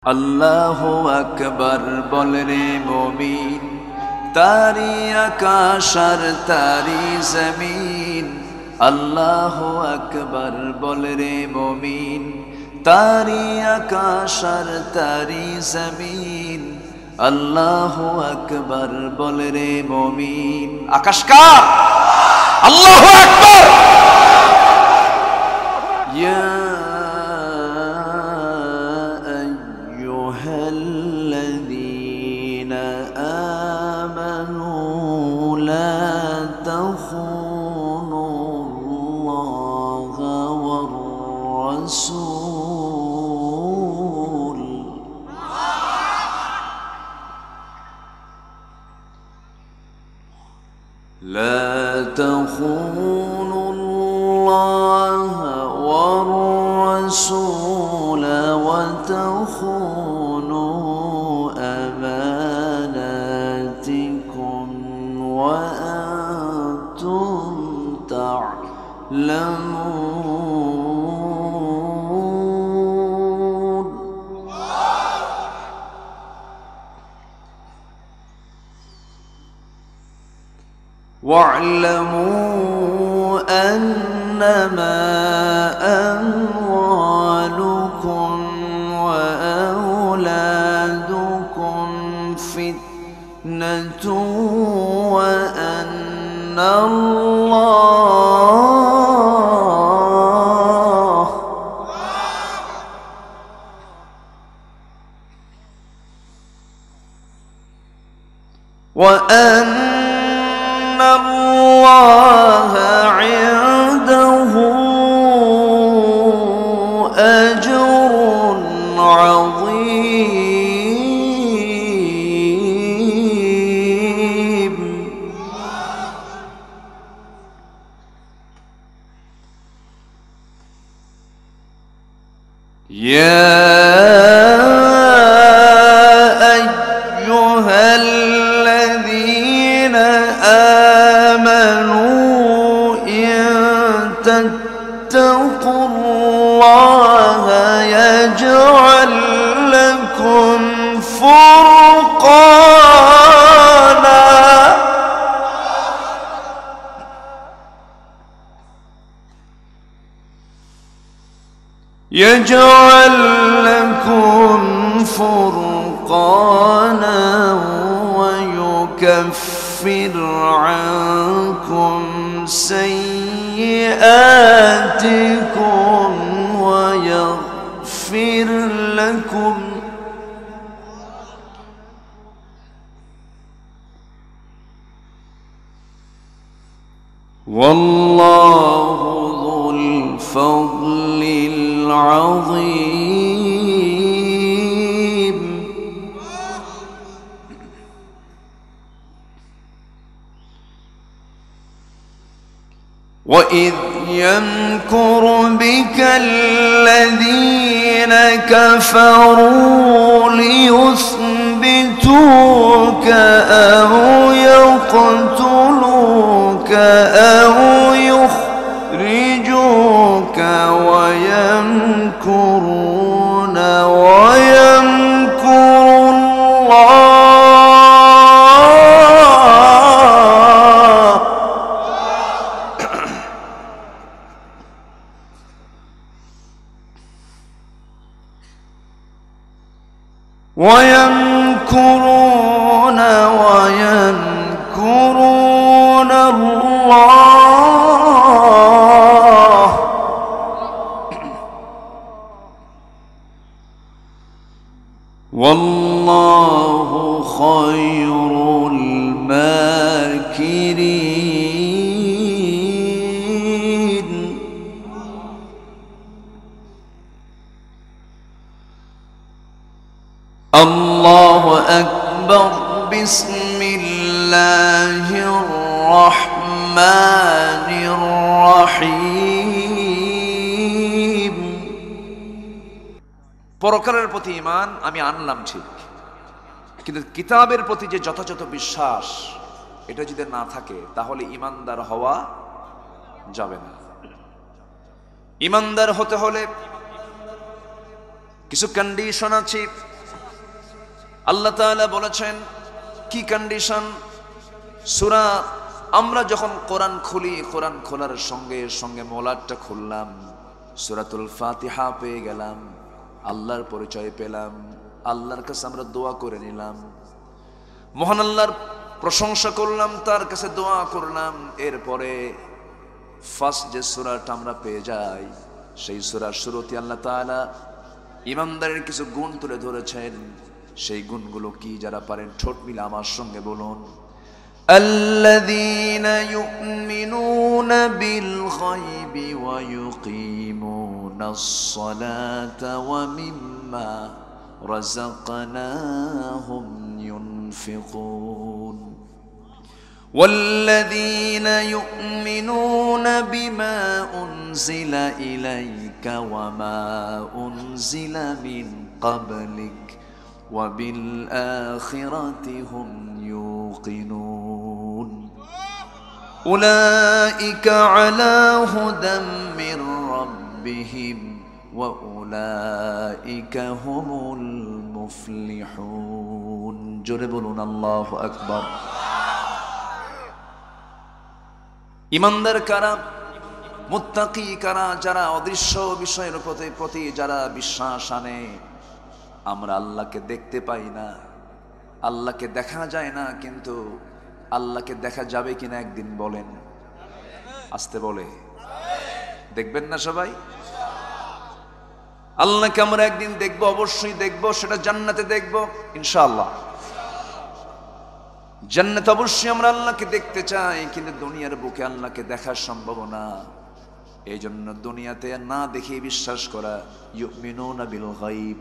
আল্লাহু আকবার বল রে মুমিন, তারি আকাশ আর তারি জমিন। আল্লাহু আকবার বল রে মুমিন, তারি আকাশ আর তারি জমিন। আল্লাহু আকবার বল রে মুমিন। আকাশ কার? আল্লাহু আকবার। ইয়া الذين آمنوا لا تخونوا الله والرسول لا تخونوا الله والرسول وتخونوا أماناتكم وأنتم تعلمون. واعلموا أنما أموالكم وأولادكم فتنة وأن الله عنده أجر عظيم. يا أيها الذين آمنوا إن تتقوا الله يجعل لكم فرقانا يجعل لكم فرقانا ويكفر عنكم سيئاتكم ويغفر لكم والله ذو الفضل العظيم. وإذ يمكر بك الذين كفروا ليثبتوك أو يقتلوك أو يخرجوك ويمكرون ويمكر الله ويمكرون ويمكرون الله والله خير الماكرين. الله أكبر. بسم الله الرحمن الرحيم. পরকালের প্রতি ঈমান আমি আনলাম ঠিক, কিন্তু কিতাবের প্রতি যে যথাযথ বিশ্বাস এটা যদি না থাকে তাহলে ঈমানদার হওয়া যাবে না। ঈমানদার হতে হলে কিছু কন্ডিশন আছে। আল্লাহ তাআলা বলেছেন কি কন্ডিশন? সূরা আমরা যখন কোরআন খুলি, কোরআন খোলার সঙ্গে সঙ্গে মোলাদটা খুললাম, সূরাতুল ফাতিহা পেয়ে গেলাম, আল্লাহর পরিচয় পেলাম, আল্লাহর কাছে আমরা দোয়া করে নিলাম, মহান আল্লাহর প্রশংসা করলাম, তার কাছে দোয়া করলাম। এরপরে ফার্স্ট যে সূরাটা আমরা পেয়ে যাই, সেই সূরার শুরুতে আল্লাহ তাআলা ঈমানদারের কিছু গুণ তুলে ধরেছেন। সেই গুণগুলো কি? যারা পারেন ঠোঁট মিলে আমার সঙ্গে বলুন, আল্লাযীনা ইউমিনুনা বিল গায়বি ওয়া ইউকিমুনাস সালাতা ওয়া মিম্মা রাযাকনাহুম ইউনফিকুন والذين يؤمنون بما أنزل إليك وما أنزل من قبلك وبالآخرة هم يوقنون أولئك على هدى من ربهم وأولئك هم المفلحون جربون الله أكبر ইমানদার কারা, মুত্তাকি কারা? যারা অদৃশ্য বিষয়ের প্রতি যারা বিশ্বাস আনে। আমরা আল্লাহকে দেখতে পাই না, আল্লাহকে দেখা যায় না, কিন্তু আল্লাহকে দেখা যাবে কিনা একদিন বলেন? আসতে বলে দেখবেন না সবাই? আল্লাহকে আমরা একদিন দেখবো, অবশ্যই দেখবো, সেটা জান্নাতে দেখবো ইনশাআল্লাহ। জান্নাত অবশ্যই আমরা আল্লাহকে দেখতে চাই, কিন্তু দুনিয়ার বুকে আল্লাহকে দেখা সম্ভব না। এই জন্য দুনিয়াতে না দেখে বিশ্বাস করা, ইউমিনুনা বিল গায়ব,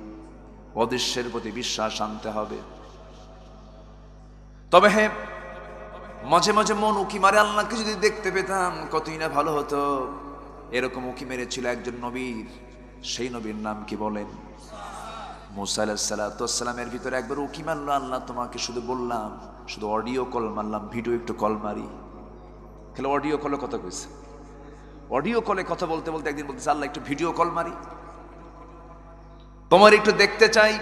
অদৃশ্যের প্রতি বিশ্বাস আনতে হবে। তবে হ্যাঁ, মাঝে মাঝে মন উকি মারে, আল্লাহকে যদি দেখতে পেতাম কতই না ভালো হতো। এরকম উকি মেরেছিল একজন নবীর। সেই নবীর নাম কি বলেন? মুসা আলাইহিস সালাতু ওয়াস সালামের ভিতরে একবার উকি মারলো, আল্লাহ তোমাকে শুধু বললাম, শুধু অডিও কল মারলাম, ভিডিও একটু কল মারি। তাহলে অডিও কলে কথা কইছে, অডিও কলে কথা বলতে বলতে একদিন বলতেছে, আল্লাহ একটু ভিডিও কল মারি, তোমার একটু দেখতে চাই।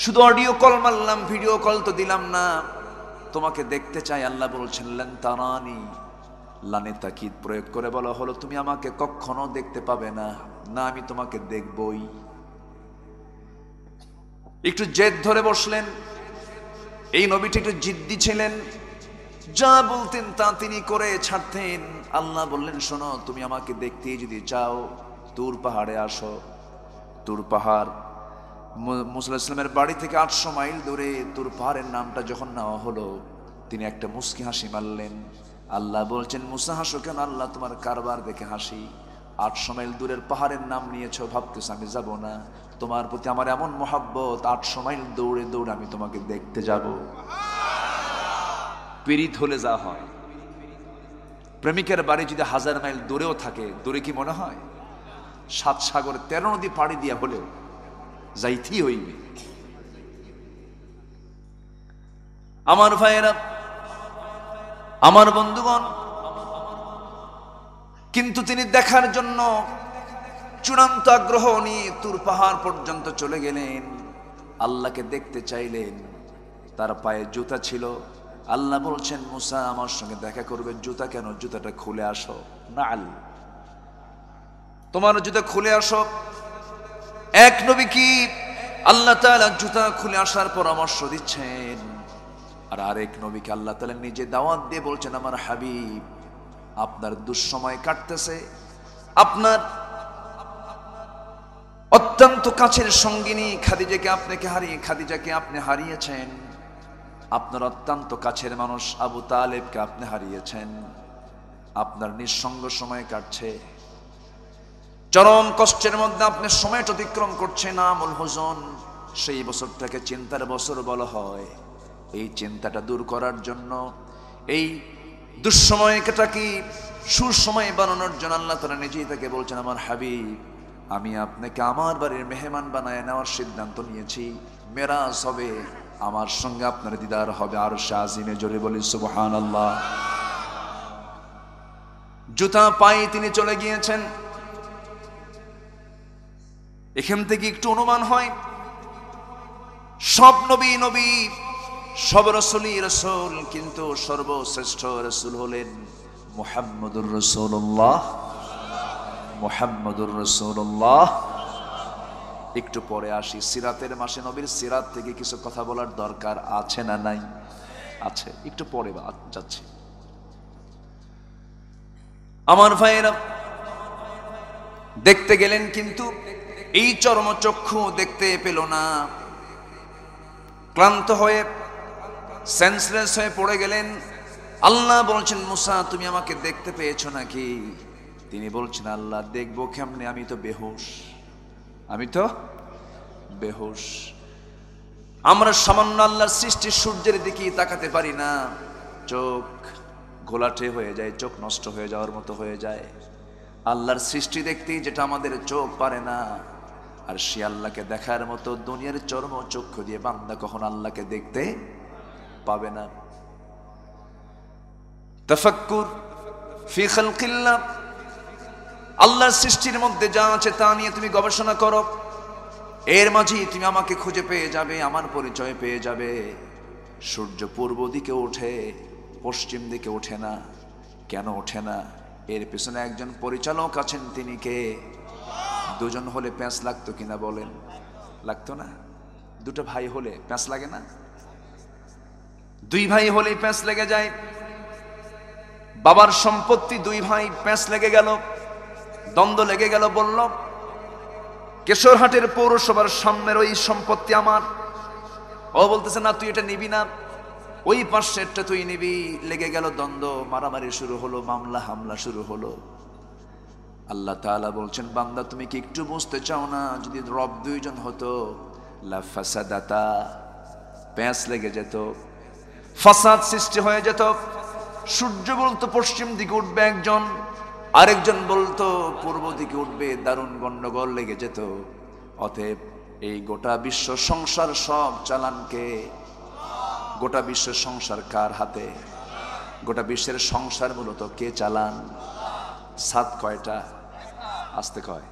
শুধু অডিও কল মারলাম, ভিডিও কল তো দিলাম না, তোমাকে দেখতে চাই। আল্লাহ বলছেন লান তারানি, লানে তাকিদ প্রয়োগ করে বলা হলো, তুমি আমাকে কখনো দেখতে পাবে না, না আমি তোমাকে দেখবই। একটু জেদ ধরে বসলেন। এই নবীটি একটু জিদ্দি ছিলেন, যা বলতেন তা তিনি করে ছাড়তেন। আল্লাহ বললেন, শোনো, তুমি আমাকে দেখতে যদি চাও তুর পাহাড়ে আসো। তুর পাহাড় মুসা আলাইহিস সালামের বাড়ি থেকে 800 মাইল দূরে। তুর পাহাড়ের নামটা যখন নেওয়া হলো, তিনি একটা মুস্কি হাসি মারলেন। আল্লাহ বলছেন, মুসা হাসো কেন? আল্লাহ তোমার কারবার দেখে হাসি। 800 মাইল দূরের পাহাড়ের নাম নিয়েছো, ভাবতেছ আমি যাব না। তোমার প্রতি আমার এমন মহব্বত, 800 মাইল দৌড়ে দৌড়ে আমি তোমাকে দেখতে যাব। পীড়িত হলে যা হয়, প্রেমিকের বাড়ি যদি 1000 মাইল দূরেও থাকে, দূরে কি মনে হয়? 7 সাগর 13 নদী পাড়ি দিয়া হলেও যাইতেই হইবে। আমার ভাইয়েরা, আমার বন্ধুগণ, কিন্তু তিনি দেখার জন্য চূড়ান্ত আগ্রহ নিয়ে তুর পাহাড় পর্যন্ত চলে গেলেন। আল্লাহকে দেখতে চাইলেন। তার পায়ে জুতা ছিল। আল্লাহ বলছেন, মুসা আমার সঙ্গে দেখা করবে, জুতা কেন? জুতাটা খুলে আসো। না, তোমার জুতা খুলে আসো। এক নবী কি আল্লাহ তাআলা জুতা খুলে আসার পরামর্শ দিচ্ছেন, আর আরেক নবীকে আল্লাহ তাআলা নিজে দাওয়াত দিয়ে বলছেন, আমার হাবিব, আপনার দুঃসময় কাটতেছে, আপনার অত্যন্ত কাছের সঙ্গিনী খাদিজাকে আপনি হারিয়েছেন, আপনার অত্যন্ত কাছের মানুষ আবু তালেবকে আপনি হারিয়েছেন, আপনার নিঃসঙ্গ সময় কাটছে, চরম কষ্টের মধ্যে আপনি সময়টা অতিক্রম করছেন। আমুল হুজন, সেই বছরটাকে চিন্তার বছর বলা হয়। এই চিন্তাটা দূর করার জন্য, এই দুঃসময়টাকে সুসময় বানানোর জন্য আল্লাহ তাআলা নিজেই তাকে বলছেন, আমার হাবিব, আমি আপনাকে আমার বাড়ির মেহমান বানায় নেওয়ার সিদ্ধান্ত নিয়েছি। মেরাজ হবে, আমার সঙ্গে আপনার দিদার হবে আরশে আজিমে। জোরে বলি সুবহানাল্লাহ। জুতা পায়ে তিনি চলে গিয়েছেন। এখান থেকে একটু অনুমান হয় সব নবী নবী, সব রসুলই রসুল, কিন্তু সর্বশ্রেষ্ঠ রসুল হলেন মুহাম্মদুর রাসূলুল্লাহ, মুহাম্মদুর রাসূলুল্লাহ। একটু পরে আসি, সিরাতের মাসে নবীর সিরাত থেকে কিছু কথা বলার দরকার আছে না নাই? আছে, একটু পরে যাচ্ছি। আমার ভাইয়েরা, দেখতে গেলেন কিন্তু এই চর্মচক্ষু দেখতে পেল না। ক্লান্ত হয়ে সেন্সলেস হয়ে পড়ে গেলেন। আল্লাহ বলছেন, মুসা তুমি আমাকে দেখতে পেয়েছো নাকি? তিনি বলছেন, আল্লাহ দেখবো কেমনে, আমি তো বেহুশ, আমি তো বেহুশ। আমরা সামান্য আল্লাহর সৃষ্টি সূর্যের দিকে তাকাতে পারি না, চোখ ঘোলাটে হয়ে যায়, চোখ নষ্ট হয়ে যাওয়ার মতো হয়ে যায়। আল্লাহর সৃষ্টি দেখতেই যেটা আমাদের চোখ পারে না, আর সে আল্লাহকে দেখার মতো দুনিয়ার চর্ম চক্ষু দিয়ে বান্দা কখন আল্লাহকে দেখতে পাবে না। তাফাক্কুর ফি খালকিল্লাহ, আল্লাহর সৃষ্টির মধ্যে যা আছে তা নিয়ে তুমি গবেষণা করো, এর মাঝেই তুমি আমাকে খুঁজে পেয়ে যাবে, আমার পরিচয় পেয়ে যাবে। সূর্য পূর্ব দিকে ওঠে, পশ্চিম দিকে ওঠে না। কেন ওঠে না? এর পেছনে একজন পরিচালক আছেন। তিনি কে? দুজন হলে প্যাঁচ লাগতো কিনা বলেন? লাগতো না? দুটো ভাই হলে প্যাঁচ লাগে না? দুই ভাই হলেই প্যাঁচ লেগে যায়। বাবার সম্পত্তি, দুই ভাই, প্যাঁচ লেগে গেল, দ্বন্দ্ব লেগে গেল। বলল, কেশরহাটের পৌরসভার সামনের ওই সম্পত্তি আমার। ও বলতেছে, না তুই এটা নিবি না, ওই পাশেরটা তুই নিবি। লেগে গেল দ্বন্দ্ব, মারামারি শুরু হলো, মামলা হামলা শুরু হলো। আল্লাহ তাআলা বলছেন, বান্দা তুমি কি একটু বুঝতে চাও না? যদি রব দুইজন হতো, লা ফাসাদাতা, প্যাঁচ লেগে যেত, ফাসাদ সৃষ্টি হয়ে যেত। সূর্য বলতো পশ্চিম দিকে উঠবে একজন, আরেকজন বলতো পূর্ব দিকে উঠবে, দারুণ গন্ডগোল লেগে যেত। অতএব এই গোটা বিশ্ব সংসার সব চালানকে, গোটা বিশ্ব সংসার কার হাতে? গোটা বিশ্বের সংসার মূলত কে চালান? ছাদ কয়টা? আসতে কয়,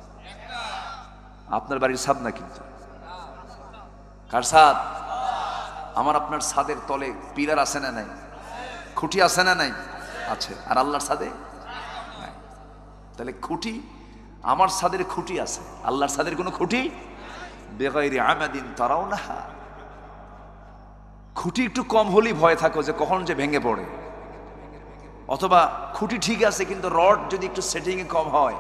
আপনার বাড়ির ছাদ না কিন্তু। কার ছাদ? আমার আপনার ছাদের তলে পিলার আছে না নাই? খুঁটি আছে না নাই? আছে। আর আল্লাহর ছাদে নাই। তাহলে খুঁটি, আমার ছাদের খুঁটি আছে, আল্লাহর ছাদের কোনো খুঁটি? বেগাইরি আমাদিন তারাউনাহা। খুঁটি একটু কম হলেই ভয় থাকো যে কখন যে ভেঙে পড়ে। অথবা খুঁটি ঠিক আছে কিন্তু রড যদি একটু সেটিং এ কম হয়,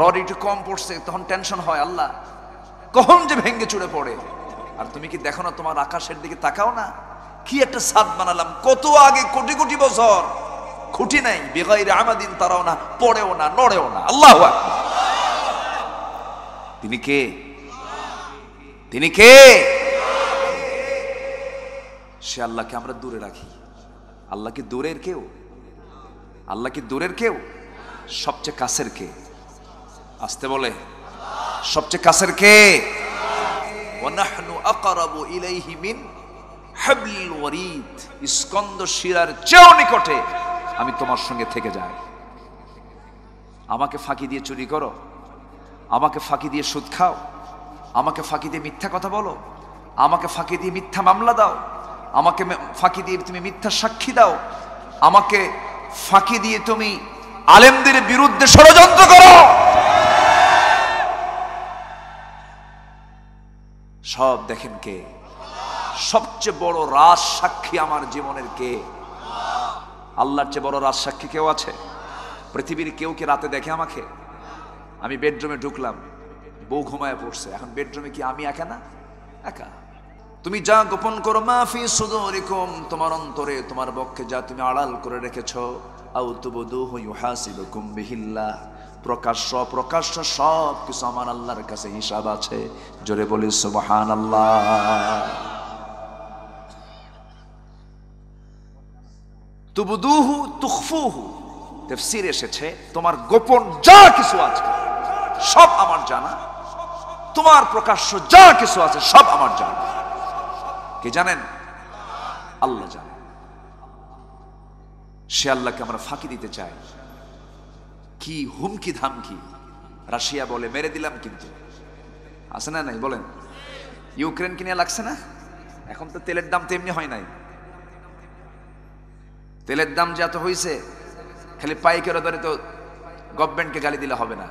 রড একটু কম পড়ছে, তখন টেনশন হয়, আল্লাহ কখন যে ভেঙে চুড়ে পড়ে। আর তুমি কি দেখো না, তোমার আকাশের দিকে তাকাও না, কি একটা ছাদ বানালাম, কত আগে, কোটি কোটি বছর, খুঁটি নাই, বেগাইরে আমাদিন তারাও না, পড়েও না, নড়েও না। আল্লাহু আকবার। তিনি কে? তিনি কে? সে আল্লাহকে আমরা দূরে রাখি। আল্লাহ কি দূরের কেউ? আল্লাহ কি দূরের কেউ? সবচেয়ে কাছের কে? আসতে বলে, সবচেয়ে কাছের কে? ওয়ানাহনু আকরাবু ইলাইহি মিন হাবলিল ওয়ারিদ। স্কন্দ শিরার চেয়েও নিকটে আমি তোমার সঙ্গে থেকে যাই। আমাকে ফাঁকি দিয়ে চুরি করো, আমাকে ফাঁকি দিয়ে সুদ খাও, আমাকে ফাঁকি দিয়ে মিথ্যা কথা বলো, আমাকে ফাঁকি দিয়ে মিথ্যা মামলা দাও, আমাকে ফাঁকি দিয়ে তুমি মিথ্যা সাক্ষী দাও, আমাকে ফাঁকি দিয়ে তুমি আলেমদের বিরুদ্ধে ষড়যন্ত্র করো, সব দেখেন কে? সবচেয়ে বড় রাজ সাক্ষী আমার জীবনের কে? আল্লাহর চেয়ে বড় রাজ সাক্ষী কেউ আছে? পৃথিবীর কেউ কি রাতে দেখে আমাকে? আমি বেডরুমে ঢুকলাম, বউ ঘুমায় পড়ছে, এখন বেডরুমে কি আমি একা না? একা। তুমি যা গোপন করো, মাফি সুদুরিকুম, তোমার অন্তরে, তোমার বক্ষে যা তুমি আড়াল করে রেখেছো, আও তুবদুহু ইউহাসিবুকুম বিহিল্লাহ, প্রকাশ্য প্রকাশ্য সব কিছু আমার আল্লাহর কাছে হিসাব আছে। জোরে বলি সুবহানাল্লাহ। তুবদুহু তুখফুহু, তাফসীরে এসেছে তোমার গোপন যা কিছু আছে সব আমার জানা, তোমার প্রকাশ্য যা কিছু আছে সব আমার জানা। কে জানেন? আল্লাহ জানেন। সে আল্লাহকে আমরা ফাঁকি দিতে চাই। কি হুমকি ধামকি! রাশিয়া বলে মেরে দিলাম, কিন্তু আছে না নাই বলেন? ইউক্রেন কিনে লাগছে না? এখন তো তেলের দাম তো এমনি হয় নাই, তেলের দাম যে এত হয়েছে, খালি পাইকারি দরে তো গভর্নমেন্টকে গালি দিলে হবে না।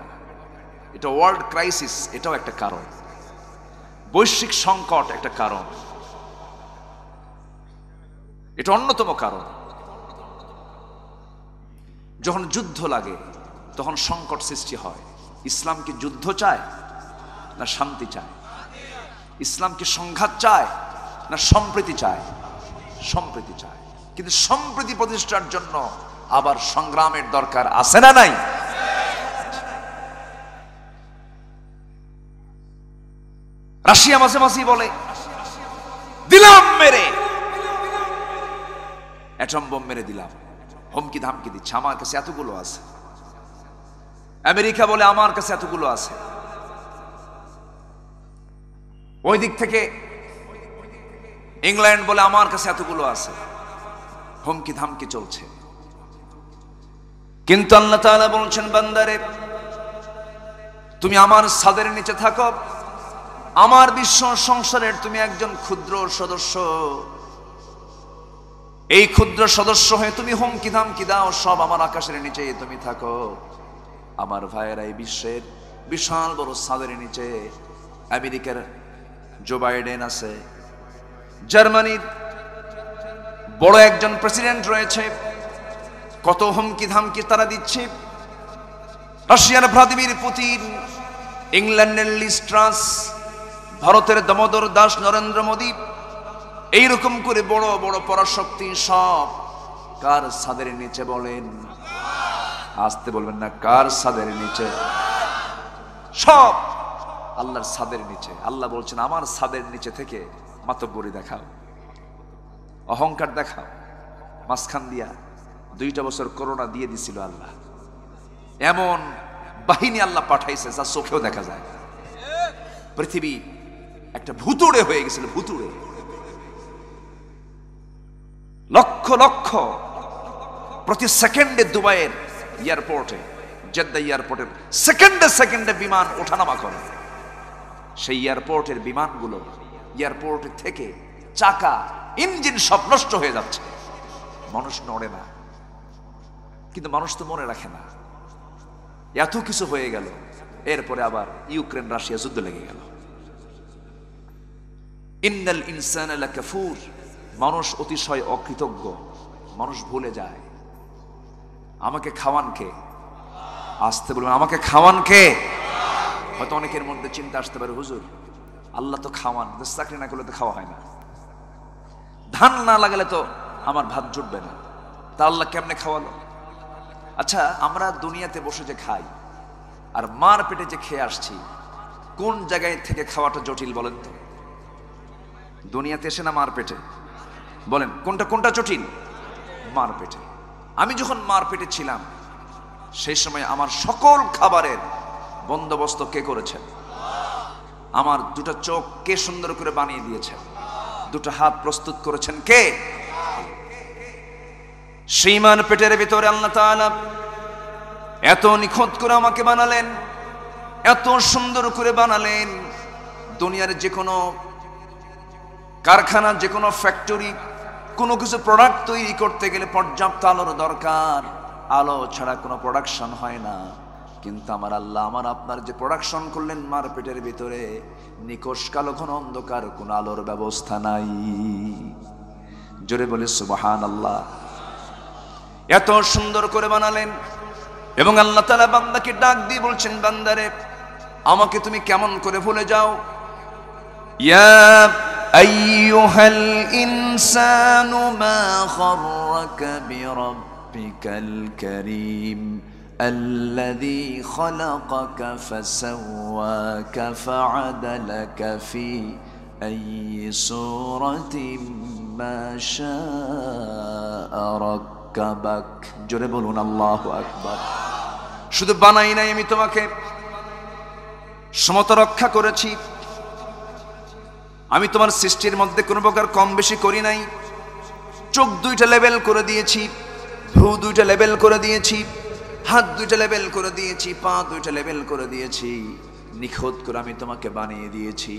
এটা ওয়ার্ল্ড ক্রাইসিস, এটাও একটা কারণ। বৈশ্বিক সংকট একটা কারণ, এটা অন্যতম কারণ। যখন যুদ্ধ লাগে তখন সংকট সৃষ্টি হয়। ইসলাম কি যুদ্ধ চায় না শান্তি চায়? ইসলাম কি সংঘাত চায় না সম্প্রীতি চায়? সম্প্রীতি চায়। কিন্তু সম্প্রীতি প্রতিষ্ঠার জন্য আবার সংগ্রামের দরকার আছে না নাই? রাশিয়া মাঝে মাঝে বলে দিলাম মেরে, অ্যাটম বোম মেরে দিলাম, হুমকি ধামকি দিচ্ছে, আমার কাছে এতগুলো আছে। আমেরিকা বলে আমার কাছে এতগুলো আছে। ওই দিক থেকে ইংল্যান্ড বলে আমার কাছে এতগুলো আছে। হুমকি ধামকি চলছে। কিন্তু আল্লাহ তাআলা বলছেন, বান্দারে তুমি আমার ছাদের নিচে থাকো, আমার বিশ্ব সংসারের তুমি একজন ক্ষুদ্র সদস্য। এই ক্ষুদ্র সদস্য হয়ে তুমি হুমকি ধামকি দাও, সব আমার আকাশের নিচে তুমি থাকো। আমার ভাইয়েরা, এই বিশ্বের বিশাল বড় ছাদের নিচে আমেরিকার জো বাইডেন আছে, জার্মানির বড় একজন প্রেসিডেন্ট রয়েছে, কত হুমকি ধামকি তারা দিচ্ছে। রাশিয়ার ভ্লাদিমির পুতিন, ইংল্যান্ডের লিজ ট্রাস, ভারতের দামোদর দাস নরেন্দ্র মোদী, এইরকম করে বড় বড় পরাশক্তি সব কার ছাদের নিচে বলেন? আসতে বলবেন না, কার ছাদের নিচে? সব আল্লাহর ছাদের নিচে। আল্লাহ বলছেন, আমার ছাদের নিচে থেকে মাতব্বরি দেখাও, অহংকার দেখাও। মাঝখান দিয়া 2টা বছর করোনা দিয়ে দিছিল আল্লাহ। এমন বাহিনী আল্লাহ পাঠাইছে যা চোখেও দেখা যায়। পৃথিবী একটা ভুতুড়ে হয়ে গেছিল, ভুতুড়ে। লক্ষ লক্ষ প্রতি সেকেন্ডে দুবাইয়ের এয়ারপোর্টে, জেদ্দা এয়ারপোর্টের সেকেন্ডে সেকেন্ডে বিমান ওঠানামা করে। সেই এয়ারপোর্টের বিমানগুলো এয়ারপোর্টের থেকে চাকা, ইঞ্জিন সব নষ্ট হয়ে যাচ্ছে। মানুষ নড়ে না, কিন্তু মানুষ তো মনে রাখে না। এত কিছু হয়ে গেল, এরপরে আবার ইউক্রেন রাশিয়া যুদ্ধ লেগে গেল। ইন্নাল ইনসানা লাকাফুর, মানুষ অতিশয় অকৃতজ্ঞ। মানুষ ভুলে যায় আমাকে খাওয়ান কে? আসতে বলবেন, আমাকে খাওয়ান কে? হয়তো অনেকের মধ্যে চিন্তা আসতে পারে, হুজুর আল্লাহ তো খাওয়ান, চাকরি না করলে তো খাওয়া হয় না, ধান না লাগালে তো আমার ভাত জুটবে না, তা আল্লাহ কেমনে খাওয়ালো? আচ্ছা, আমরা দুনিয়াতে বসে যে খাই আর মার পেটে যে খেয়ে আসছি, কোন জায়গায় থেকে খাওয়াটা জটিল বলেন তো? দুনিয়াতে এসে না মার পেটে? বলেন কোনটা কোনটা জটিল? মার পেটে। আমি যখন মার পেটে ছিলাম, সেই সময় আমার সকল খাবারের বন্দোবস্ত কে করেছেন? আমার 2টা চোখ কে সুন্দর করে বানিয়ে দিয়েছেন? 2টা হাত প্রস্তুত করেছেন কে? শ্রীমান পেটের ভিতরে আল্লাহ তাআলা এত নিখুঁত করে আমাকে বানালেন, এত সুন্দর করে বানালেন। দুনিয়ার যে কোনো কারখানা, যে কোনো ফ্যাক্টরি, কোনো কিছু প্রোডাক্ট তৈরি করতে গেলে পর্যাপ্ত আলোর দরকার। আলো ছাড়া কোনো প্রোডাকশন হয় না। কিন্তু আমার আল্লাহ আমার আপনার যে প্রোডাকশন করলেন মার পেটের ভিতরে, নিকষ কালো ঘন অন্ধকার, কোনো আলোর ব্যবস্থা নাই। জোরে বলে সুবহানাল্লাহ। এত সুন্দর করে বানালেন, এবং আল্লাহ তাআলা বান্দাকে ডাক দিয়ে বলছেন, বান্দারে আমাকে তুমি কেমন করে ভুলে যাও? ইয়া আইয়ুহাল ইনসানু মা গাররাকা বিরাব্বিকাল কারীম আল্লাযী খালাকাকা ফাসাওয়াকা ফাআদালাকা ফি আইয়ি সূরাতিন মা শাআ রাক্কাবাক। জোরে বলুন আল্লাহু আকবার। শুধু বানাই নাই, আমি তোমাকে সমতা রক্ষা করেছি। আমি তোমার সৃষ্টির মধ্যে কোনো প্রকার কম বেশি করি নাই। চোখ 2টা লেভেল করে দিয়েছি, ভ্রু 2টা লেভেল করে দিয়েছি, হাত 2টা লেভেল করে দিয়েছি, পা 2টা লেভেল করে দিয়েছি। নিখুঁত করে আমি তোমাকে বানিয়ে দিয়েছি।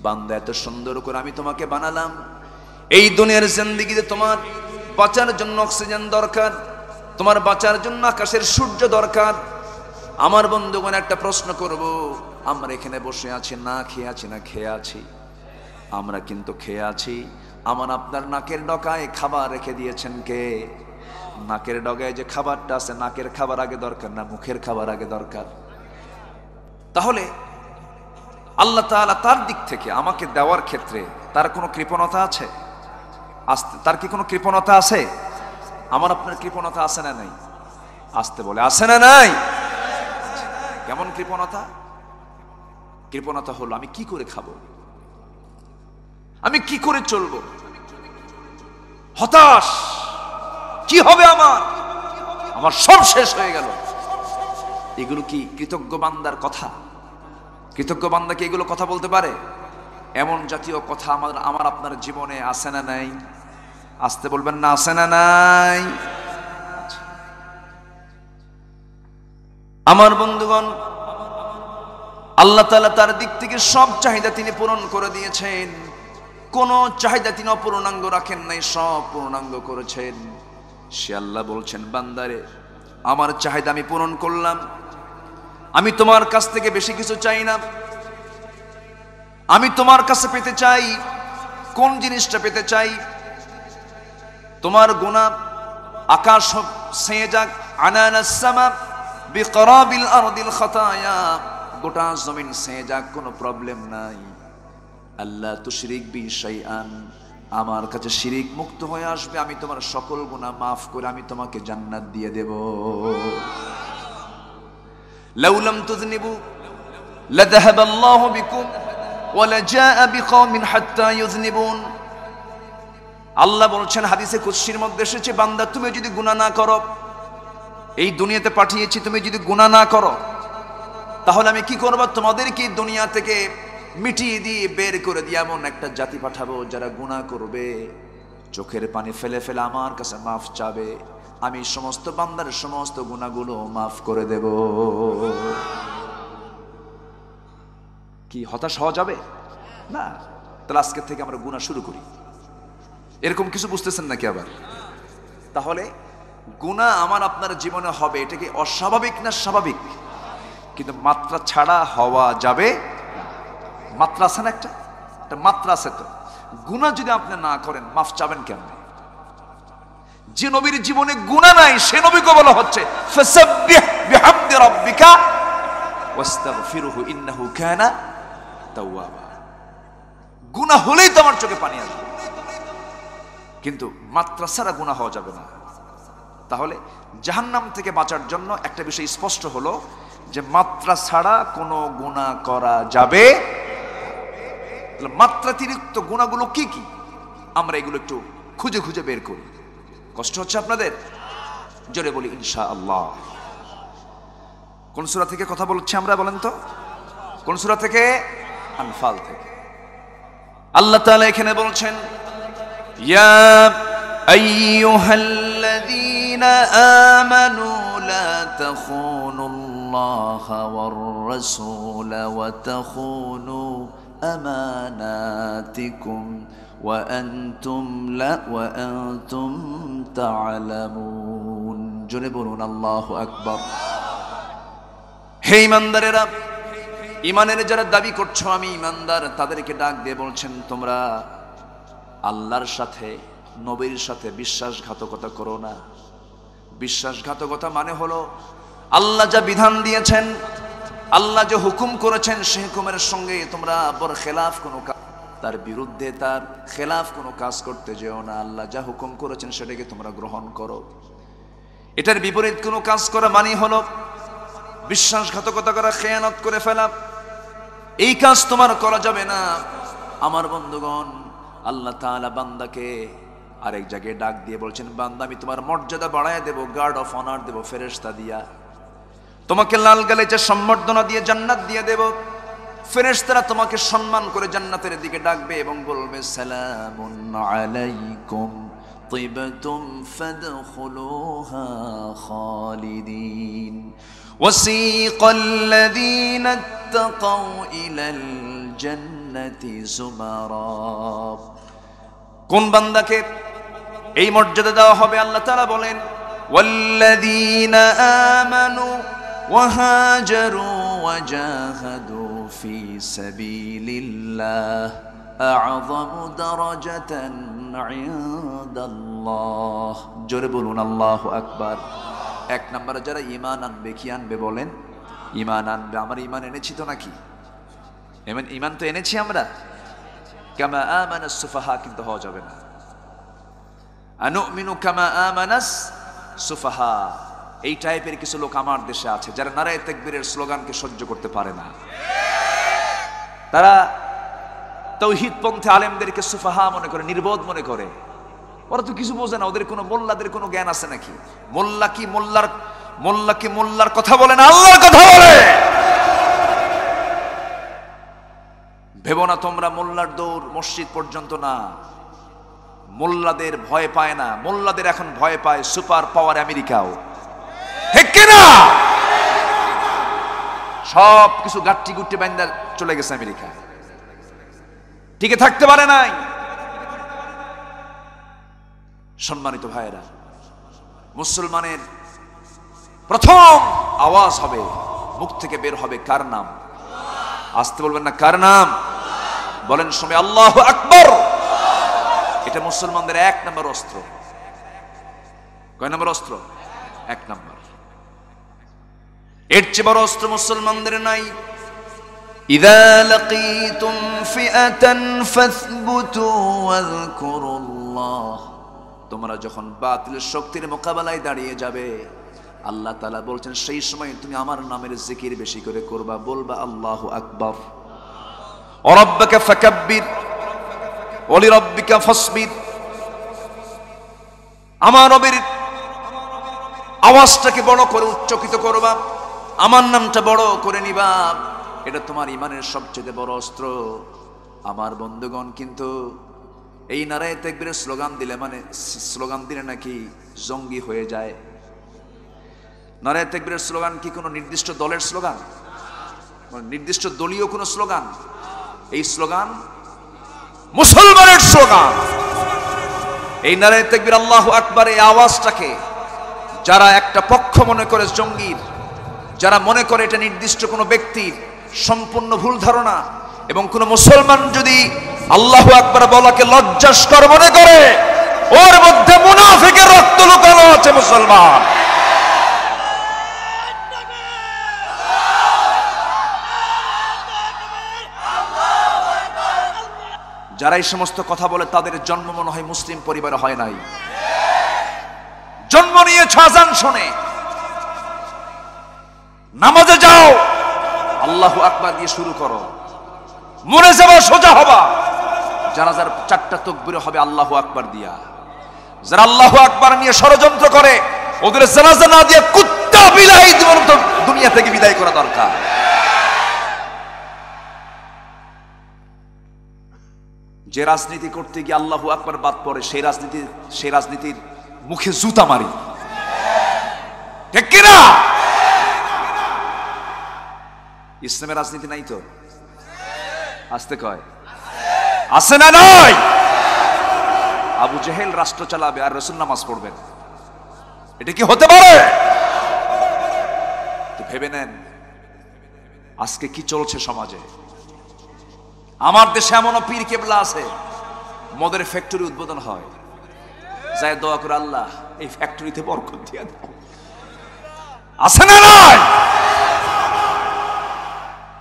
বান্দা এত সুন্দর করে আমি তোমাকে বানালাম, এই দুনিয়ার জিন্দেগিতে তোমার বাঁচার জন্য অক্সিজেন দরকার, তোমার বাঁচার জন্য আকাশের সূর্য দরকার। আমার বন্ধুগণ একটা প্রশ্ন করব, আমরা এখানে বসে আছি না খেয়ে আছি না খেয়ে আছি? আমরা কিন্তু খেয়ে আছি। আমার আপনার নাকের ডগায় খাবার রেখে দিয়েছেন কে? নাকের ডগায় যে খাবারটা আছে, নাকের খাবার আগে দরকার না মুখের খাবার আগে দরকার? তাহলে আল্লাহ তাআলা তার দিক থেকে আমাকে দেওয়ার ক্ষেত্রে তার কোনো কৃপণতা আছে? তার কি কোনো কৃপণতা আছে? আমার আপনার কৃপণতা আছে না নাই? আসতে বলে আছে না নাই? কেমন কৃপণতা? কৃপণতা হলো আমি কি করে খাবো, আমি কি করে চলবো, হতাশ, কি হবে আমার সব শেষ হয়ে গেল। এগুলো কি কৃতজ্ঞ বান্দার কথা? কৃতজ্ঞ বান্দা কি এগুলো কথা বলতে পারে? এমন জাতীয় কথা আমার আপনার জীবনে আছে না নাই? আসতে বলবেন না, আছে না নাই? আমার বন্ধুগণ, আল্লাহ তাআলা তার দিক থেকে সব চাহিদা তিনি পূরণ করে দিয়েছেন। কোন চাহিদা তিনি অপূর্ণাঙ্গ রাখেন নাই, সব পূর্ণাঙ্গ করেছেন। সে আল্লাহ বলছেন, বান্দারে আমার চাহিদা আমি পূরণ করলাম, আমি তোমার কাছ থেকে বেশি কিছু চাই না। আমি তোমার কাছে পেতে চাই, কোন জিনিসটা পেতে চাই? তোমার গুনাহ আকাশ ছেয়ে যাক, আনানাস সামা বিকরাবিল আরদিল খাতায়া, গোটা জমিন ছেয়ে যাক, কোনো প্রবলেম নাই। আল্লাহ তুশরিক বি শাইআন, আমার কাছে শিরিক মুক্ত হয়ে আসবে, আমি তোমার সকল গুনাহ মাফ করে আমি তোমাকে জান্নাত দিয়ে দেব। লাউ লাম তুযনিবু লাযাহাবা আল্লাহু বিকুম ওয়া লাজাআ বিকওমিন হাত্তা ইউযনিবুন। আল্লাহ বলছেন হাদিসে কুদসির মধ্যে এসেছে, বান্দা তুমি যদি গুনাহ না করো, এই দুনিয়াতে পাঠিয়েছি, তুমি যদি গুনাহ না করো, তাহলে আমি কি করব? তোমাদেরকে দুনিয়া থেকে মিটিয়ে দিয়ে বের করে দিয়ে এমন একটা জাতি পাঠাবো যারা গুনাহ করবে, চোখের পানি ফেলে ফেলে আমার কাছে মাফ চাবে, আমি সমস্ত বান্দার সমস্ত গুনাহগুলো মাফ করে দেব। কি হতাশ হওয়া যাবে না? তাহলে আজকে থেকে আমরা গুনাহ শুরু করি, এরকম কিছু বুঝতেছেন নাকি আবার? তাহলে গুনাহ আমার আপনার জীবনে হবে, এটা কি অস্বাভাবিক না স্বাভাবিক? কিন্তু মাত্রা ছাড়া হওয়া যাবে। মাত্রা আছে না, একটা মাত্রা আছে। তো গুনাহ যদি আপনি না করেন, মাফ চাবেন কেমনে? যে নবীর জীবনে গুনাহ নাই, সে নবীকে বলা হচ্ছে ফাসাব্বিহ বিহামদি রাব্বিকা ওয়াস্তাগফিরহু ইন্নাহু কানা তাওয়াবা। গুনাহ হলেই তো আমার চোখে পানি আসবে, কিন্তু মাত্রা ছাড়া গুনাহ হওয়া যাবে না। তাহলে জাহান্নাম থেকে বাঁচার জন্য একটা বিষয় স্পষ্ট হলো যে মাত্রা ছাড়া কোনো গুনাহ করা যাবে। মাত্রাতিরিক্ত গুনাহগুলো কি কি, আমরা এগুলো একটু খুঁজে খুঁজে বের করি। কষ্ট হচ্ছে আপনাদের? জোরে বলি ইনশাআল্লাহ। কোন সূরা থেকে কথা বলছি আমরা, বলেন তো? কোন সূরা থেকে? আনফাল থেকে। আল্লাহ তাআলা এখানে বলছেন, ইয়া আইয়ুহাল্লাযীনা আমানু লা তাখুনুল্লাহা ওয়ার রাসূলা ওয়া তাখুনু আমানাতিকুম ওয়া আনতুম তা'লামুন। জোরে বলুন আল্লাহু আকবার। হে ঈমানদারেরা, ঈমানের যারা দাবি করছো আমি ঈমানদার, তাদেরকে ডাক দিয়ে বলছেন, তোমরা আল্লাহর সাথে নবীর সাথে বিশ্বাসঘাতকতা করো না। বিশ্বাসঘাতকতা মানে হলো আল্লাহ যা বিধান দিয়েছেন, আল্লাহ যে হুকুম করেছেন, সেই হুকুমের সঙ্গে তোমরা বরখেলাফ কোনো তার বিরুদ্ধে তার খেলাফ কোনো কাজ করতে যেও না। আল্লাহ যা হুকুম করেছেন সেটাকে তোমরা গ্রহণ করো। এটার বিপরীত কোনো কাজ করা মানে হলো বিশ্বাসঘাতকতা করা, খেয়ানত করে ফেলা। এই কাজ তোমার করা যাবে না। আমার বন্ধুগণ, আল্লাহ তাআলা বান্দাকে আরেক জায়গায় ডাক দিয়ে বলছেন, বান্দা আমি তোমার মর্যাদা বাড়ায় দেব, গার্ড অফ অনার দেব ফেরেশতা দিয়া, তোমাকে লাল গালিচা সম্বর্ধনা দিয়ে জান্নাত দিয়ে দেব। ফেরেশতারা তোমাকে সম্মান করে জান্নাতের দিকে ডাকবে এবং বলবে, সালামুন আলাইকুম তিবতুম ফাদখুলুহা খালিদিন ওয়াসিকাল্লাযীনা ইত্তাকাউ ইলাল জান্নাহ জান্নাতি যুমারা। কোন বান্দাকে এই মর্যাদা দেওয়া হবে? আল্লাহ তাআলা বলেন, ওয়াল্লাযীনা আমানু ওয়া হাজারু ওয়া জাহাদু ফি সাবিলিল্লাহ আ'যামু দারাজাতান ইনদাল্লাহ। জোরে বলুন আল্লাহু আকবার। এক নম্বরে যারা ঈমান আনবে, কি আনবে বলেন? ঈমান আনবে। আমরা ঈমান এনেছি তো নাকি? ঈমান তো এনেছি আমরা। কামা আমানাস সুফাহা কিন্তু হওয়া যাবে না। আনুমিনু কামা আমানাস সুফাহা। এই টাইপের কিছু লোক আমার দেশে আছে যারা নারায়ে তাকবীরের স্লোগানকে সহ্য করতে পারে না। তারা তাওহীদ পন্থী আলেমদেরকে সুফাহা মনে করে, নির্বোধ মনে করে। ওরা তো কিছু বোঝে না, ওদের কোনো মোল্লাদের কোনো জ্ঞান আছে নাকি? মোল্লা কি মোল্লার কথা বলে না, আল্লাহর কথা বলে। ভেবো না তোমরা মোল্লার দৌড় মসজিদ পর্যন্ত না। মোল্লাদের ভয় পায় না, মোল্লাদের এখন ভয় পায় সুপার পাওয়ার আমেরিকাও। ঠিক কিনা? সব কিছু গাট্টি গুট্টি বাইন্দা চলে গেছে আমেরিকা, টিকে থাকতে পারে নাই। সম্মানিত ভাইয়েরা, মুসলমানের প্রথম আওয়াজ হবে, মুখ থেকে বের হবে কার নাম? আসতে বলবেন না, কার নাম? বলেন সবাই আল্লাহু আকবার। এটা মুসলমানদের এক নম্বর অস্ত্র। কয় নম্বর অস্ত্র? এক নম্বর। এর চেয়ে বড় অস্ত্র মুসলমানদের নাই। ইযা লাকীতুম ফিআতান ফাসবুতু ওয়াযকুরুল্লাহ। তোমরা যখন বাতিলের শক্তির মোকাবেলায় দাঁড়িয়ে যাবে, আল্লাহ তাআলা বলছেন সেই সময় তুমি আমার নামের জিকির বেশি করে করবা, বলবা আল্লাহু আকবার। ওয়া রাব্বাকা ফাকাব্বির ওয়া লিরাব্বিকা ফাসবির। আমার রবের আওয়াজটাকে বড় করে উচ্চকিত করবা, আমার নামটা বড় করে নিবা। এটা তোমার ঈমানের সবচেয়ে বড় অস্ত্র। আমার বন্ধুগণ, কিন্তু এই নারায়ে তাকবীরের স্লোগান দিলে নাকি জঙ্গি হয়ে যায়? নারায়ে তাকবীরের স্লোগান কি কোনো নির্দিষ্ট দলের স্লোগান? নির্দিষ্ট দলীয় কোনো স্লোগান? এই স্লোগান মুসলমানের স্লোগান। এই নারায়ে তাকবীর আল্লাহু আকবার, এই আওয়াজটাকে যারা একটা পক্ষ মনে করে জঙ্গির, যারা মনে করে এটা নির্দিষ্ট কোনো ব্যক্তির, সম্পূর্ণ ভুল ধারণা। এবং কোন মুসলমান যদি আল্লাহু আকবার বলাকে লজ্জাস্কর মনে করে, ওর মধ্যে মুনাফিকের রক্ত লুকানো আছে। মুসলমান যারা এই সমস্ত কথা বলে, তাদের জন্ম মনে হয় মুসলিম পরিবারে হয় নাই। জন্ম নিয়েছে আযান শুনে। নামাজে যাও, আল্লাহু আকবার দিয়ে শুরু করো। মরে যাবা, সোজা হবা, জানাজার 4টা তাকবীর হবে আল্লাহু আকবার দিয়া। যারা আল্লাহু আকবার নিয়ে ষড়যন্ত্র করে, ওদের জানাজা না দিয়ে কুত্তা বিলাই দুনিয়া থেকে বিদায় করা দরকার। যে রাজনীতি করতে গিয়ে আল্লাহু আকবার বাদ পড়ে, সেই রাজনীতির মুখে জুতা মারি। ঠিক কিনা? ইসলামের রাজনীতি নাই তো? আসতে কয় আছে না? নয়। আবু জেহেল রাষ্ট্র চালাবে আর রাসূল নামাজ পড়বেন, এটা কি হতে পারে? তো ভেবে নেন আজকে কি চলছে সমাজে। আমার দেশে এমনও পীর কেবলা আছে, মদের ফ্যাক্টরি উদ্বোধন হয়, যায় দোয়া করে, আল্লাহ এই ফ্যাক্টরিতে বরকত দিয়ে দাও। আছে না? নয়।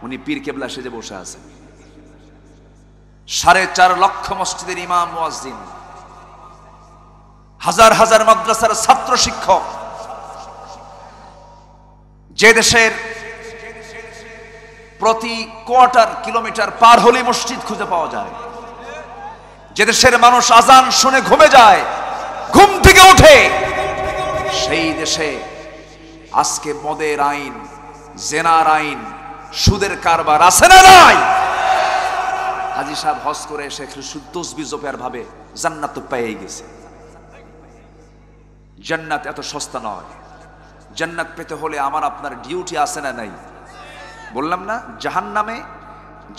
উনি পীর কেবলা সেজে বসে আছেন। 4.5 লক্ষ মসজিদের ইমাম মুয়াজ্জিন, হাজার হাজার মাদ্রাসার ছাত্র শিক্ষক, যে দেশের প্রতি কোয়ার্টার কিলোমিটার পার হলে মসজিদ খুঁজে পাওয়া যায়, যে দেশের মানুষ আজান শুনে ঘুমে যায়, ঘুম থেকে ওঠে, সেই দেশে আজকে মদের আইন, জেনার আইন, সুদের কারবার আছে না? নাই। হাজী সাহেব হজ করে এসে তসবিহ জপে আর ভাবে জান্নাত তো পেয়ে গেছে। জান্নাত এত সস্তা নয়। জান্নাত পেতে হলে আমার আপনার ডিউটি আছে না নাই? বললাম না, জাহান্নামে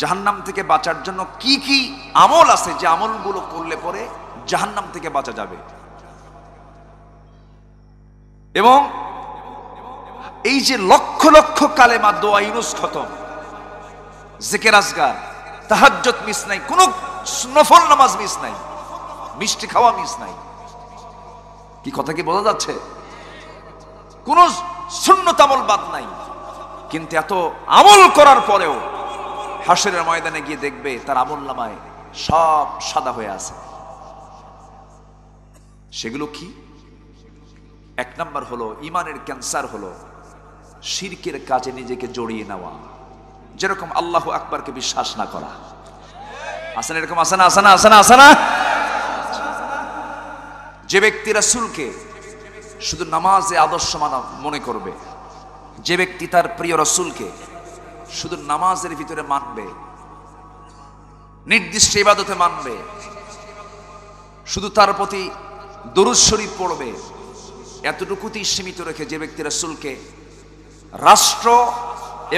জাহান্নাম থেকে বাঁচার জন্য কি কি আমল আছে, যে আমলগুলো করলে পরে জাহান্নাম থেকে বাঁচা যাবে। এবং এই যে লক্ষ লক্ষ কালেমা, দোয়া, ইউনুস খতম, জিকির আজগার, তাহাজ্জুদ মিস নাই, কোন নফল নামাজ মিস নাই, মিষ্টি খাওয়া মিস নাই। কি কথা কি বোঝা যাচ্ছে? কোন সুন্নত আমল বাদ নাই। কিন্তু এত আমল করার পরেও হাসরের ময়দানে গিয়ে দেখবে তার আমল নামায় সব সাদা হয়ে আছে। সেগুলো কি? এক নাম্বার হলো ইমানের ক্যান্সার, হলো শিরকের কাজে নিজেকে জড়িয়ে নেওয়া। যেরকম আল্লাহু আকবারকে বিশ্বাস না করা। আছে না এরকম? আছে না? আছে না? আছে না? আছে না? যে ব্যক্তি রাসূলকে শুধু নামাজে আদর্শ মানব মনে করবে, যে ব্যক্তি তার প্রিয় রাসূলকে শুধু নামাজের ভিতরে মানবে, নির্দিষ্ট ইবাদতে মানবে, শুধু তার প্রতি দরুদ শরীফ পড়বে, এতটুকুতেই সীমিত রেখে যে ব্যক্তি রাসূলকে, রাষ্ট্র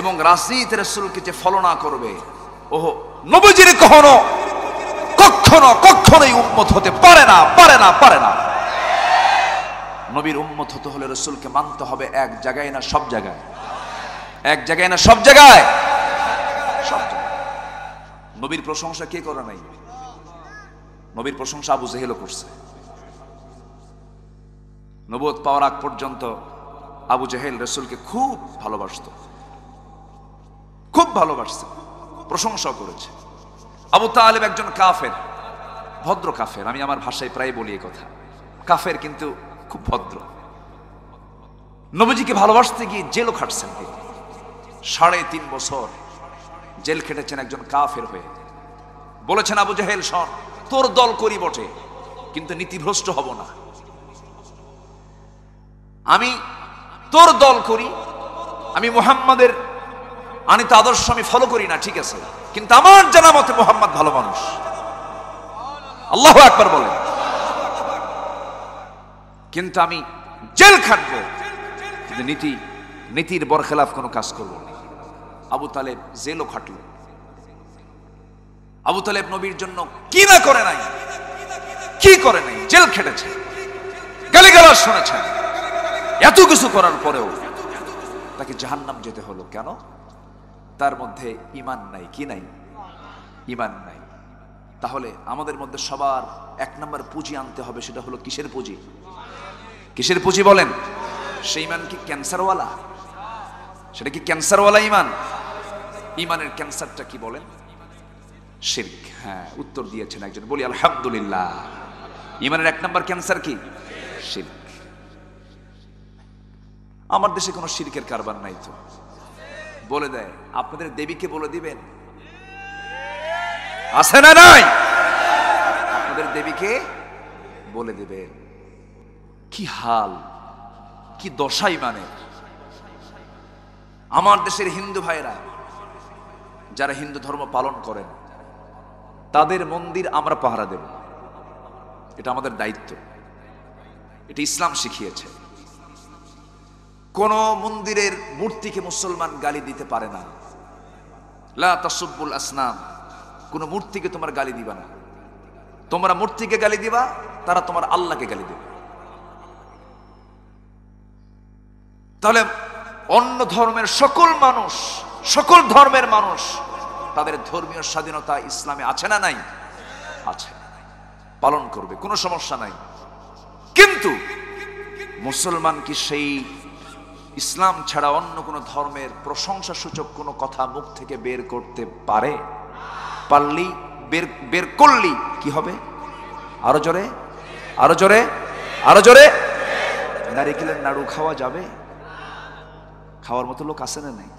এবং রাজনীতির রাসূলকে যে ফলো না করবে, ওহ নবীজির কখনোই উম্মত হতে পারে না, পারে না, পারে না। নবীর উম্মত হতে হলে রাসূলকে মানতে হবে এক জায়গায় না সব জায়গায়? এক জায়গায় না সব জায়গায়? সব জায়গায়। নবীর প্রশংসা কে করে নাই? নবীর প্রশংসা আবু জেহেলও করছে। নবুয়ত পাওয়ার আগ পর্যন্ত আবু জেহেল রাসূলকে খুব ভালোবাসত, খুব ভালোবাসছে, প্রশংসা করেছে। আবু তালেব একজন কাফের, ভদ্র কাফের। আমি আমার ভাষায় প্রায় বলি এই কথা, কাফের কিন্তু খুব ভদ্র। নবীজিকে ভালোবাসতে গিয়ে জেলও খাটছেন তিনি। 3.5 বছর জেল খেটেছেন একজন কাফের হয়ে। বলেছেন আবু জেহেল, শোন, তোর দল করি বটে, কিন্তু নীতিভ্রষ্ট হব না। আমি তোর দল করি, আমি মুহাম্মাদের আনিত আদর্শ আমি ফলো করি না, ঠিক আছে, কিন্তু আমার জানা মতে মুহাম্মদ ভালো মানুষ। আল্লাহু আকবার বলেন। কিন্তু আমি জেল খাটবো, কিন্তু নীতির বরখেলাফ কোনো কাজ করবো না। আবু তালেব জেলও খাটল। আবু তালেব নবীর জন্য কি না করে নাই, কি করে নাই, জেল খেটেছে, গালিগালাজ শুনেছেন। এত কিছু করার পরেও তাকে জাহান্নাম যেতে হলো। কেন? তার মধ্যে ঈমান নাই। কি নাই? ঈমান নাই। তাহলে আমাদের মধ্যে সবার 1 নম্বর পুঁজি আনতে হবে। সেটা হলো কিসের পুঁজি? কিসের পুঁজি বলেন? সেই ঈমান কি ক্যান্সারওয়ালা? সেটা কি ক্যান্সারওয়ালা ঈমান? ঈমানের ক্যান্সারটা কি বলেন? শিরক। হ্যাঁ, উত্তর দিয়েছেন একজন। বলি আলহামদুলিল্লাহ। ঈমানের 1 নম্বর ক্যান্সার কি? শিরক। আমার দেশে কোনো শিরকের কারবার নাই তো। বলে দেয়, আপনাদের দেবীকে বলে দিবেন, আছে না নাই? আপনাদের দেবীকে বলে দিবেন। কি হাল, কি দশা ঈমানের! আমার দেশের হিন্দু ভাইরা যারা হিন্দু ধর্ম পালন করেন, তাদের মন্দির আমরা পাহারা দেব। এটা আমাদের দায়িত্ব, এটা ইসলাম শিখিয়েছে। কোন মন্দিরের মূর্তিকে মুসলমান গালি দিতে পারে না। লা তাসুব্বুল আসনাম, কোন মূর্তিকে তোমার গালি দিবা না। তোমরা মূর্তিকে গালি দিবা, তারা তোমার আল্লাহকে গালি দেবে। তাহলে অন্য ধর্মের সকল ধর্মের মানুষ তাদের ধর্মীয় স্বাধীনতা ইসলামে আছে না নাই? আছে, পালন করবে, কোনো সমস্যা নাই। কিন্তু মুসলমান কি সেই ইসলাম ছাড়া অন্য কোন ধর্মের প্রশংসা সূচক কোনো কথা মুখ থেকে বের করতে পারে? পারলি, বের করলি কি হবে? আরো জোরে, আরো জোরে, আরো জোরে। নারিকেলের নাড়ু খাওয়া যাবে? খাওয়ার মতো লোক আছে না নাই?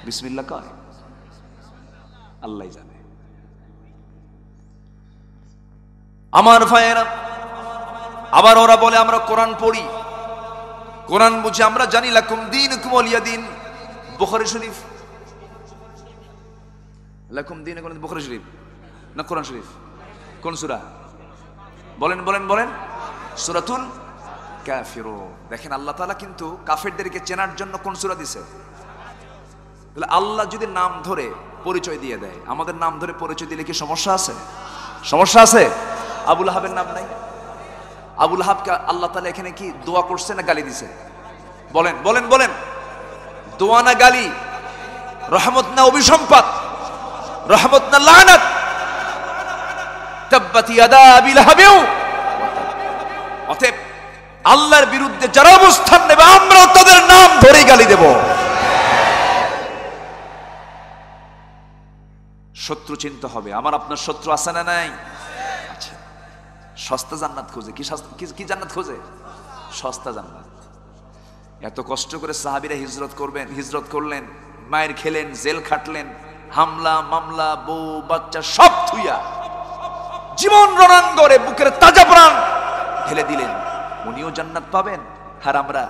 বিসমিল্লাহ কয়? আল্লাহ জানে। আমার ভাইয়েরা, আবার ওরা বলে আমরা কোরআন পড়ি, কোরআন বুঝি, আমরা জানি লাকুম দীনুকুম ওয়ালিয়া দীন। বুখারী শরীফ, লাকুম দীনুকুম, বুখারী শরীফ না কোরআন শরীফ? কোন সূরা? বলেন বলেন বলেন। সূরাতুল কাফিরুন। দেখেন, আল্লাহ তাআলা কিন্তু কাফেরদেরকে চেনার জন্য কোন সূরা দিয়েছে? তাহলে আল্লাহ যদি নাম ধরে পরিচয় দিয়ে দেয়। আমাদের নাম ধরে পরিচয় দিলে কি সমস্যা আছে? সমস্যা আছে? আবুল আহাবের নাম নাই? আবুল আহাবকে আল্লাহ তাআলা এখানে কি দোয়া করছে না গালি দিছে? বলেন বলেন বলেন। দোয়া না গালি? রহমত না অভিসম্পাত? রহমত না লানাত? তাব্বাত ইয়াদা আবি লাহাবিউ। অতএব আল্লাহর বিরুদ্ধে যারা অবস্থান নেবে আমরাও তাদের নাম ধরে গালি দেব। শত্রু চিনতে হবে। আমার আপনার শত্রু আছে না নাই? আচ্ছা, সস্তা জান্নাত খোঁজে। কি জান্নাত খোঁজে? সস্তা জান্নাত। এত কষ্ট করে সাহাবীরা হিজরত করলেন, মায়ের খেলেন, জেল খাটলেন, হামলা মামলা, বউ বাচ্চা সব থুইয়া জীবন রণাঙ্গনে বুকের তাজা প্রাণ ঢেলে দিলেন। উনিও জান্নাত পাবেন, আর আমরা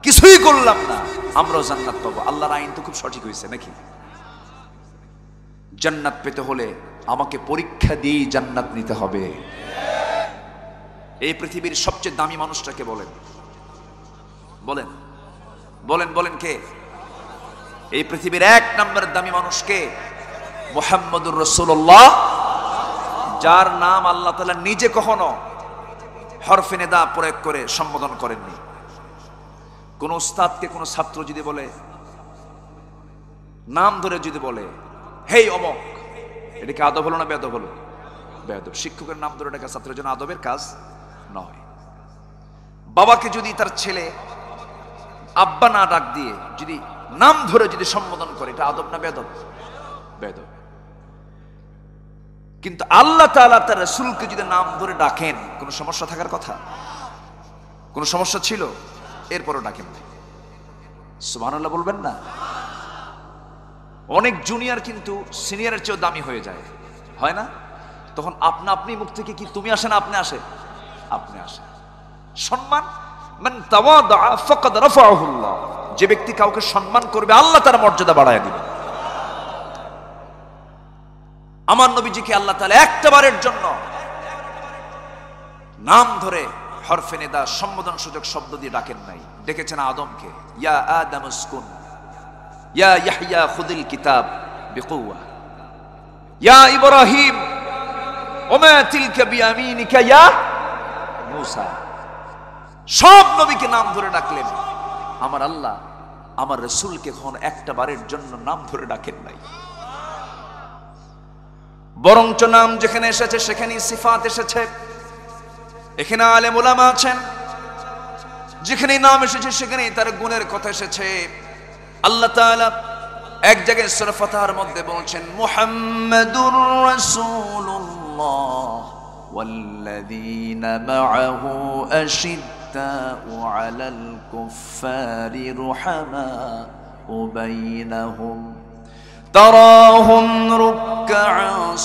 কিছুই করলাম না, আমরাও জান্নাত পাবো। আল্লাহর আইন তো খুব সঠিক হয়েছে নাকি? জান্নাত পেতে হলে আমাকে পরীক্ষা দিয়েই জান্নাত নিতে হবে। এই পৃথিবীর সবচেয়ে দামি মানুষটাকে বলেন, বলেন বলেন বলেন কে? এই পৃথিবীর এক নম্বরের দামি মানুষ কে? মুহাম্মদুর রাসূলুল্লাহ, যার নাম আল্লাহ তাআলা নিজে কখনো হরফে নিদা প্রয়োগ করে সম্বোধন করেননি। কোন উস্তাদকে কোন ছাত্র যদি বলে, নাম ধরে যদি বলে হেই অমক, এটা কি আদব হলো না বেয়াদব হলো? বেয়াদব। শিক্ষকের নাম ধরে ডাকা ছাত্রের জন্য আদবের কাজ নয়। বাবাকে যদি তার ছেলে আব্বা না ডাক দিয়ে যদি নাম ধরে যদি সম্বোধন করে, এটা আদব না বেয়াদব? বেয়াদব। কিন্তু আল্লাহ তাআলা তার রাসূলকে যদি নাম ধরে ডাকেন, কোন সমস্যা থাকার কথা? কোন সমস্যা ছিল? এরপরও ডাকেন না। সুবহানাল্লাহ বলবেন না? অনেক জুনিয়র কিন্তু সিনিয়রের চেয়েও দামি হয়ে যায়, হয় না? তখন আপনি মুখ থেকে কি তুমি আসে না আপনি আসে? আপনি আসে। সম্মান, মান তাওয়াদা ফাকাদ রাফাআহু আল্লাহ। যে ব্যক্তি কাউকে সম্মান করবে আল্লাহ তার মর্যাদা বাড়ায় দিবে। আমার নবীজিকে আল্লাহ তাআলা একবারের জন্য নাম ধরে হরফে নিদা সম্বোধন সূচক শব্দ দিয়ে ডাকেন নাই। ডেকেছেন আদমকে, ইয়া আদম উসকুন, ইয়া ইয়াহইয়া খুযিল কিতাব বিকুওয়া, ইয়া ইব্রাহিম ওমা তিলকা বিয়ামিনিকা ইয়া মূসা। সব নবীকে নাম ধরে ডাকলেন। আমার আল্লাহ আমার রাসূলকে কখনো একটা বারের জন্য নাম ধরে ডাকেন নাই। বরঞ্চ নাম যেখানে এসেছে সেখানেই সিফাত এসেছে। এখানে আলেম উলামা আছেন, যেখানেই নাম এসেছে সেখানেই তার গুণের কথা এসেছে। আল্লাহ তাআলা এক জায়গায় সূরা ফাতহার মধ্যে বলছেন, মুহাম্মাদুর রাসূলুল্লাহ ওয়াল্লাযীনা মাআহু আশিদ্দাউ আলাল কুফফারি রুহামাউ বাইনাহুম তারাহুম রুকআন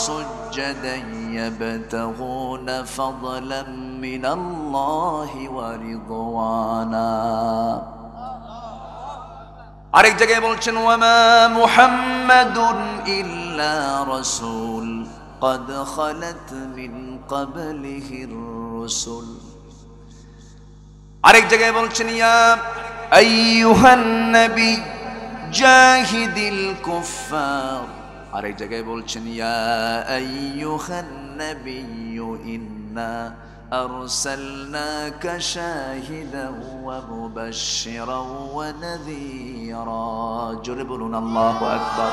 সুজদান ইয়াবতাগুনা ফাদলাম মিনাল্লাহি ওয়া রিদওয়ানা। আরেক জায়গায় বলছেন, ওয়ামা মুহাম্মাদুন ইল্লা রাসূল قد خلت من قبله الرسل। আরেক জায়গায় বলছেন, ইয়া আইয়ুহান নবী জাহিদিল কুফফার। আরেক জায়গায় বলছেন, ইয়া আইয়ুহান নবী ইন্না আরসালনাকা শাহিদান ওয়া মুবাশশিরান ওয়া নাযীরা। জোরে বলুন আল্লাহু আকবার।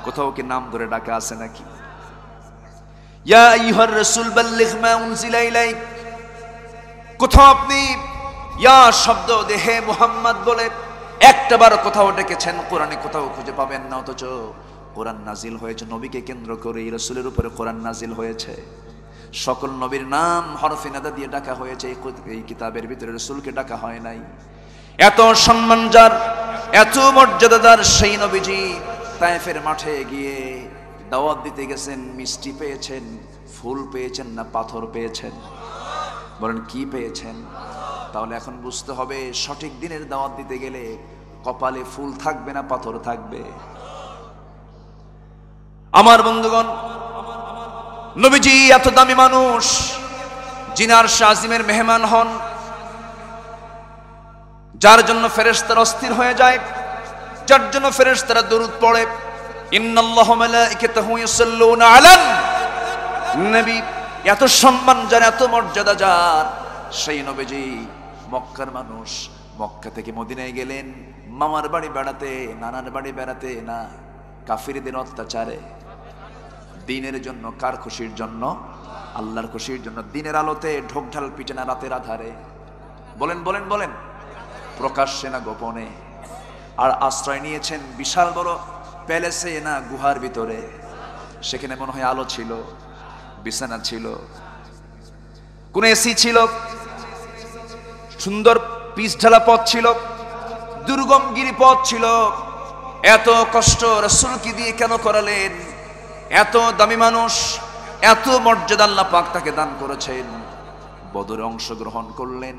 কোথাও কি নাম ধরে ডাকা আছে নাকি? ইয়া আইয়ুহার রাসূল বাল্লিগ মা উনজিলা ইলাইক। কোথাও আপনি ইয়া শব্দ দেহে মুহাম্মদ বলে একটাবার কোথাও ডেকেছেন? কোরআনে কোথাও খুঁজে পাবেন না। অথচ কোরআন নাজিল হয়েছে নবীকে কেন্দ্র করে, রাসূলের উপরে কোরআন নাজিল হয়েছে। সকল নবীর নাম হরফে নিদা দিয়ে ডাকা হয়েছে, এই কিতাবের ভিতরে রাসূলকে ডাকা হয় নাই। এত সম্মান যার, এত মর্যাদাদার সেই নবীজি তায়েফের মাঠে গিয়ে দাওয়াত দিতে গেছেন। মিষ্টি পেয়েছেন, ফুল পেয়েছেন না পাথর পেয়েছেন? বলেন কি পেয়েছেন? তাহলে এখন বুঝতে হবে সঠিক দিনের দাওয়াত দিতে গেলে কপালে ফুল থাকবে না পাথর থাকবে? আমার বন্ধুগণ, নবীজি এত দামি মানুষ, যিনি আরশে আজিমের মেহমান হন, যার জন্য ফেরেশতারা অস্থির হয়ে যায়, যার জন্য ফেরেশতারা দরুদ পড়ে, ইন্নাল্লাহা মালাইকাতাহু ইউসাল্লুনা আলান নবী। এত সম্মান যার, এত মর্যাদা যার, সেই নবীজি মক্কার মানুষ মক্কা থেকে মদিনায় গেলেন মামার বাড়ি বেড়াতে, নানার বাড়ি বেড়াতে না, কাফিরদের অত্যাচারে, দিনের জন্য। কার খুশির জন্য? আল্লাহর খুশির জন্য। দিনের আলোতে ঢোকঢাল পিটে না রাতের আধারে? বলেন বলেন বলেন, প্রকাশ্যে না গোপনে? আর আশ্রয় নিয়েছেন বিশাল বড় প্যালেসে না গুহার ভিতরে? সেখানে মনে হয় আলো ছিল, বিছানা ছিল, কোন এসি ছিল, সুন্দর পিচ ঢালা পথ ছিল, দুর্গম গিরিপথ ছিল। এত কষ্ট রাসূলকে দিয়ে কেন করালেন? এত দামি মানুষ, এত মর্যাদা আল্লাহ পাক তাকে দান করেছেন। বদরে অংশগ্রহণ করলেন,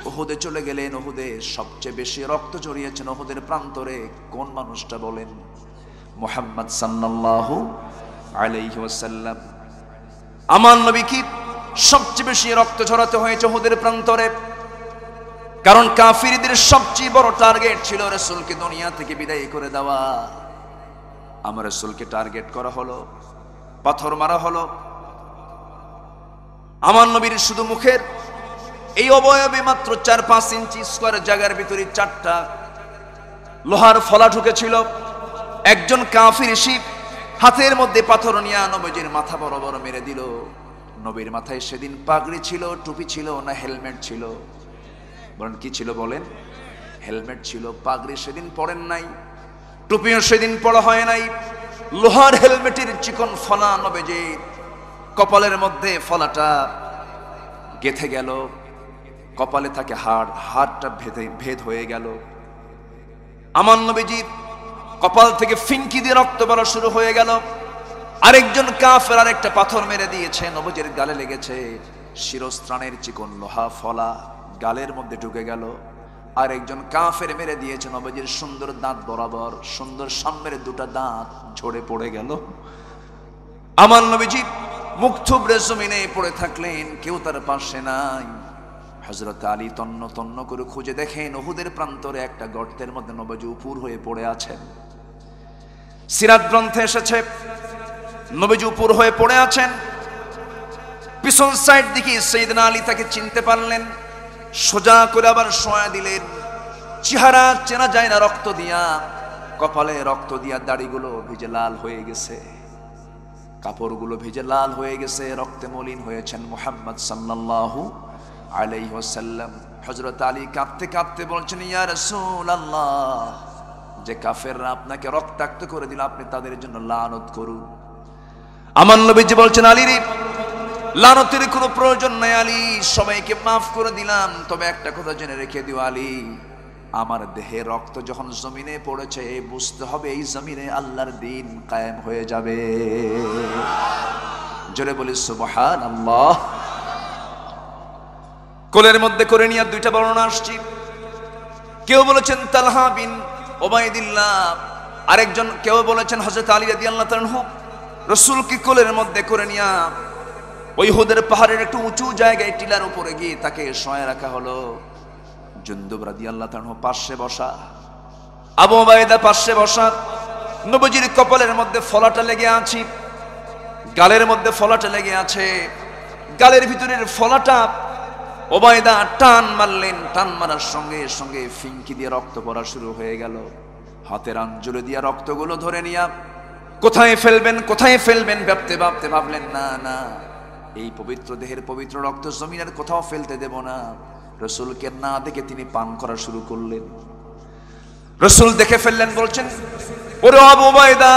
উহুদে চলে গেলেন। উহুদে সবচেয়ে বেশি রক্ত ঝরিয়েছেন উহুদের প্রান্তরে কোন মানুষটা বলেন? মুহাম্মদ সাল্লাল্লাহু আলাইহি ওয়াসাল্লাম। আমার নবী কি সবচেয়ে বেশি রক্ত ঝরাতে হয়েছে উহুদের প্রান্তরে, কারণ কাফিরদের সবচেয়ে বড় টার্গেট ছিল রাসূলকে দুনিয়া থেকে বিদায় করে দেওয়া। আমার রাসূলকে টার্গেট করা হলো, পাথর মারা হলো। আমার নবীর শুধু মুখের এই অবয়বে মাত্র 4-5 ইঞ্চি স্কয়ার জায়গার ভিতরে 4টা লোহার ফলা ঢুকেছিল। একজন কাফির শিব হাতের মধ্যে পাথর নিয়ে নবীজির মাথা বড় বড় মেরে দিল। নবীর মাথায় সেদিন পাগড়ি ছিল, টুপি ছিল না হেলমেট ছিল? বলেন কি ছিল? বলেন। হেলমেট ছিল। পাগড়ি সেদিন পরেন নাই, টুপিও সেদিন পড়া হয় নাই। লোহার হেলমেটের চিকন ফলা নবীজির কপালের মধ্যে ফলাটা গেথে গেল। কপালে থাকে হাড়, হাড়টা ভেদ হয়ে গেল। আমার নবীজির কপাল থেকে ফিনকি দিয়ে রক্ত বের শুরু হয়ে গেল। আরেকজন কাফের আরেকটা পাথর মেরে দিয়েছে, নবীজির গালে লেগেছে। শিরস্ত্রাণের চিকন লোহা ফলা গালের মধ্যে ঢুকে গেল। আরেকজন কাফের মেরে দিয়েছে নবীজির সুন্দর দাঁত বরাবর, সুন্দর সামনের 2টা দাঁত ঝরে পড়ে গেল। আমার নবীজি মুখ থুবড়ে জমিনে পড়ে থাকলেন, কেউ তার পাশে নাই। হযরত আলী তন্ন তন্ন করে খুঁজে দেখেন উহুদের প্রান্তরে একটা গর্তের মধ্যে নবীজি উপুর হয়ে পড়ে আছেন। সিরাত গ্রন্থে এসেছে নবীজি উপুর হয়ে পড়ে আছেন। পিছন সাইড দিকে সাইয়েদনা আলী তাকে চিনতে পারলেন, সোজা করে আবার শোয়া দিলেন। চেহারা চেনা যায় না রক্ত দিয়া, কপালে রক্ত দিয়া, দাড়িগুলো ভিজে লাল হয়ে গেছে, কাপড়গুলো ভিজে লাল হয়ে গেছে, রক্তে মলিন হয়েছেন মুহাম্মদ সাল্লাল্লাহু আলাইহি ওয়াসাল্লাম। হযরত আলী কাঁদতে কাঁদতে বলছেন, ইয়া রাসূলুল্লাহ, যে কাফেররা আপনাকে রক্তাক্ত করে দিল, আপনি তাদের জন্য লানত করুন। আমার নবীজি বলছেন, আলী রে, লানতের কোনো প্রয়োজন নাই আলী, সবাইকে মাফ করে দিলাম। তবে একটা কথা জেনে রেখে দিও আলী, আমার দেহে রক্ত যখন জমিনে পড়েছে বুঝতে হবে এই জমিনে আল্লাহর দ্বীন কায়েম হয়ে যাবে। জোরে বলি সুবহানাল্লাহ। কোলের মধ্যে করে নিয়ে 2টা বর্ণনা আসছে। কেউ বলেছেন তালহা বিন ওবাইদুল্লাহ, আরেকজন কেউ বলেছেন হযরত আলী রাদিয়াল্লাহু তাআলা আনহু রাসূলকে কোলের মধ্যে করে নিয়ে ওই উহুদের পাহাড়ের একটু উঁচু জায়গায় টিলার উপরে গিয়ে তাকে শোয়া রাখা হলো। জুনদুব রাদিয়াল্লাহু তাআলা পাশে বসা, আবু উবাইদা পাশে বসা। নবীজির কপালের মধ্যে ফলাটা লেগে আছে, গালের মধ্যে ফলাটা লেগে আছে। গালের ভিতরের ফলাটা উবাইদা টান মারলেন, টান মারার সঙ্গে সঙ্গে ফিনকি দিয়ে রক্ত পড়া শুরু হয়ে গেল। হাতের আঞ্জুলে দিয়ে রক্তগুলো ধরে নিয়ে কোথায় ফেলবেন কোথায় ফেলবেন ভাবতে ভাবতে ভাবলেন, না না, এই পবিত্র দেহের পবিত্র রক্ত জমিনের কোথাও ফেলতে দেব না। রাসূলকে না দেখে তিনি পান করা শুরু করলেন। রাসূল দেখে ফেললেন, বলছেন, ওরে আবু উবাইদা,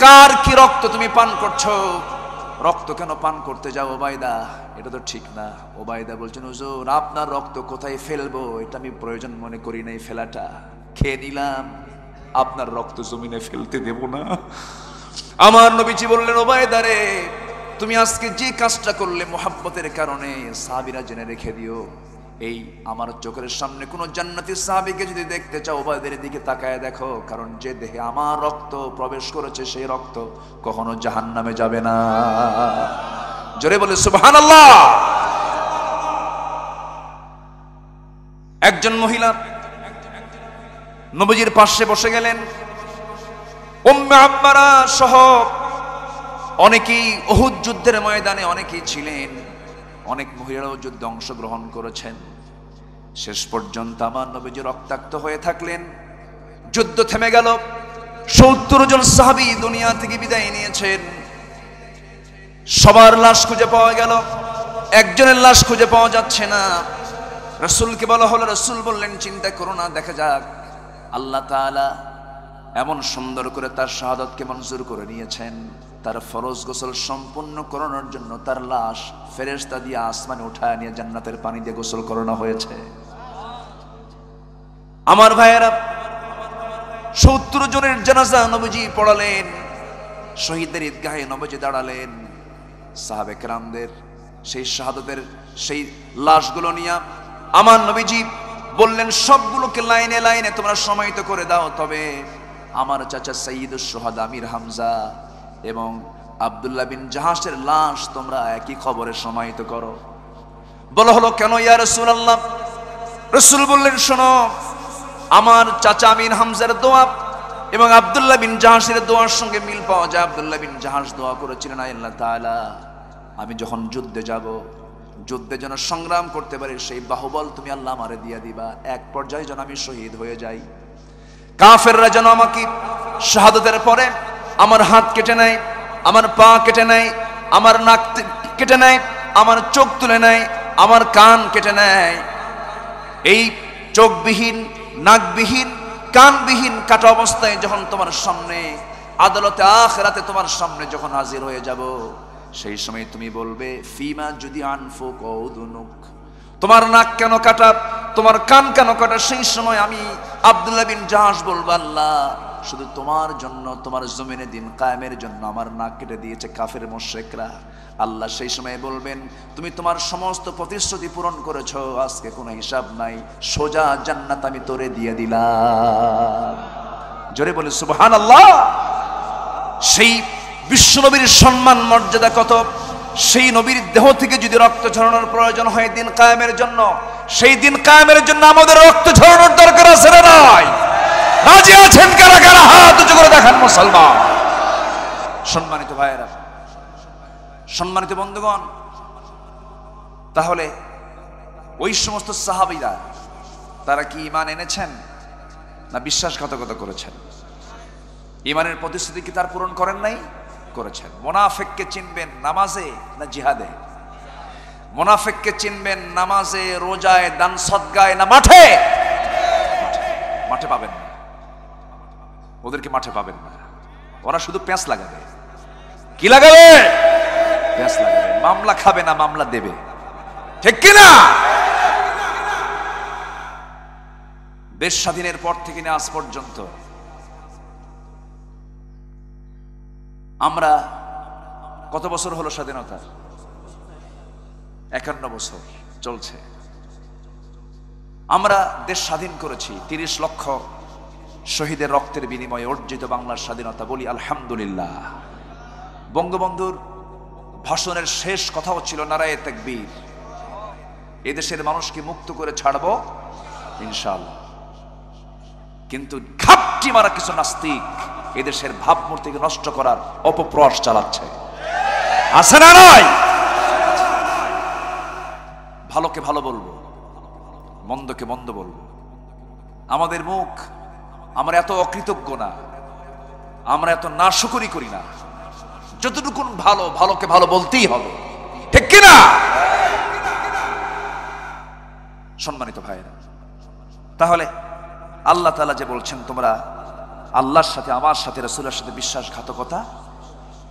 কার কি রক্ত তুমি পান করছো? রক্ত কেন পান করতে যাও উবাইদা? এটা তো ঠিক না। উবাইদা বলছেন, হুজুর, আপনার রক্ত কোথায় ফেলবো এটা আমি প্রয়োজন মনে করি নাই, ফেলাটা খেয়ে নিলাম, আপনার রক্ত জমিনে ফেলতে দেব না। আমার নবীজি বললেন, উবাইদা রে, তুমি আজকে যে কাজটা করলে মুহাব্বতের কারণে, সাহাবীরা জেনে রেখে দিও, এই আমার চোখের সামনে কোন জান্নাতি সাহাবীকে যদি দেখতে চাও উবাইদের দিকে তাকায় দেখো, কারণ যে দেহে আমার রক্ত প্রবেশ করেছে সেই রক্ত কখনো জাহান্নামে যাবে না। জোরে বলে সুবহানাল্লাহ। একজন মহিলা নবীজির পাশে বসে গেলেন। উম্মে আম্মারা সহ অনেকেই উহুদ যুদ্ধের ময়দানে অনেকেই ছিলেন, অনেক মহিলারাও যুদ্ধে অংশগ্রহণ করেছেন। শেষ পর্যন্ত আমার নবীজি রক্তাক্ত হয়ে থাকলেন, যুদ্ধ থেমে গেল, ৭০ জন সাহাবী দুনিয়া থেকে বিদায় নিয়েছেন। সবার লাশ খুঁজে পাওয়া গেল, একজনের লাশ খুঁজে পাওয়া যাচ্ছে না। রাসূলকে বলা হলো, রাসূল বললেন চিন্তা করো না, দেখা যাক। আল্লাহ তাআলা এমন সুন্দর করে তার শাহাদাতকে মঞ্জুর করে নিয়েছেন, তার ফরজ গোসল সম্পূর্ণ করানোর জন্য তার লাশ ফেরেশতা দিয়ে আসমানে উঠায় নিয়ে জান্নাতের পানি দিয়ে গোসল করানো হয়েছে। আমার ভাইয়েরা, ৭০ জনের জানাজা নবীজি পড়ালেন, শহীদদের ঈদগাহে নবীজি দাঁড়ালেন। সাহাবে কেরামদের সেই শাহাদাতের সেই লাশগুলো নিয়ে আমার নবীজি বললেন, সবগুলোকে লাইনে লাইনে তোমরা সমাহিত করে দাও, তবে আমার চাচা সাইয়্যিদুশ শুহাদা আমির হামজা এবং আব্দুল্লাহ বিন জাহাশের লাশ তোমরা একই কবরে সমাহিত করো। বলা হলো, কেন ইয়া রাসূলুল্লাহ? রাসূল বললেন, শোনো, আমার চাচা আমির হামজার দোয়া এবং আব্দুল্লাহ বিন জাহাশের দোয়ার সঙ্গে মিল পাওয়া যায়। আব্দুল্লাহ বিন জাহাশ দোয়া করেছিলেন, আল্লাহ তাআলা আমি যখন যুদ্ধে যাব, যুদ্ধে যেন সংগ্রাম করতে পারি সেই বাহুবল তুমি আল্লাহ আমারে দিয়ে দিবা, এক পর্যায়ে যেন আমি শহীদ হয়ে যাই। কাফেররা যেন আমাকে শাহাদাতের পরে আমার হাত কেটে নেয়, আমার পা কেটে নেয়, আমার নাক কেটে নেয়, আমার চোখ তুলে নেয়, আমার কান কেটে নেয়। এই চোখবিহীন, নাকবিহীন, কানবিহীন কাটা অবস্থায় যখন তোমার সামনে আদালতে আখিরাতে তোমার সামনে যখন হাজির হয়ে যাব, সেই সময় তুমি বলবে, ফিমা যদি আনফুক ওদুনুক, তোমার নাক কেন কাটা, তোমার কান কেন কাটা? সেই সময় আমি আব্দুল্লাহ বিন জাহাশ বলবো, আল্লাহ শুধু তোমার জন্য, তোমার জমিনে দিন কায়েমের জন্য আমার নাক কেটে দিয়েছে কাফের মুশরিকরা। আল্লাহ সেই সময় বলবেন, তুমি তোমার সমস্ত প্রতিশ্রুতি পূরণ করেছো, আজকে কোনো হিসাব নাই, সোজা জান্নাত আমি তোরে দিয়ে দিলাম। জোরে বলে সুবহানাল্লাহ। সেই বিশ্বনবীর সম্মান মর্যাদা কত! সেই নবীর দেহ থেকে যদি রক্ত ঝরানোর প্রয়োজন হয় দিন কায়েমের জন্য, সেই দিন কায়েমের জন্য আমাদের রক্ত ঝরানোর দরকার আছে না নাই? রাজি আছেন কারা কারা? হাত উঁচু করে দেখান মুসলমান। সম্মানিত ভাইয়েরা, সম্মানিত বন্ধুগণ, তাহলে ওই সমস্ত সাহাবীরা তারা কি ঈমান এনেছেন না বিশ্বাসঘাতকতা করেছেন? ঈমানের প্রতিশ্রুতি কি তার পূরণ করেন নাই? করেছেন। মুনাফিককে চিনবেন নামাজে না জিহাদে? মুনাফিককে চিনবেন নামাজে, রোজায়, দান সদকায় না মাঠে? মাঠে পাবেন না, ওদেরকে মাঠে পাবেন না। ওরা শুধু প্যাঁচ লাগাবে। কি লাগাবে? প্যাঁচ লাগাবে। মামলা খাবে না, মামলা দেবে, ঠিক কিনা? দেশ স্বাধীনের পর থেকে নিয়ে আজ পর্যন্ত আমরা কত বছর হলো স্বাধীনতা? 51 বছর চলছে। আমরা দেশ স্বাধীন করেছি 30 লক্ষ শহীদের রক্তের বিনিময়ে অর্জিত বাংলার স্বাধীনতা। বলি আলহামদুলিল্লাহ। বঙ্গবন্ধুর ভাষণের শেষ কথাও ছিল নারায়ে তাকবীর, এদেশের মানুষকে মুক্ত করে ছাড়বো ইনশাআল্লাহ। কিন্তু ঘাপটি মারা কিছু নাস্তিক এদেশের ভাবমূর্তিকে নষ্ট করার অপপ্রয়াস চালাচ্ছে, আছে না নাই? ভালোকে ভালো বলবো, মন্দকে মন্দ বলবো। আমাদের মুখ, আমরা এত অকৃতজ্ঞ না, আমরা এত নাশুকরি করি না। যতটুকুন ভালো, ভালোকে ভালো বলতেই হবে, ঠিক কিনা? সম্মানিত ভাইয়েরা, তাহলে আল্লাহ তাআলা যে বলছেন তোমরা আল্লাহর সাথে, আমার সাথে, রাসূলের সাথে বিশ্বাসঘাতকতা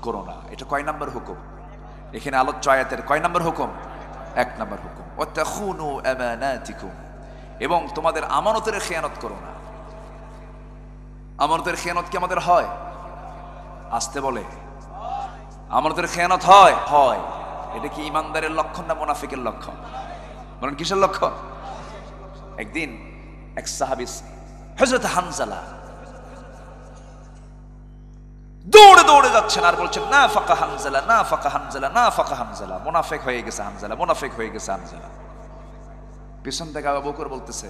করো না, এটা কয় নাম্বার হুকুম? এখানে আলোচ্য আয়াতের কয় নাম্বার হুকুম? 1 নাম্বার হুকুম। ওয়াতাখুনু আমানাতিকুম, এবং তোমাদের আমানতের খেয়ানত করো না। আমানতের খেয়ানত কি আমাদের হয়? আসতে বলে, আমানতের খেয়ানত হয়? হয়। এটা কি ইমানদারের লক্ষণ না মুনাফিকের লক্ষণ? বলেন কিসের লক্ষণ? একদিন এক সাহাবী হযরত হানজালা দৌড়ে দৌড়ে যাচ্ছেন আর বলছেন, না ফাকা হানজালা, না ফাকা হানজালা, না ফাকা হানজালা, মুনাফিক হয়ে গেছে হানজালা, মুনাফিক হয়ে গেছে হানজালা। পিছন থেকে আবু বকর বলতেছে,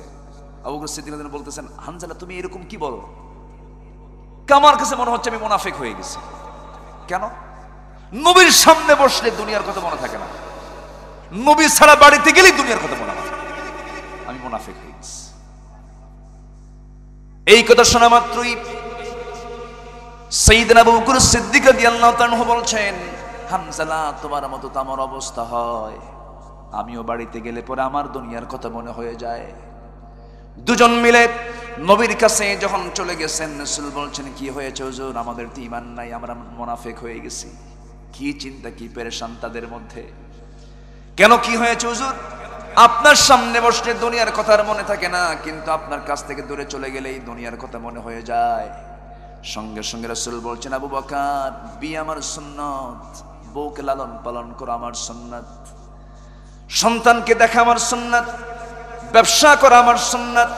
আবু বকর সিদ্দিক বলতেছেন, হানজালা তুমি এরকম কি বলো? আমার কাছে মনে হচ্ছে আমি মুনাফিক হয়ে গেছি। কেন? নবীর সামনে বসলে দুনিয়ার কথা মনে থাকে না, নবী ছাড়া বাড়িতে গেলেই দুনিয়ার কথা মনে হয়, আমি মুনাফিক হয়ে গেছি। এই কথা শোনা মাত্রই সাইয়েদনা আবু বকর সিদ্দিক রাদিয়াল্লাহু তাআলা বলছেন, হামজালা তোমার মতো তো আমার অবস্থা হয়, আমিও বাড়িতে গেলে পরে আমার দুনিয়ার কথা মনে হয়ে যায়। দুজন মিলে নবীর কাছে যখন চলে গেছেন, রাসূল বলছেন কি হয়েছে হুজুর? আমাদের তো ঈমান নাই, আমরা মুনাফিক হয়ে গেছি। কি চিন্তা, কি পেরেশান তাদের মধ্যে। কেন, কি হয়েছে হুজুর? আপনার সামনে বসলে দুনিয়ার কথা আর মনে থাকে না, কিন্তু আপনার কাছ থেকে দূরে চলে গেলেই দুনিয়ার কথা মনে হয়ে যায়। সঙ্গে সঙ্গে রাসূল বলছেন, আবু বকর, বিয়ে আমার সুন্নাত, বউকে লালন পালন করা আমার সুন্নাত, সন্তানকে দেখা আমার সুন্নাত, ব্যবসা করা আমার সুন্নাত।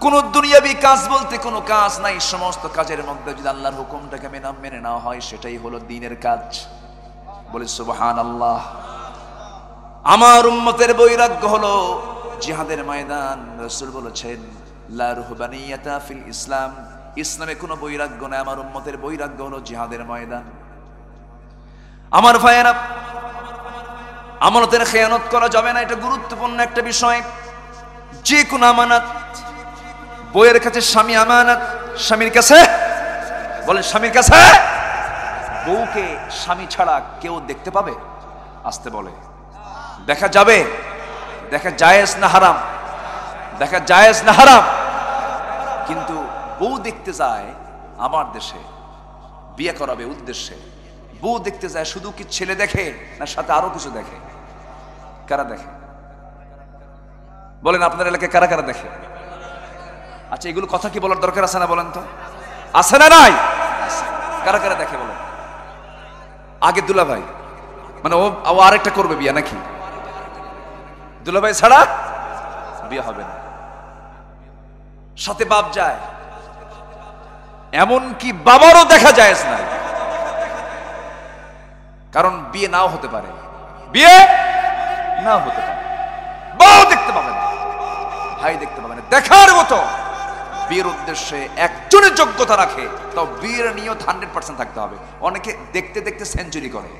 কোন দুনিয়াবি কাজ বলতে কোনো কাজ নাই, সমস্ত কাজের মধ্যে যদি আল্লাহর হুকুমটাকে মেনে নেওয়া হয় সেটাই হলো দ্বীনের কাজ। বলি সুবহানাল্লাহ। আমার উম্মতের বৈরাগ্য হলো জিহাদের ময়দান। রাসূল বলেছেন, লা রুহবানিয়াতা ফিল ইসলাম, ইসলামে কোনো বৈরাগ্য নাই, আমার উম্মতের বৈরাগ্য হলো জিহাদের ময়দান। আমার ভাইয়েরা, আমানতের খেয়ানত করা যাবে না, এটা গুরুত্বপূর্ণ একটা বিষয়। যে কোনো আমানত, বইয়ের কাছে স্বামী আমানত, স্বামীর কাছে, বলেন স্বামীর কাছে। বউকে স্বামী ছাড়া কেউ দেখতে পাবে? আসতে বলে, দেখা যাবে? দেখা জায়েজ না হারাম? দেখা জায়েজ না হারাম? কিন্তু বউ দেখতে যায় আমার দেশে, বিয়ে করাবে উদ্দেশ্যে, বউ দেখতে যায় শুধু কি ছেলে দেখে না সাথে আরো কিছু দেখে? কারা দেখে বলেন? আপনার এলাকায় কারা কারা দেখে? আচ্ছা, এগুলো কথা কি বলার দরকার আছে না বলেন তো? আছে না নাই? কারা কারা দেখে বলেন? আগে দুলাভাই, মানে ও আরেকটা করবে বিয়ে নাকি? দুলাভাই ছাড়া বিয়ে হবে না। সাথে বাপ যায়, এমন কি বাবারও দেখা যায় না, কারণ বিয়ে নাও হতে পারে, বিয়ে নাও হতে পারে। বউ দেখতে পাবে না, ভাই দেখতে পাবে না। দেখার মতো বিয়ের উদ্দেশ্যে একজনের যোগ্যতা রাখে, তাও বিয়ের নিয়ত 100% থাকতে হবে। অনেকে দেখতে দেখতে সেঞ্চুরি করে,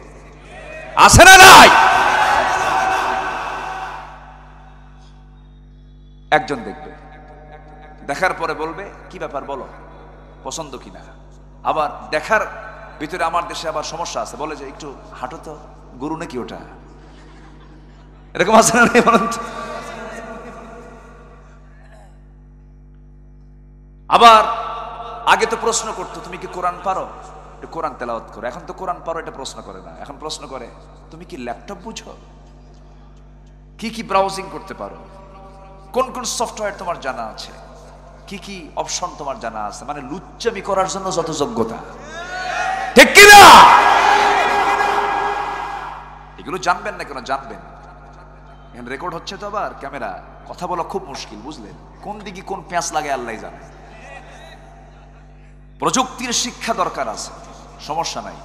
আছে না নাই? একজন দেখবে, দেখার পরে বলবে কি ব্যাপার বলো, পছন্দ কিনা। আবার দেখার ভিতরে আমার দেশে আবার সমস্যা আছে, বলে যে একটু হাঁটো তো, গরু নাকি ওটা, এরকম আছে না বলেন তো? আবার আগে তো প্রশ্ন করতো, তুমি কি কোরআন পারো, একটু কোরআন তেলাওয়াত করো। এখন তো কোরআন পারো এটা প্রশ্ন করে না, এখন প্রশ্ন করে তুমি কি ল্যাপটপ বুঝো, কি কি ব্রাউজিং করতে পারো, কোন কোন সফটওয়্যার তোমার জানা আছে, কি কি অপশন তোমার জানা আছে। মানে লুচ্চামি করার জন্য যত যোগ্যতা, ঠিক কিনা? এগুলো জানবেন না কেন? জানবেন, এখানে রেকর্ড হচ্ছে তো, আবার ক্যামেরা, কথা বলা খুব মুশকিল, বুঝলেন? কোন দিকে কোন প্যাঁচ লাগে আল্লাহ জানে। প্রযুক্তির শিক্ষা দরকার আছে, সমস্যা নাই,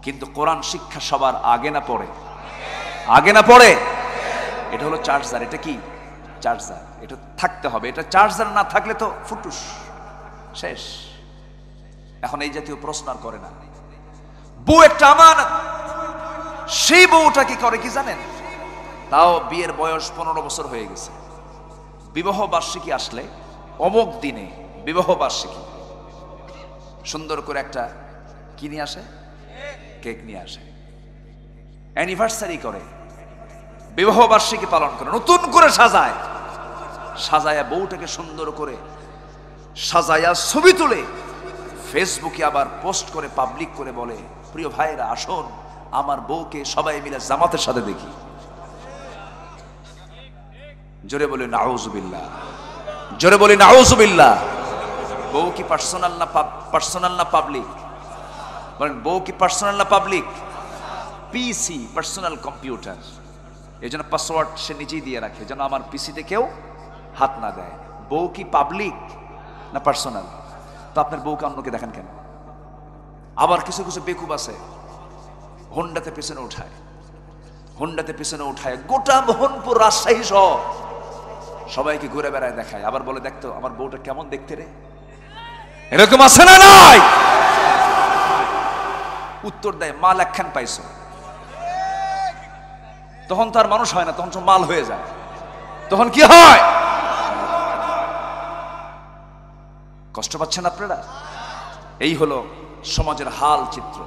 কিন্তু কোরআন শিক্ষা সবার আগে না পড়ে? আগে না পড়ে? এটা হলো চার্জার। এটা কি চার্জার? এটা থাকতে হবে। এটা চার্জার না থাকলে তো ফুটুস, শেষ। এখন এই জাতীয় প্রশ্ন আর করে না। বউ একটা আমানত, সেই বউটা কি করে কি জানেন? তাও বিয়ের বয়স 15 বছর হয়ে গেছে, বিবাহ বার্ষিকী আসলে অমুক দিনে বিবাহ বার্ষিকী, সুন্দর করে একটা কি নিয়ে আসে, কেক নিয়ে আসে, অ্যানিভার্সারি করে, বিবাহ বার্ষিকী পালন করে, নতুন করে সাজায়, সাজায়া বউটাকে সুন্দর করে সাজায়া ছবি তুলে ফেসবুকে আবার পোস্ট করে পাবলিক করে বলে, প্রিয় ভাইরা আসুন আমার বউকে সবাই মিলে জামাতের সাথে দেখি। জোরে বলি নাউজুবিল্লাহ, জোরে বলি নাউজুবিল্লাহ। বউ কি পার্সোনাল না পাবলিক? বলেন, বউ কি পার্সোনাল না পাবলিক? পিসি, পার্সোনাল কম্পিউটার, এই জন্য পাসওয়ার্ড সে নিজেই দিয়ে রাখে যেন আমার পিসিতে কেউ হাত না দেয়। বউ কি পাবলিক না পার্সোনাল? তো আপনার বউকে অন্যকে দেখেন কেন? আবার কিছু কিছু বেকুব আছে, হোন্ডাতে পেছনে উঠায় গোটা মোহনপুর রাজশাহী সহ সবাইকে ঘুরে বেড়ায় দেখায়, আবার বলে দেখতো আমার বউটা কেমন দেখতে রে। এরকম আছে না নাই? উত্তর দেয় মাল একখান পাইছো। তখন তো আর মানুষ হয় না, তখন সব মাল হয়ে যায়। তখন কি হয়? কষ্ট পাচ্ছেন আপনারা? এই হলো সমাজের হাল চিত্র।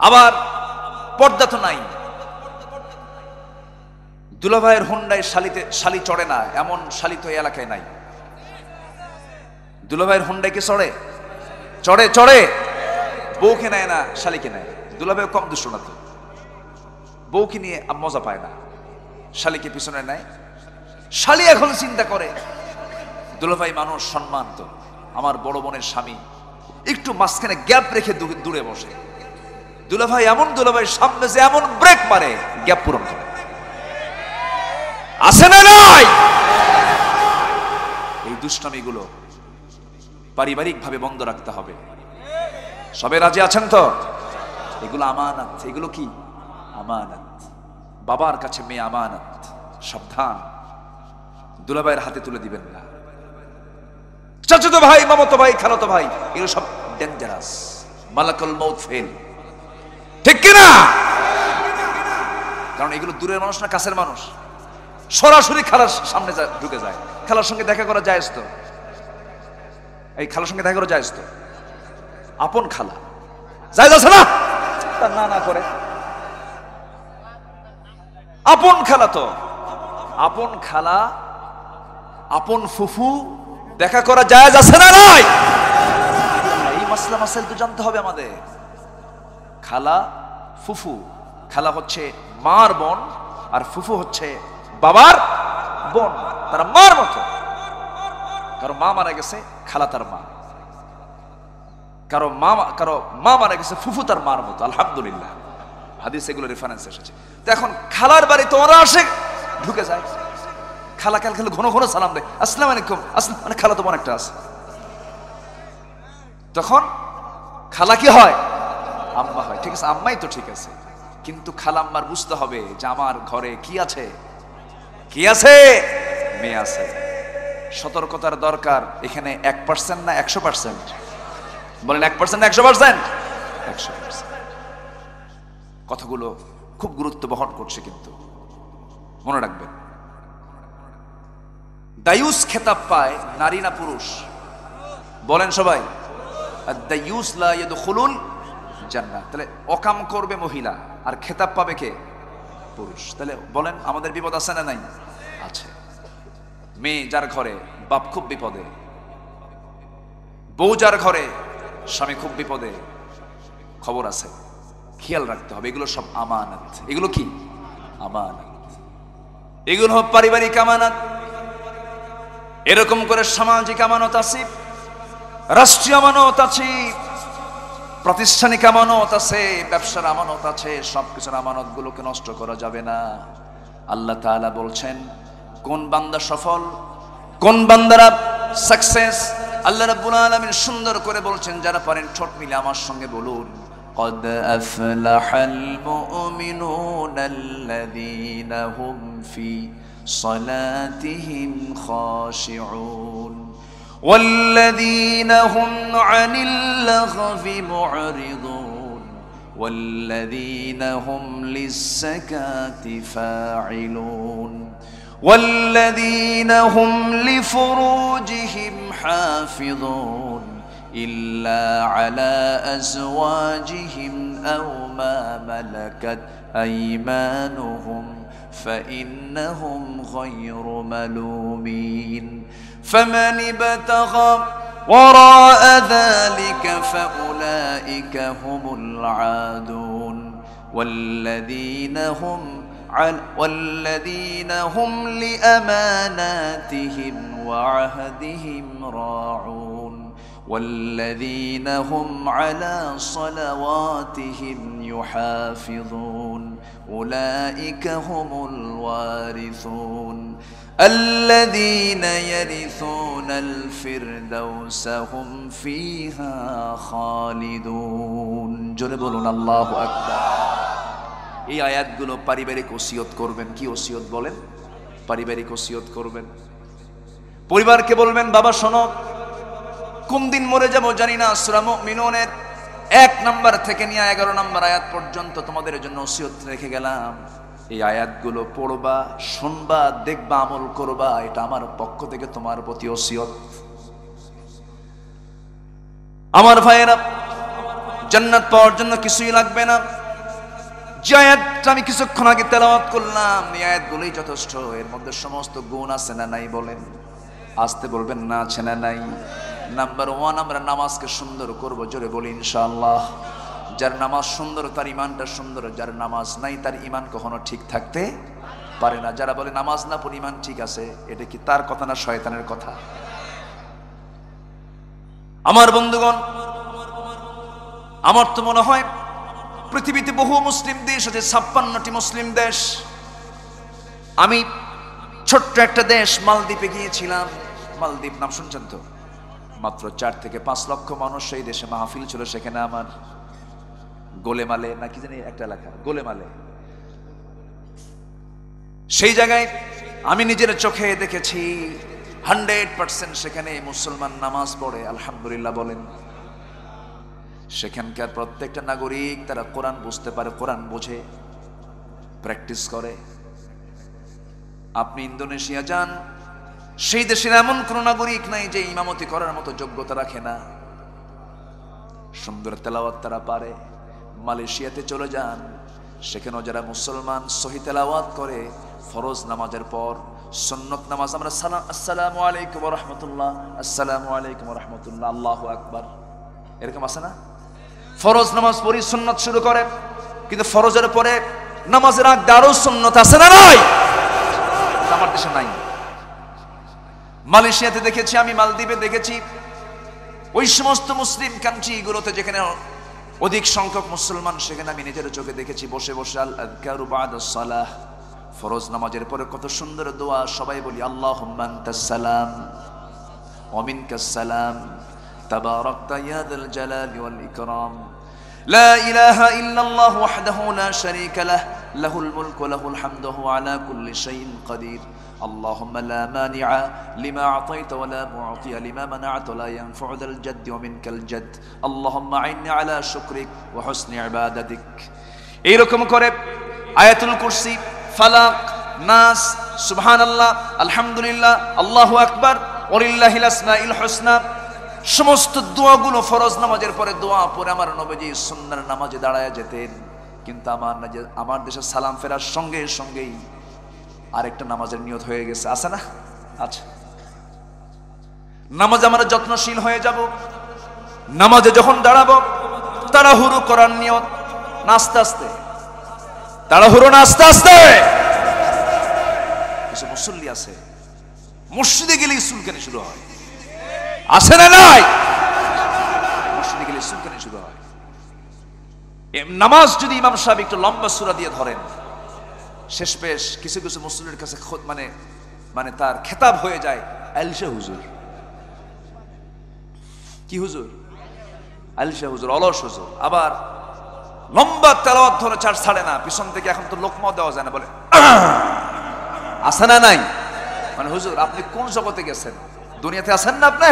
আবার পর্দা তো নাই। দুলাভাইয়ের হুন্ডায় শালি চড়ে না, এমন শালি তো এই এলাকায় নাই। দুলাভাইয়ের হুন্ডায় কি চড়ে? চড়ে চড়ে। বউকে নেয় না, শালিকে নেয়। দুলাভাই কম দুষ্ট না তো, বউকে নিয়ে মজা পায় না, শালিকে পিছনে নেয়। শালি এখন চিন্তা করে দুলাভাই মানুষ, সম্মান তো, আমার বড় বোনের স্বামী, একটু মাঝখানে গ্যাপ রেখে দূরে বসে। দুলাভাই এমন, দুলাভাই সামনে যে এমন ব্রেক মারে, গ্যাপ পূরণ করে। আছে না নাই? এই দুষ্টামিগুলো পারিবারিক ভাবে বন্ধ রাখতে হবে। সবে রাজি আছেন তো? এগুলো আমানত। এগুলো কি? আমানত। বাবার কাছে মেয়ে আমানত, সাবধান। দুলাভাইয়ের হাতে তুলে দিবেন না। চাচাতো ভাই, মামাতো ভাই, খালাতো ভাই, এগুলো সব ডেঞ্জারাস। মালাকুল মউত ফেল, ঠিক কিনা? কারণ এগুলো দূরের মানুষ না কাছের মানুষ। সরাসরি খালার সামনে ঢুকে যায়। খালার সঙ্গে দেখা করা জায়েজ তো? এই খালার সঙ্গে দেখা করা জায়েজ তো? আপন খালা জায়েজ আছে না? তার না করে আপন খালা তো, আপন খালা, আপন ফুফু দেখা করা জায়েজ আছে না নাই? এই মাসলা মাসাইল তো জানতে হবে আমাদের। খালা, ফুফু। খালা হচ্ছে মার বোন, আর ফুফু হচ্ছে বাবার বোন। তারা মার মতো। কারো মা মারা গেছে, খালা তার মা। কারো মা মারা গেছে, ফুফু তার মার মতো। আলহামদুলিল্লাহ, হাদিসে এগুলো রেফারেন্স এসেছে। তো এখন খালার বাড়ি তোমরা আসে, ঢুকে যায়। খালা কাল ঘন ঘন সালাম দেয়, আসসালামু আলাইকুম। মানে খালা তো অনেকটা আছে। তখন খালা কি হয়? আম্মা হয়। ঠিক আছে, আম্মাই তো ঠিক আছে, কিন্তু খালাম্মার বুঝতে হবে যে আমার ঘরে কি আছে? কি আছে? মেয়ে আছে। সতর্কতার দরকার। এখানে 1% না 100%? বলেন 1% না 100%? 100%। কথাগুলো খুব গুরুত্ব বহন করছে, কিন্তু মনে রাখবেন, দায়ুস খেতাব পায় নারী না পুরুষ? বলেন সবাই। দায়ুস লা ইয়াদখুলুল জান্নাহ। তাহলে অকাম করবে মহিলা, আর খেতাব পাবে কে? পুরুষ। তাহলে বলেন আমাদের বিপদ আছে না নাই? আছে। মেয়ে যার ঘরে, বাপ খুব বিপদে। বউ যার ঘরে, স্বামী খুব বিপদে। খবর আছে, খেয়াল রাখতে হবে। এগুলো সব আমানত। এগুলো কি? আমানত। এগুলো পারিবারিক আমানত। এরকম করে সামাজিক আমানত আছে, রাষ্ট্রীয় আমানত আছে, প্রাতিষ্ঠানিক আমানত আছে, ব্যবসার আমানত আছে। সবকিছুর আমানত গুলোকে নষ্ট করা যাবে না। আল্লাহ তাআলা বলছেন কোন বান্দা সফল, কোন বান্দারা সাকসেস। আল্লাহ রাব্বুল আলামিন সুন্দর করে বলছেন, যারা পারেন ঠোঁট মিলে আমার সঙ্গে বলুন, قد أفلح المؤمنون الذين هم في صلاتهم خاشعون والذين هم عن اللغو معرضون والذين هم للزكاة فاعلون والذين هم لفروجهم حافظون إلا على أزواجهم أو ما ملكت أيمانهم فإنهم غير ملومين فمن ابتغى وراء ذلك فأولئك هم العادون والذين هم لأماناتهم وعهدهم راعون والذين هم على صلواتهم يحافظون أولئك هم الوارثون الذين يرثون الفردوس هم فيها خالدون জোরে বলুন আল্লাহু আকবার। এই আয়াতগুলো পারিবারিক ওসিয়ত করবেন। কি ওসিয়ত বলেন? পারিবারিক ওসিয়ত করবেন। পরিবারকে বলবেন, বাবা শোনো, কোন দিন মরে যাব জানি না, সূরা মুমিনুনের 1 নাম্বার থেকে নিয়ে 11 নাম্বার আয়াত পর্যন্ত তোমাদের জন্য ওসিয়ত রেখে গেলাম। এই আয়াতগুলো পড়বা, শুনবা, দেখবা, আমল করবা। এটা আমার পক্ষ থেকে তোমার প্রতি ওসিয়ত। আমার ভাইয়েরা, জান্নাত পাওয়ার জন্য কিছুই লাগবে না। যে আয়াতটা আমি কিছুক্ষণ আগে তেলাওয়াত করলাম, এই আয়াতগুলোই যথেষ্ট। এর মধ্যে সমস্ত গুণ আছে না নাই বলেন? আসতে বলবেন, না আছে না নাই? নাম্বার 1, আমরা নামাজকে সুন্দর করব, জোরে বলি ইনশাআল্লাহ। যার নামাজ সুন্দর তার ইমানটা সুন্দর, যার নামাজ নাই তার ইমান কখনো ঠিক থাকতে পারে না। যারা বলে নামাজ না পড়ে ইমান ঠিক আছে, এটা কি তার কথা না শয়তানের কথা? আমার বন্ধুগণ, আমার তো মনে হয় পৃথিবীতে বহু মুসলিম দেশ আছে, 56টি মুসলিম দেশ। আমি ছোট্ট একটা দেশ মালদ্বীপে গিয়েছিলাম। মালদ্বীপ নাম শুনছেন তো? মাত্র 4 থেকে 5 লক্ষ মানুষ সেই দেশে মাহফিল ছিল। সেখানে আমার গোলেমালে না কি জানি একটা এলাকা, গোলেমালে, সেই জায়গায় আমি নিজের চোখে দেখেছি 100% সেখানে মুসলমান নামাজ পড়ে, আলহামদুলিল্লাহ বলেন। সেখানকার প্রত্যেকটা নাগরিক তারা কোরআন বুঝতে পারে, কোরআন বোঝে, প্র্যাকটিস করে। আপনি ইন্দোনেশিয়া যান, সেই দেশের এমন কোন নাগরিক নাই যে ইমামতি করার মতো যোগ্যতা রাখে না, সুন্দর তেলাওয়াত তারা পারে। মালয়েশিয়াতে চলে যান, সেখানেও যারা মুসলমান সহি তেলাওয়াত করে, ফরজ নামাজের পর সুন্নত নামাজ আমরা সালাম, আসসালামু আলাইকুম ওয়া রাহমাতুল্লাহ, আসসালামু আলাইকুম ওয়া রাহমাতুল্লাহ, আল্লাহু আকবার, এরকম আছে না? ফরজ নামাজ পড়ি, সুন্নত শুরু করে। কিন্তু ফরজের পরে নামাজের আগে আরো সুন্নত আছে না নাই? আমার দেশে নাই। মালয়েশিয়াতে দেখেছি, আমি মালদ্বীপে দেখেছি, ওই সমস্ত মুসলিম কান্ট্রিগুলোতে যেখানে অধিক সংখ্যক মুসলমান, সেখানে আমি নিজের চোখে দেখেছি বসে বসে আল আযকারু বা'দাস সালাহ, ফরজ নামাজের পরে কত সুন্দর দোয়া। সবাই বলি আল্লাহুম্মা আনতাস সালাম ওয়া মিনকাস সালাম, তাবারাকতা ইয়া যাল জালালি ওয়াল ইকরাম, লা ইলাহা ইল্লাল্লাহু ওয়াহদাহু লা শারীকা লাহ, লাহুল মুলকু ওয়া লাহুল হামদু ওয়া হুয়া আলা কুল্লি শাইইন কাদির। اللهم لا مانع لما أعطيت ولا معطي لما منعت ولا ينفع ذا الجد ومنك الجد اللهم أعني على شكرك وحسن عبادتك। এইরকম করে আয়াতুল কুরসি, ফালাক, নাস, সুবহানাল্লাহ, আলহামদুলিল্লাহ, আল্লাহু আকবার, ওয়ালিল্লাহিল আসমাউল হুসনা, সমস্ত দোয়াগুলো ফরজ নামাজের পরে দোয়া পরে আমার নবীজি সুন্নাহর নামাজে দাঁড়ায় যেতেন। কিন্তু আমার দেশে সালাম ফেরার সঙ্গে সঙ্গেই আরেকটা নামাজের নিয়ত হয়ে গেছে, আছে না? আচ্ছা, নামাজে আমরা যত্নশীল হয়ে যাব। নামাজে যখন দাঁড়াবো তাড়াহুড়ো করার নিয়ত না, আস্তে আস্তে, তাড়াহুড়ো না, আস্তে আস্তে। কিছু মুসল্লি আছে মসজিদে গেলেই চুলকানি শুরু হয়, আছে না নাই? মসজিদে গেলে চুলকানি শুরু হয়। নামাজ যদি ইমাম সাহেব একটু লম্বা সূরা দিয়ে ধরেন, শেষ পেশ কিছু কিছু মুসল্লির কাছে মানে তার খেতাব হয়ে যায় আলসা হুজুর। কি হুজুর? আলসা হুজুর, অলস হুজুর। আবার লম্বা তেলাওয়াত ধরে ছাড়ে না, পিছন থেকে এখন তো লোকমা দেওয়া যায় না, বলে আছে না নাই? মানে হুজুর আপনি কোন জগতে গেছেন? দুনিয়াতে আছেন না আপনি?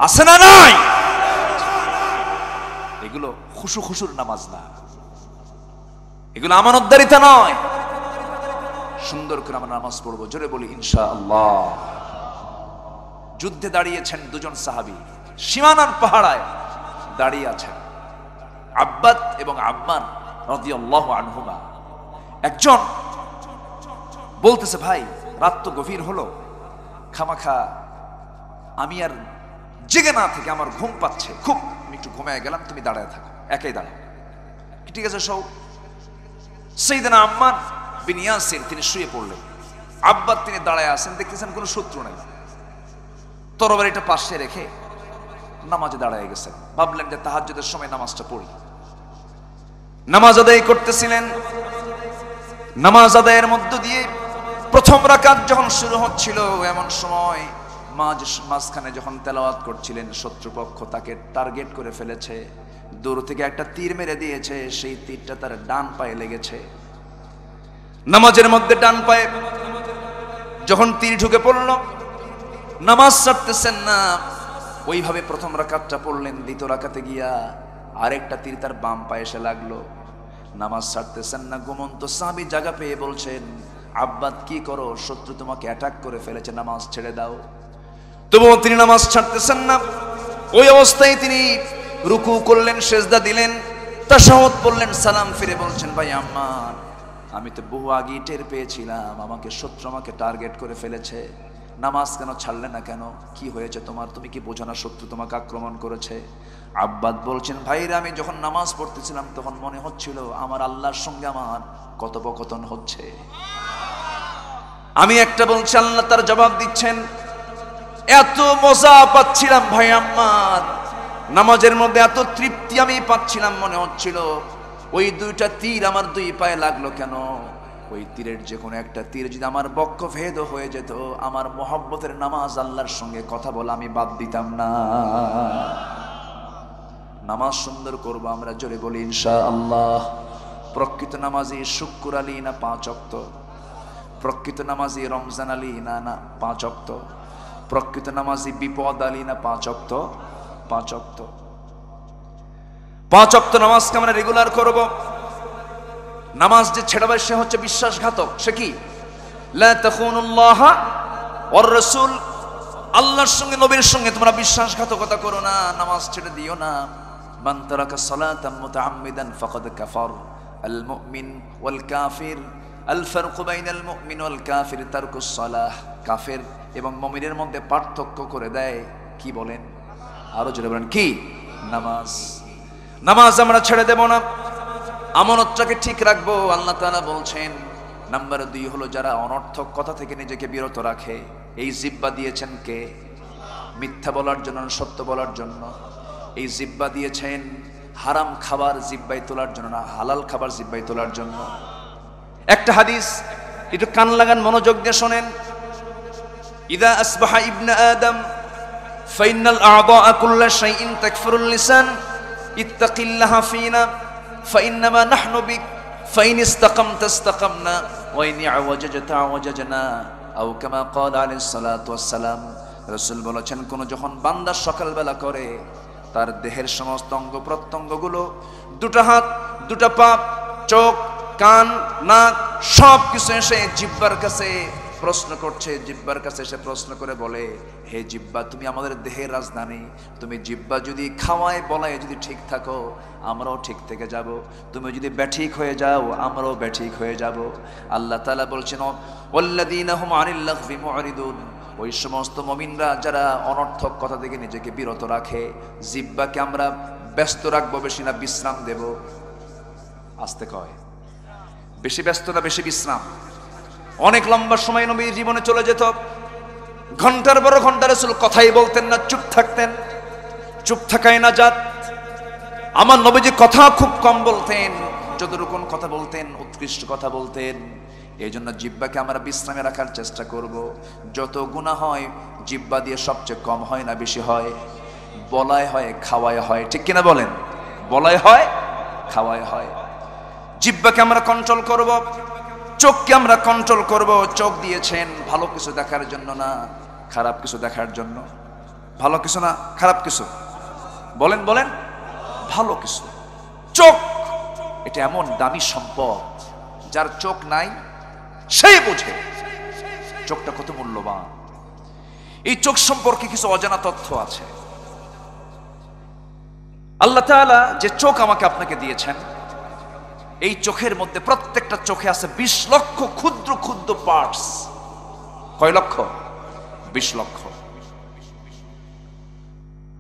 আছে না নাই? এগুলো খুশুর নামাজ না, এগুলো আমানতদারিতা নয়। সুন্দর করে আমরা নামাজ পড়বো, জোরে বলি ইনশাআল্লাহ। যুদ্ধে দাঁড়িয়েছেন দুজন সাহাবী, সীমানার পাহাড়ায় দাঁড়িয়ে আছেন, আব্বাদ এবং আম্মার রাদিয়াল্লাহু আনহুমা। একজন বলতেছে, ভাই রাত তো গভীর হলো, খামাখা আমি আর জেগে না থেকে আমার ঘুম পাচ্ছে খুব, আমি একটু ঘুমায় গেলাম, তুমি দাঁড়ায় থাকো, একাই দাঁড়াও। ঠিক আছে সব। সাইয়েদনা আম্মার বিন ইয়াসির তিনি শুয়ে পড়লেন, আব্বাদ তিনি দাঁড়ায় আছেন, দেখতেছেন কোনো শত্রু নেই, তরবারিটা পাশে রেখে নামাজে দাঁড়ায় গেছেন। ভাবলেন যে তাহাজ্জুদের সময় নামাজটা পড়ি। নামাজ আদায় করতেছিলেন, নামাজ আদায়ের মধ্য দিয়ে প্রথম রাকাত যখন শুরু হচ্ছিল, এমন সময় মাঝখানে যখন তেলাওয়াত করছিলেন, শত্রুপক্ষ তাকে টার্গেট করে ফেলেছে, দূর থেকে একটা তীর মেরে দিয়েছে, সেই তীরটা তার ডান পায়ে লেগেছে। নামাজের মধ্যে ডান পায়ে যখন তীর ঢুকে পড়ল, নামাজ ছাড়তেছেন না, ওইভাবে প্রথম রাকাতটা পড়লেন, দ্বিতীয় রাকাতে গিয়া আরেকটা তীর তার বাম পায়ে এসে লাগলো। নামাজ ছাড়তেছেন না। ঘুমন্ত সাহাবী জায়গা পেয়ে বলছেন, আব্বাদ কি করো, শত্রু তোমাকে অ্যাটাক করে ফেলেছে, নামাজ ছেড়ে দাও। তবুও তিনি নামাজ ছাড়তেছেন না। ওই অবস্থায় তিনি রুকু করলেন, সেজদা দিলেন, তাশাহুদ পড়লেন, সালাম ফিরে বলছেন, ভাই আম্মার, আমি তো বহু আগেই টের পেয়েছিলাম আমাকে শত্রু আমাকে টার্গেট করে ফেলেছে, নামাজ কেন ছাড়লে না কেন, কি হয়েছে তোমার, তুমি কি বোঝো না শত্রু তোমাকে আক্রমণ করেছে? আব্বাদ বলছেন, ভাইরা আমি যখন নামাজ পড়তেছিলাম তখন মনে হচ্ছিল আমার আল্লাহর সঙ্গে আমার কথোপকথন হচ্ছে। আমি একটা বলছি, আল্লাহ তার জবাব দিচ্ছেন, এত মজা পাচ্ছিলাম ভাই আম্মার, নামাজের মধ্যে এত তৃপ্তি আমি পাচ্ছিলাম, মনে হচ্ছিল ওই দুইটা তীর আমার দুই পায়ে লাগলো কেন, ওই তীরের যে কোনো একটা তীর যদি আমার বক্ষ ভেদ হয়ে যেত, আমার মোহাব্বতের নামাজ আল্লাহর সঙ্গে কথা বলা আমি বাদ দিতাম না। নামাজ সুন্দর করবো আমরা, জোরে বলি ইনশাআল্লাহ। প্রকৃত নামাজি শুক্র আলী না 5 ওয়াক্ত? প্রকৃত নামাজি রমজান আলী না 5 ওয়াক্ত? প্রকৃত নামাজি বিপদ আলী না 5 ওয়াক্ত? 5 ওয়াক্ত। 5 ওয়াক্ত নামাজকে আমরা রেগুলার করব। নামাজ যে ছেড়াবে সে হচ্ছে বিশ্বাসঘাতক। সে কি? লা তাখুনুল্লাহ ওয়ার রাসূল, আল্লাহর সঙ্গে নবীর সঙ্গে তোমরা বিশ্বাসঘাতকতা করো না, নামাজ ছেড়ে দিও না। মান তারাকা সালাতান মুতাআম্মিদান ফাকাদ কাফার, আল মুমিন ওয়াল কাফির, আল ফারকু বাইনাল মুমিন ওয়াল কাফির তারকুস সালাহ। কাফের এবং মুমিনের মধ্যে পার্থক্য করে দেয় কি বলেন? আরো জোরে বলেন কি? নামাজ। নামাজ আমরা ছেড়ে দেব না, আমানতটাকে ঠিক রাখবো। আল্লাহ তাআলা বলছেন, নাম্বার 2 হলো যারা অনর্থক কথা থেকে নিজেকে বিরত রাখে। এই জিহ্বা দিয়েছেন কে? মিথ্যা বলার জন্য, সত্য বলার জন্য। এই জিহ্বা দিয়েছেন হারাম খাবার জিহ্বায় তোলার জন্য না, হালাল খাবার জিহ্বায় তোলার জন্য। একটা হাদিস একটু কান লাগান, মনোযোগ দিয়ে শোনেন। ইদা আসবাহা ইবনে আদম ফাইনাল আ'দাআ কুল্লা শাইইন তাকফিরুল লিসান ইত্তাকিল্লাহা ফিনা ফাইন্নামা নাহনু বিক ফাইন ইসতাকামতা ইসতাকামনা ওয়া ইন আওয়াজাজতা আওয়াজাজনা আও কামা ক্বালা আলাইহিস সালাতু ওয়াস সালাম। রাসূল বলেছেন, কোন যখন বান্দা সকালবেলা করে তার দেহের সমস্ত অঙ্গ প্রত্যঙ্গগুলো, দুটো হাত, দুটো পা, চোখ, কান, নাক সব কিছু এসে জিহ্বার কাছে প্রশ্ন করছে, জিহ্বার কাছে এসে প্রশ্ন করে বলে, হে জিহ্বা, তুমি আমাদের দেহের রাজধানী, তুমি জিহ্বা যদি খাওয়ায় বলায় যদি ঠিক থাকো আমরাও ঠিক থেকে যাব, তুমি যদি ব্যাঠিক হয়ে যাও আমরাও ব্যাঠিক হয়ে যাব। আল্লাহ তাআলা বলছেন, ওয়াল্লাযীনা হুম আনিল লাগবি মুরিদুন, ওই সমস্ত মুমিনরা যারা অনর্থক কথা থেকে নিজেকে বিরত রাখে। জিহ্বাকে আমরা ব্যস্ত রাখবো বেশি না বিশ্রাম দেব? আস্তে কয়, বেশি ব্যস্ত না বেশি বিশ্রাম? অনেক লম্বা সময় নবীর জীবনে চলে যেত, ঘন্টার পর ঘন্টা রাসূল কথাই বলতেন না, চুপ থাকতেন। চুপ থাকায় না জাত। আমার নবীজি কথা খুব কম বলতেন, যতটুকু কথা বলতেন উৎকৃষ্ট কথা বলতেন। এই জন্য জিহ্বাকে আমরা বিশ্রামে রাখার চেষ্টা করব। যত গুনাহ হয় জিহ্বা দিয়ে সবচেয়ে কম হয় না বেশি হয়? বলায় হয়, খাওয়ায় হয়, ঠিক কিনা বলেন? বলায় হয়, খাওয়ায় হয়। জিহ্বাকে আমরা কন্ট্রোল করব, চোখকে আমরা কন্ট্রোল করব। চোখ দিয়েছেন ভালো কিছু দেখার জন্য না খারাপ কিছু দেখার জন্য? ভালো কিছু না খারাপ কিছু? বলেন বলেন, ভালো কিছু। চোখ এটা এমন দামি সম্পদ, যার চোখ নাই সেই বোঝে চোখটা কত মূল্যবান। এই চোখ সম্পর্কে কিছু অজানা তথ্য আছে। আল্লাহ তাআলা যে চোখ আমাকে আপনাকে দিয়েছেন, এই চোখের মধ্যে প্রত্যেকটা চোখে আছে 20 লক্ষ ক্ষুদ্র ক্ষুদ্র পার্টস। কয় লক্ষ? 20 লক্ষ।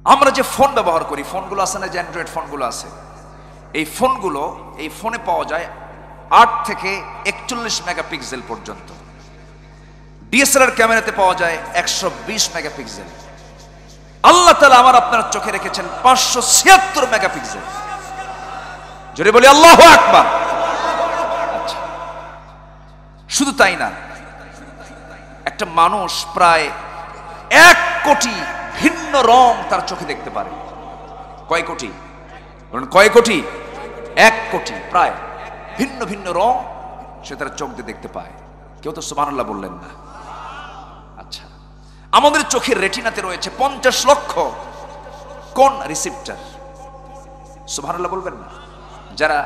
আমরা যে ফোন ব্যবহার করি, ফোনগুলো আছে না, যে অ্যান্ড্রয়েড ফোনগুলো আছে, এই ফোনগুলো, এই ফোনে পাওয়া যায় 8 থেকে 41 মেগাপিক্সেল পর্যন্ত। ডিএসএলআর ক্যামেরাতে পাওয়া যায় 120 মেগাপিক্সেল। আল্লাহ তাআলা আমার আপনার চোখে রেখেছেন 576 মেগাপিক্সেল। জোরে বলি আল্লাহু আকবার। আচ্ছা, শুধু তাই না, একটা মানুষ প্রায় 1 কোটি ভিন্ন রং তার চোখে দেখতে পারে। কয় কোটি? বলুন কয় কোটি? 1 কোটি, প্রায় ভিন্ন ভিন্ন রং সে তার চোখ দিয়ে দেখতে পায়। কেউ তো সুবহানাল্লাহ বললেন না। আমাদের চোখের রেটিনাতে রয়েছে 50 লক্ষ কোন রিসিপ্টার। সুবহানাল্লাহ বলবেন না? যারা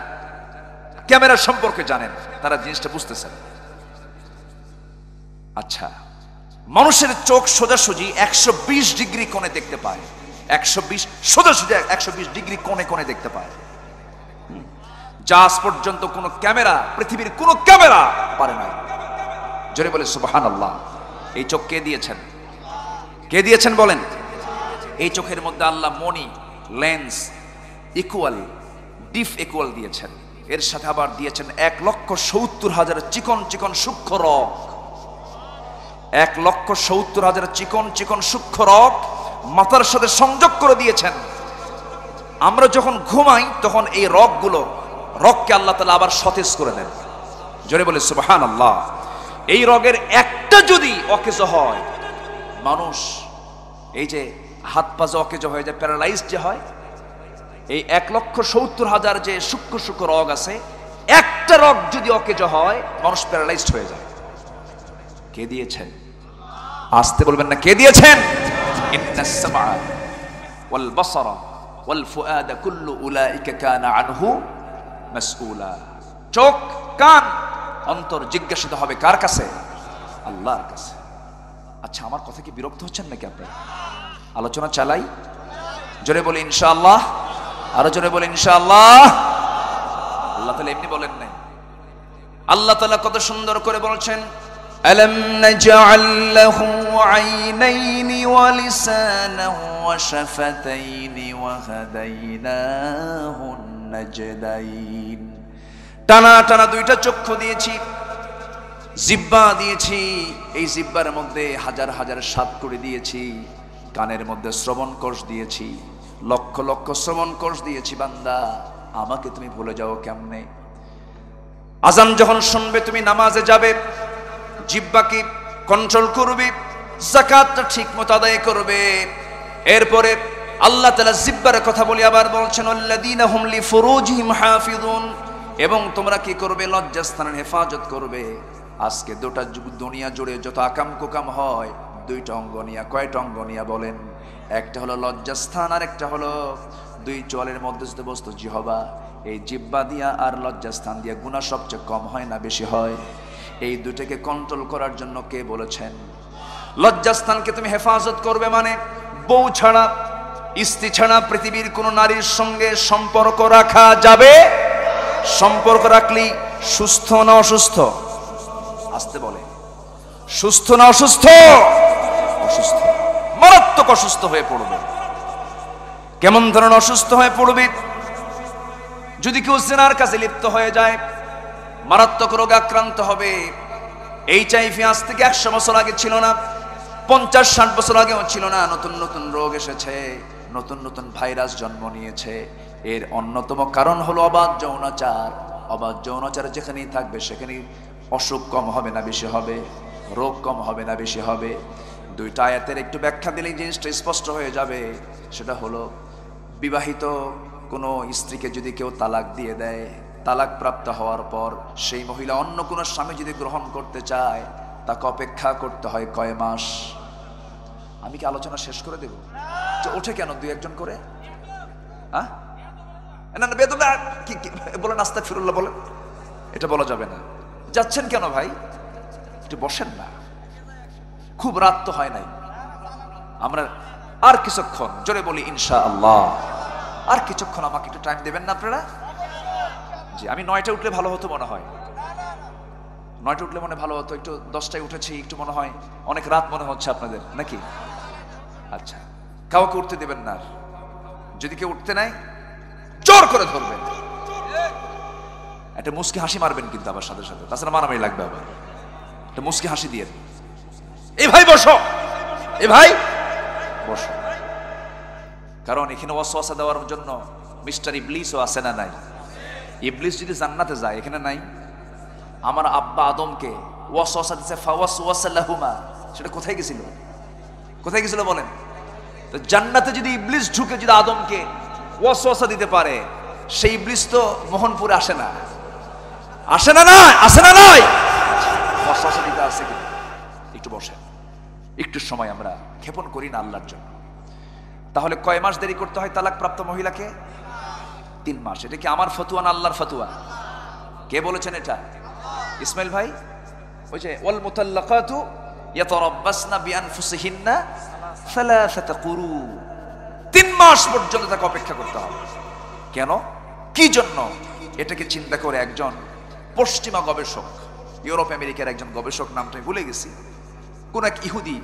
ক্যামেরা সম্পর্কে জানেন তারা জিনিসটা বুঝতেছেন। আচ্ছা, মানুষের চোখ সোজাসুজি 120 ডিগ্রি কোণে দেখতে পায়। 120 সোজাসুজি 120 ডিগ্রি কোণে কোণে দেখতে পায়, যা আজ পর্যন্ত কোন ক্যামেরা, পৃথিবীর কোন ক্যামেরা পারে না। জোরে বলে সুবহানাল্লাহ। এই চোখ কে দিয়েছেন? কে দিয়েছেন বলেন? এই চোখের মধ্যে আল্লাহ মনি, লেন্স, ইকুয়াল, ডিফ ইকুয়াল দিয়েছেন। এর সাথে আবার দিয়েছেন 1,70,000 চিকন চিকন সূক্ষ্ম রগ। 1,70,000 চিকন চিকন সূক্ষ্ম রগ মাথার সাথে সংযোগ করে দিয়েছেন। আমরা যখন ঘুমাই তখন এই রগকে আল্লাহ তাআলা আবার সতেজ করে দেন। জোরে বলে সুবহানাল্লাহ। এই রগের একটা যদি অকেজ হয়, মানুষ এই যে হাত পা যে অকেজ হয়ে যায়, প্যারালাইজড যে হয়, এই 1,70,000 যে সূক্ষ্ম সূক্ষ্ম রগ আছে, একটা রগ যদি অকেজ হয় মানুষ প্যারালাইজড হয়ে যায়। কে দিয়েছেন? আসতে বলবেন না, কে দিয়েছেন? ইন্নাস সামআ ওয়াল বাসারা ওয়াল ফুআদা কুল্লু উলাইকা কানা আনহু মাসউলা। চোখ, কান, অন্তর জিজ্ঞাসিত হবে কার কাছে? আল্লাহর কাছে। আচ্ছা, আমার কথা কি বিরক্ত হচ্ছেন নাকি আপনারা? আলোচনা চালাই। জোরে বলি ইনশাআল্লাহ। আরো জোরে বলি ইনশাআল্লাহ। আল্লাহ তাআলা এমনি বলেন নাই। আল্লাহ তাআলা কত সুন্দর করে বলছেন, আলাম নাজআল লাহু আইনাইনি ওয়া লিসানান ওয়া শাফাতাইনি ওয়া হাদাইনাহু নাজদাইন। টানা টানা দুইটা চক্ষু দিয়েছি, জিহ্বা দিয়েছি, এই জিহ্বার মধ্যে হাজার হাজার স্বাদ করে দিয়েছি, কানের মধ্যে শ্রবণ কোষ দিয়েছি, লক্ষ লক্ষ শ্রবণ কোষ দিয়েছি। বান্দা, আমাকে তুমি ভুলে যাও কেমনে? আজান যখন শুনবে তুমি নামাজে যাবে, জিহ্বাকে কন্ট্রোল করবে, যাকাতটা ঠিক মতো আদায় করবে। এরপরে আল্লাহ তাআলা জিহ্বার কথা বলে আবার বলছেন, আল্লাযীনা হুম লিফুরুজিহিম হাফিজুন। এবং তোমরা কি করবে? লজ্জাস্থানের হেফাজত করবে। আজকে দুনিয়া জুড়ে যত আকাম কুকাম হয়, দুইটা অঙ্গ নিয়া। কয়টা অঙ্গ নিয়া বলেন? একটা হলো লজ্জাস্থান, আর একটা হলো দুই চোয়ালের মধ্যস্থ বস্তু জিহ্বা। এই জিহ্বা দিয়া আর লজ্জাস্থান দিয়া গুনাহ সবচেয়ে কম হয় না বেশি হয়? এই দুইটাকে কন্ট্রোল করার জন্য কে বলেছেন? লজ্জাস্থানকে তুমি হেফাজত করবে মানে বউ ছাড়া, স্ত্রী ছাড়া পৃথিবীর কোন নারীর সঙ্গে সম্পর্ক রাখা যাবে? সম্পর্ক রাখলি সুস্থ না অসুস্থ? আসতে বলে, সুস্থ না অসুস্থ? অসুস্থ, মারাত্মক অসুস্থ হয়ে পড়বে। কেমন ধরনের অসুস্থ হয়ে পড়বে? যদি কেউ জিনার কাজে লিপ্ত হয়ে যায়, মারাত্মক রোগে আক্রান্ত হবে। এইচআইভি আজ থেকে 100 বছর আগে ছিল না, 50-60 বছর আগেও ছিল না। নতুন নতুন রোগ এসেছে, নতুন নতুন ভাইরাস জন্ম নিয়েছে। এর অন্যতম কারণ হলো অবাধ যৌনাচার। অবাধ যৌনাচার যেখানেই থাকবে সেখানেই অসুখ কম হবে না বেশি হবে? রোগ কম হবে না বেশি হবে? দুইটা আয়াতের একটু ব্যাখ্যা দিলেই জিনিসটা স্পষ্ট হয়ে যাবে। সেটা হলো, বিবাহিত কোনো স্ত্রীকে যদি কেউ তালাক দিয়ে দেয়, তালাক প্রাপ্ত হওয়ার পর সেই মহিলা অন্য কোনো স্বামী যদি গ্রহণ করতে চায়, তাকে অপেক্ষা করতে হয় কয় মাস? আমি কি আলোচনা শেষ করে দেব? ওঠে কেন দুই একজন করে? হ্যাঁ, না না, বেদনা কি বলেন? আস্তাগফিরুল্লাহ বলেন। এটা বলা যাবে না। যাচ্ছেন কেন ভাই? একটু বসেন না, খুব রাত তো হয় নাই। আমরা আর কিছুক্ষণ, জোরে বলি ইনশাআল্লাহ, আর কিছুক্ষণ আমাকে একটু টাইম দেবেন না আপনারা? জি, আমি 9টা উঠলে ভালো হতো মনে হয়। 9টা উঠলে মনে ভালো হতো। একটু 10টায় উঠেছি, একটু মনে হয় অনেক রাত মনে হচ্ছে আপনাদের, নাকি? আচ্ছা, কাউকে উঠতে দেবেন না। যদি কেউ উঠতে নাই, জোর করে ধরবেন, একটা মুস্কি হাসি মারবেন কিন্তু আবার সাথে সাথে, তাছাড়া মারামারি লাগবে। আবার একটা মুস্কি হাসি দিয়ে, এ ভাই বসো, এ ভাই বসো। কারণ এখানে ওয়াসওয়াসা দেওয়ার জন্য মিস্টার ইবলিসও আছে না নাই? ইবলিস যদি জান্নাতে যায়, এখানে নাই? আমার আব্বা আদমকে ওয়াসওয়াসা দিয়েছে, ফাওয়াসওয়াসা লাহুমা। সেটা কোথায় গেছিল? কোথায় গেছিল বলেন? তো জান্নাতে যদি ইবলিস ঢুকে যদি আদমকে ওয়াসওয়াসা দিতে পারে, সেই ইবলিস তো মোহনপুরে আসে না? আসে না? না আসে না? নাই ওয়াসওয়াসা দিতে আসে কি? একটু বসেন, একটু সময় আমরা ক্ষেপণ করি না আল্লাহর জন্য। তাহলে কয় মাস দেরি করতে হয় তালাক প্রাপ্ত মহিলাকে? 3 মাস। এটা কি আমার ফতুয়া না আল্লাহর ফতুয়া? কে বলেছেন এটা? ইসমাইল ভাই, ওই যে ওয়াল মুতাল্লাকাতু ইয়াতারাব্বাসনা বিআনফুসিহিন্না সালাসাতা কুরু, 3 মাস পর্যন্ত তাকে অপেক্ষা করতে হবে। কেন, কি জন্য? এটাকে চিন্তা করে একজন পশ্চিমা গবেষক, ইউরোপ আমেরিকার একজন গবেষক, নামটা ভুলে গেছি, কোন এক ইহুদি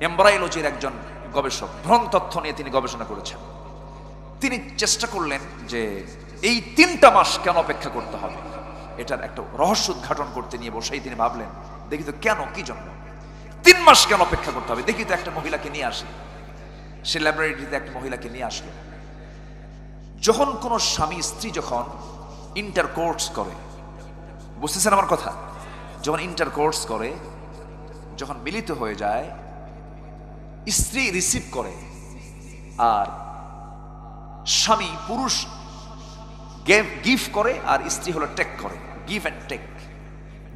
এমব্রায়োলজির একজন গবেষক, ভ্রণ তথ্য নিয়ে তিনি গবেষণা করেছেন। তিনি চেষ্টা করলেন যে এই 3টা মাস কেন অপেক্ষা করতে হবে, এটার একটা রহস্য উদ্ঘাটন করতে নিয়ে বসেই তিনি ভাবলেন, দেখি তো কেন, কি জন্য 3 মাস কেন অপেক্ষা করতে হবে, দেখি তো একটা মহিলাকে নিয়ে আসি। সে ল্যাবরেটরিতে একটা মহিলাকে নিয়ে আসলো। যখন কোনো স্বামী স্ত্রী যখন ইন্টারকোর্স করে, বুঝতেছেন আমার কথা, যখন ইন্টারকোর্স করে, যখন মিলিত হয়ে যায়, স্ত্রী রিসিভ করে আর স্বামী পুরুষ গিভ করে আর স্ত্রী হলো টেক করে, গিভ অ্যান্ড টেক,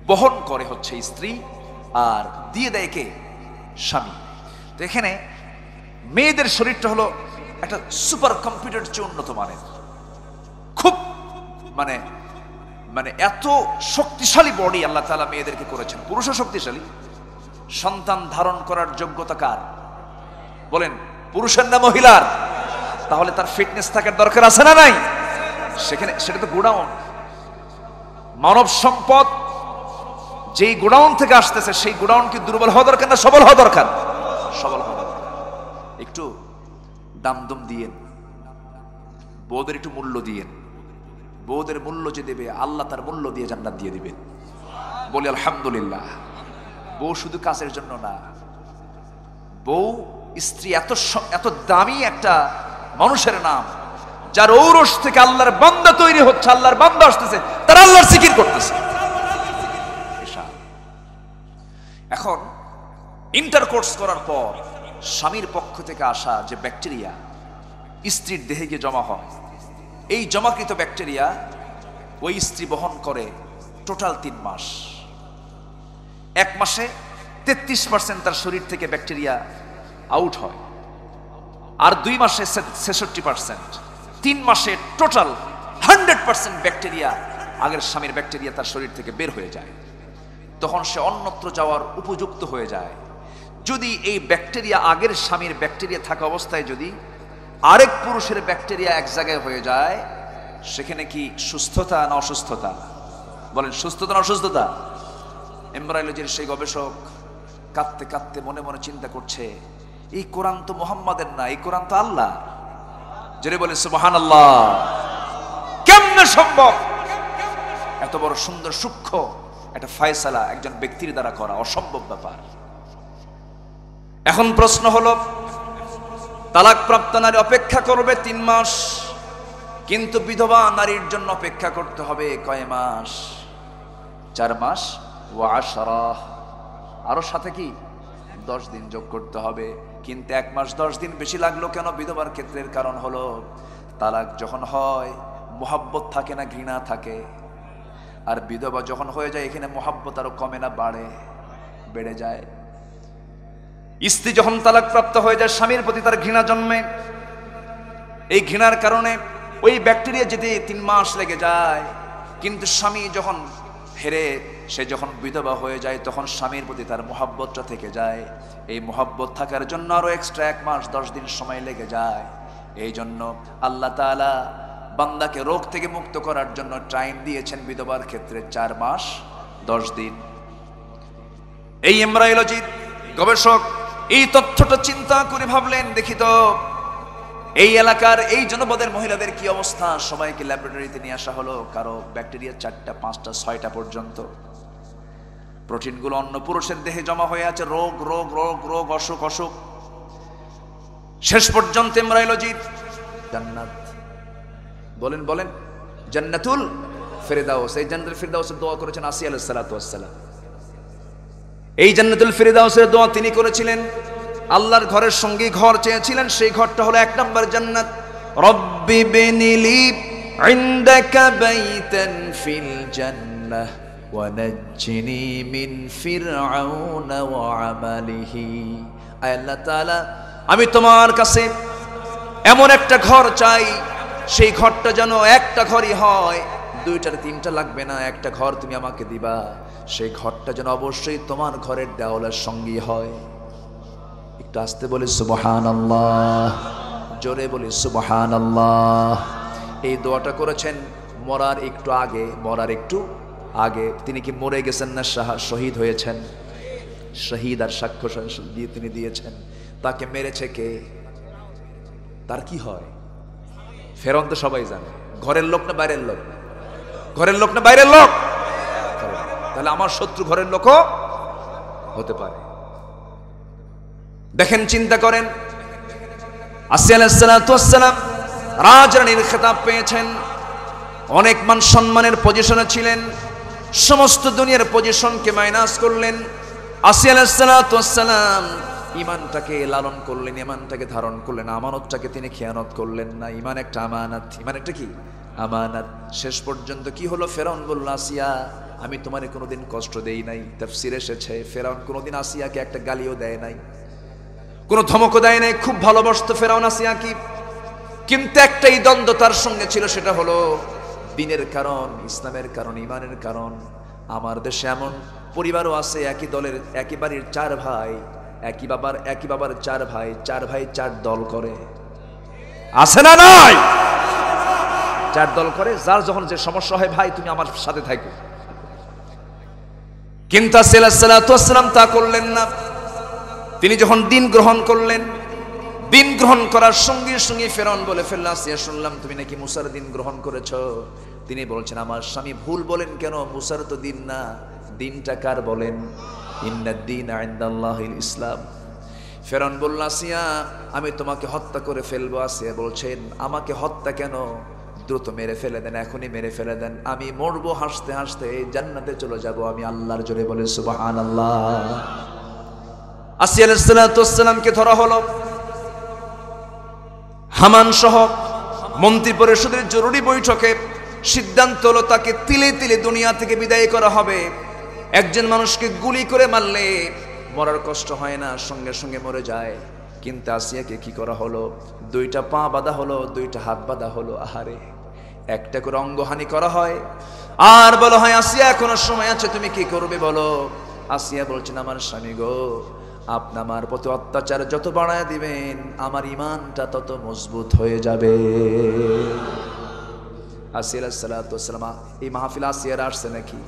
বহন করে হচ্ছে স্ত্রী আর দিয়ে দেয় কে? স্বামী। তো এখানে মেয়েদের শরীরটা হলো একটা সুপার কম্পিউটার চেয়ে উন্নত মানের, খুব মানে মানে এত শক্তিশালী বডি আল্লাহ তাআলা মেয়েদেরকে করেছেন। পুরুষও শক্তিশালী, সন্তান ধারণ করার যোগ্যতা কার বলেন? পুরুষের না মহিলার? তাহলে তার ফিটনেস থাকার দরকার আছে না নাই? সেখানে সেটা তো গোডাউন, মানব সম্পদ যেই গোডাউন থেকে আসতেছে, সেই গোডাউন কি দুর্বল হওয়া দরকার না সবল হওয়া দরকার? সবল হওয়া দরকার। একটু দামদম দিয়েন, বউদের একটু মূল্য দিয়েন। বউদের মূল্য যে দেবে, আল্লাহ তার মূল্য দিয়ে জান্নাত দিয়ে দিবেন। বলি আলহামদুলিল্লাহ। বউ শুধু কাজের জন্য না, বউ স্ত্রী এত দামি একটা মানুষের নাম, যার ঔরস থেকে আল্লাহর বান্দা তৈরি হচ্ছে, আল্লাহর বান্দা আসতেছে, তারা আল্লাহর জিকির করতেছে। এখন ইন্টারকোর্স করার পর স্বামীর পক্ষ থেকে আসা যে ব্যাকটেরিয়া স্ত্রীর দেহে গিয়ে জমা হয়, এই জমাকৃত ব্যাকটেরিয়া ওই স্ত্রী বহন করে টোটাল 3 মাস। 1 মাসে 33% তার শরীর থেকে ব্যাকটেরিয়া আউট হয়, আর 2 মাসে 66%। 3 মাসে টোটাল 100% ব্যাকটেরিয়া, আগের স্বামীর ব্যাকটেরিয়া তার শরীর থেকে বের হয়ে যায়। তখন সে অন্যত্র যাওয়ার উপযুক্ত হয়ে যায়। যদি এই ব্যাকটেরিয়া আগের স্বামীর ব্যাকটেরিয়া থাকা অবস্থায় যদি আরেক পুরুষের ব্যাকটেরিয়া এক জায়গায় হয়ে যায়, সেখানে কি সুস্থতা না অসুস্থতা? বলেন, সুস্থতা না অসুস্থতা? এমব্রায়োলজির সেই গবেষক কাঁদতে কাঁদতে মনে মনে চিন্তা করছে, এই কোরআন তো মুহাম্মাদের না, এই কোরআন তো আল্লাহ। জোরে বলে সুবহানাল্লাহ। কেমনে সম্ভব এত বড় সুন্দর সূক্ষ্ম একটা ফয়সালা একজন ব্যক্তির দ্বারা করা? অসম্ভব ব্যাপার। এখন প্রশ্ন হলো, তালাক প্রাপ্ত নারী অপেক্ষা করবে 3 মাস, কিন্তু বিধবা নারীর জন্য অপেক্ষা করতে হবে কয় মাস? 4 মাস ওয়া 10, আরো সাথে কি 10 দিন যোগ করতে হবে। কিন্তু 1 মাস 10 দিন বেশি লাগলো কেন বিধবার ক্ষেত্রের? কারণ হলো তালাক যখন হয় মোহাব্বত থাকে না, ঘৃণা থাকে। আর বিধবা যখন হয়ে যায়, এখানে মোহাব্বত আরো কমে না বাড়ে? বেড়ে যায়। স্ত্রী যখন তালাক প্রাপ্ত হয়ে যায়, স্বামীর প্রতি তার ঘৃণা জন্মে। এই ঘৃণার কারণে ওই ব্যাকটেরিয়া যেতে 3 মাস লেগে যায়। কিন্তু স্বামী যখন হেরে, সে যখন বিধবা হয়ে যায়, তখন স্বামীর প্রতি তার মোহাব্বতটা থেকে যায়। এই মোহাব্বত থাকার জন্য আরো এক্সট্রা 1 মাস 10 দিন সময় লেগে যায়। এই জন্য আল্লাহ তাআলা বান্দাকে রোগ থেকে মুক্ত করার জন্য টাইম দিয়েছেন বিধবার ক্ষেত্রে 4 মাস 10 দিন। এই এমব্রায়োলজির গবেষক এই তথ্যটা চিন্তা করে ভাবলেন, দেখি তো এই এলাকার এই জনপদের মহিলাদের কি অবস্থা। সবাইকে ল্যাবরেটরিতে নিয়ে আসা হলো। কারো ব্যাকটেরিয়া 4টা 5টা 6টা পর্যন্ত। প্রোটিনগুলো অন্য পুরুষের দেহে জমা হয়ে আছে, রোগ রোগ রোগ রোগ, অসুখ অসুখ। শেষ পর্যন্ত এমব্রায়োলজির জান্নাত, বলেন বলেন, জান্নাতুল ফিরদাউস। এই জান্নাতুল ফিরদাউসের দোয়া করেছেন আসিয়া আলাইহিস সালাতু ওয়াস সালাম। এই জান্নাতুল ফিরদাউসের দোয়া তিনি করেছিলেন, আল্লাহর ঘরের সঙ্গে ঘর চেয়েছিলেন। সেই ঘরটা হলো 1 নম্বর জান্নাত। রব্বি বিনিলি ইনদাকা বাইতান ফিল জান্নাহ ওয়ানাজ্জিনি মিন ফিরআউন ওয়া আমালিহি। আয় আল্লাহ তাআলা, আমি তোমার কাছে এমন একটা ঘর চাই, সেই ঘরটা যেন একটা ঘরই হয়, দুইটার তিনটা লাগবে না, একটা ঘর তুমি আমাকে দিবা, সেই ঘরটা যেন অবশ্যই তোমার ঘরের দেওয়ালের সঙ্গী হয়। একটু আস্তে বলি সুবহানাল্লাহ, জোরে বলি সুবহানাল্লাহ। এই দোয়াটা করেছেন মরার একটু আগে, মরার একটু আগে। তিনি কি মরে গেছেন না শহীদ হয়েছেন? শহীদ আর সাক্ষ্য দিয়ে তিনি দিয়েছেন। তাকে মেরেছে কে? তার কি হয়? ফেরাউন তো সবাই জানে। ঘরের লোক না বাইরের লোক? ঘরের লোক না বাইরের লোক? তাহলে আমার শত্রু ঘরের লোকও হতে পারে। দেখেন, চিন্তা করেন, আসিয়া আলাইহিস সালাতু ওয়াস সালাম রাজরানীর খেতাব পেয়েছেন, অনেক মান সম্মানের পজিশনে ছিলেন, সমস্ত দুনিয়ার পজিশনকে মাইনাস করলেন। আসিয়া আলাইহিস সালাতু ওয়াস সালাম ঈমানটাকে লালন করলেন, ঈমানটাকে ধারণ করলেন, আমানতটাকে তিনি খেয়ানত করলেন না। ঈমান একটা আমানত, ঈমান একটা কি? আমানত। শেষ পর্যন্ত কি হলো? ফেরাউন বলল, আসিয়া আমি তোমারে কোনোদিন কষ্ট দেই নাই। তাফসীরে এসেছে ফেরাউন কোনোদিন আসিয়াকে একটা গালিও দেয় নাই, কোনো ধমকও দেয় নাই, খুব ভালোবাসতো ফেরাউন আসিয়াকে। কিন্তু একটাই দ্বন্দ্ব তার সঙ্গে ছিল, সেটা হলো দ্বীনের কারণ, ইসলামের কারণ, ঈমানের কারণ। আমার দেশে এমন পরিবারও আছে, একই দলের একই বাড়ির চার ভাই, একই বাবার চার ভাই, চার ভাই চার দল করে, আছে না নাই? চার দল করে, যার যখন যে সমস্যা হয়, ভাই তুমি আমার সাথে থাকো। কিন্তু আসিয়া আলাইহিস সালাতু ওয়াস সালাম তা করলেন না। তিনি যখন দ্বীন গ্রহণ করলেন, দ্বীন গ্রহণ করার সঙ্গে সঙ্গে ফেরাউন বলে ফেলল, আসিয়া শুনলাম তুমি নাকি মুসার দ্বীন গ্রহণ করেছো। তিনি বলছেন, আমার স্বামী ভুল বলেন কেন? মুসার তো দ্বীন না, দ্বীনটা কার বলেন? ইন্নাদ দীনা ইনদাল্লাহিল ইসলাম। ফেরাউন বলল, আসিয়া আমি তোমাকে হত্যা করে ফেলবো। আসিয়া বলছেন, আমাকে হত্যা কেন? দ্রুত মেরে ফেলে দেন, এখনই মেরে ফেলে দেন, আমি মরবো হাসতে হাসতে, জান্নাতে চলে যাব আমি আল্লাহর জোরে বলে সুবহানাল্লাহ। আসিয়া আলাইহিস সালাতু ওয়াস সালামকে ধরা হলো। হামান সহ মন্ত্রী পরিষদের জরুরি বৈঠকে সিদ্ধান্ত হলো তাকে তিলে তিলে দুনিয়া থেকে বিদায় করা হবে। একজন মানুষকে গুলি করে মারলে মরার কষ্ট হয় না, সঙ্গে সঙ্গে মরে যায়। কিন্তু আসিয়াকে কি করা হলো? দুইটা পা বাঁধা হলো, দুইটা হাত বাঁধা হলো। আহারে, একটা করে অঙ্গহানি করা হয় আর বলা হয়, আসিয়া এখনো সময় আছে, তুমি কি করবে বলো। আসিয়া বলছেন, আমার স্বামী গো, আপনি আমার প্রতি অত্যাচার যত বাড়ায় দিবেন, আমার ঈমানটা তত মজবুত হয়ে যাবে। আসিয়া আলাইহিস সালাতু ওয়াস সালাম, এই মাহফিলে আসিয়ারা আসছে নাকি?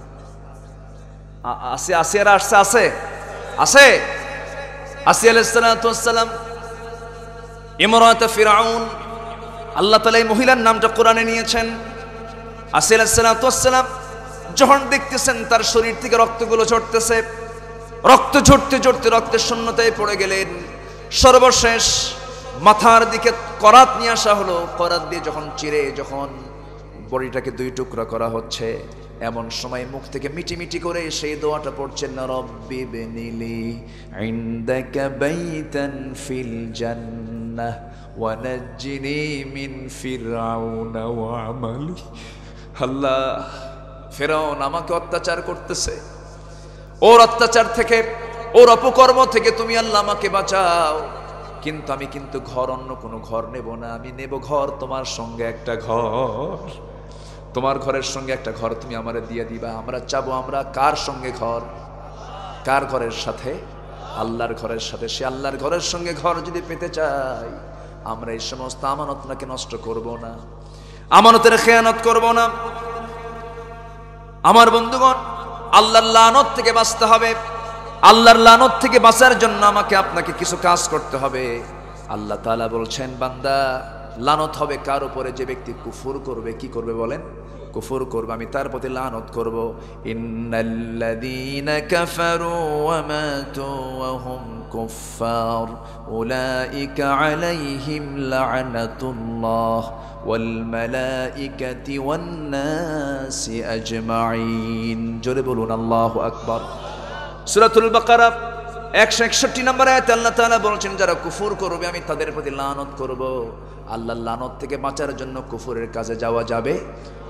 আসিয়ারা আসছে? আছে আছে। আসিয়া আলাইহিস সালাতু ওয়াস সালাম ইমরাত ফিরআউন, আল্লাহ তাআলা এই মহিলার নামটা কোরআনে নিয়েছেন। আসিয়া আলাইহিস সালাতু ওয়াস সালাম যখন দেখতেছেন তার শরীর থেকে রক্তগুলো ঝরতেছে, রক্ত ঝরতে ঝরতে রক্তের শূন্যতায় পড়ে গেলেন। সর্বশেষ মাথার দিকে করাত নিয়ে আসা হলো, করাত দিয়ে যখন চিরে যখন বডিটাকে দুই টুকরা করা হচ্ছে, এমন সময় মুখ থেকে মিটি মিটি করে সেই দোয়াটা পড়ছেন, রব্বি বিনিলি ইনদাকা বাইতান ফিল জান্নাহ ওয়া নাজ্জিনি মিন ফিরআউন ওয়া আমালি। আল্লাহ, ফেরাউন আমাকে অত্যাচার করতেছে, ওর অত্যাচার থেকে, ওর অপকর্ম থেকে তুমি আল্লাহ আমাকে বাঁচাও। কিন্তু আমি কিন্তু ঘর, অন্য কোনো ঘর নেব না, আমি নেব ঘর তোমার সঙ্গে একটা ঘর, তোমার ঘরের সঙ্গে একটা ঘর তুমি আমারে দিয়ে দিবা। আমরা চাবো, আমরা কার সঙ্গে ঘর? কার ঘরের সাথে? আল্লাহর ঘরের সাথে। সে আল্লাহর ঘরের সঙ্গে ঘর যদি পেতে চাই, আমরা এই সমস্ত আমানতটাকে নষ্ট করব না, আমানতের খেয়ানত করব না। আমার বন্ধুগণ, আল্লাহর লানত থেকে বাঁচতে হবে। আল্লাহর লানত থেকে বাঁচার জন্য আমাকে আপনাকে কিছু কাজ করতে হবে। আল্লাহ তাআলা বলছেন, বান্দা, লানত হবে কার উপরে? যে ব্যক্তি কুফর করবে। কি করবে বলেন? কুফর করবে, আমি তার প্রতি লানত করব। ইন্নাল্লাযীনা কাফারু ওয়া মাতু ওয়া হুম কুফফার উলাইকা আলাইহিম লা'নাতুল্লাহ ওয়াল মালাইকাতি ওয়ান নাসি আজমাইন। জোরে বলুন আল্লাহু আকবার। সূরাতুল বাকারা 161 নম্বর আয়াতে আল্লাহ তাআলা বলেছেন যারা কুফর করবে আমি তাদের প্রতি লানত করব। আল্লাহর লানত থেকে বাঁচার জন্য কুফরের কাজে যাওয়া যাবে,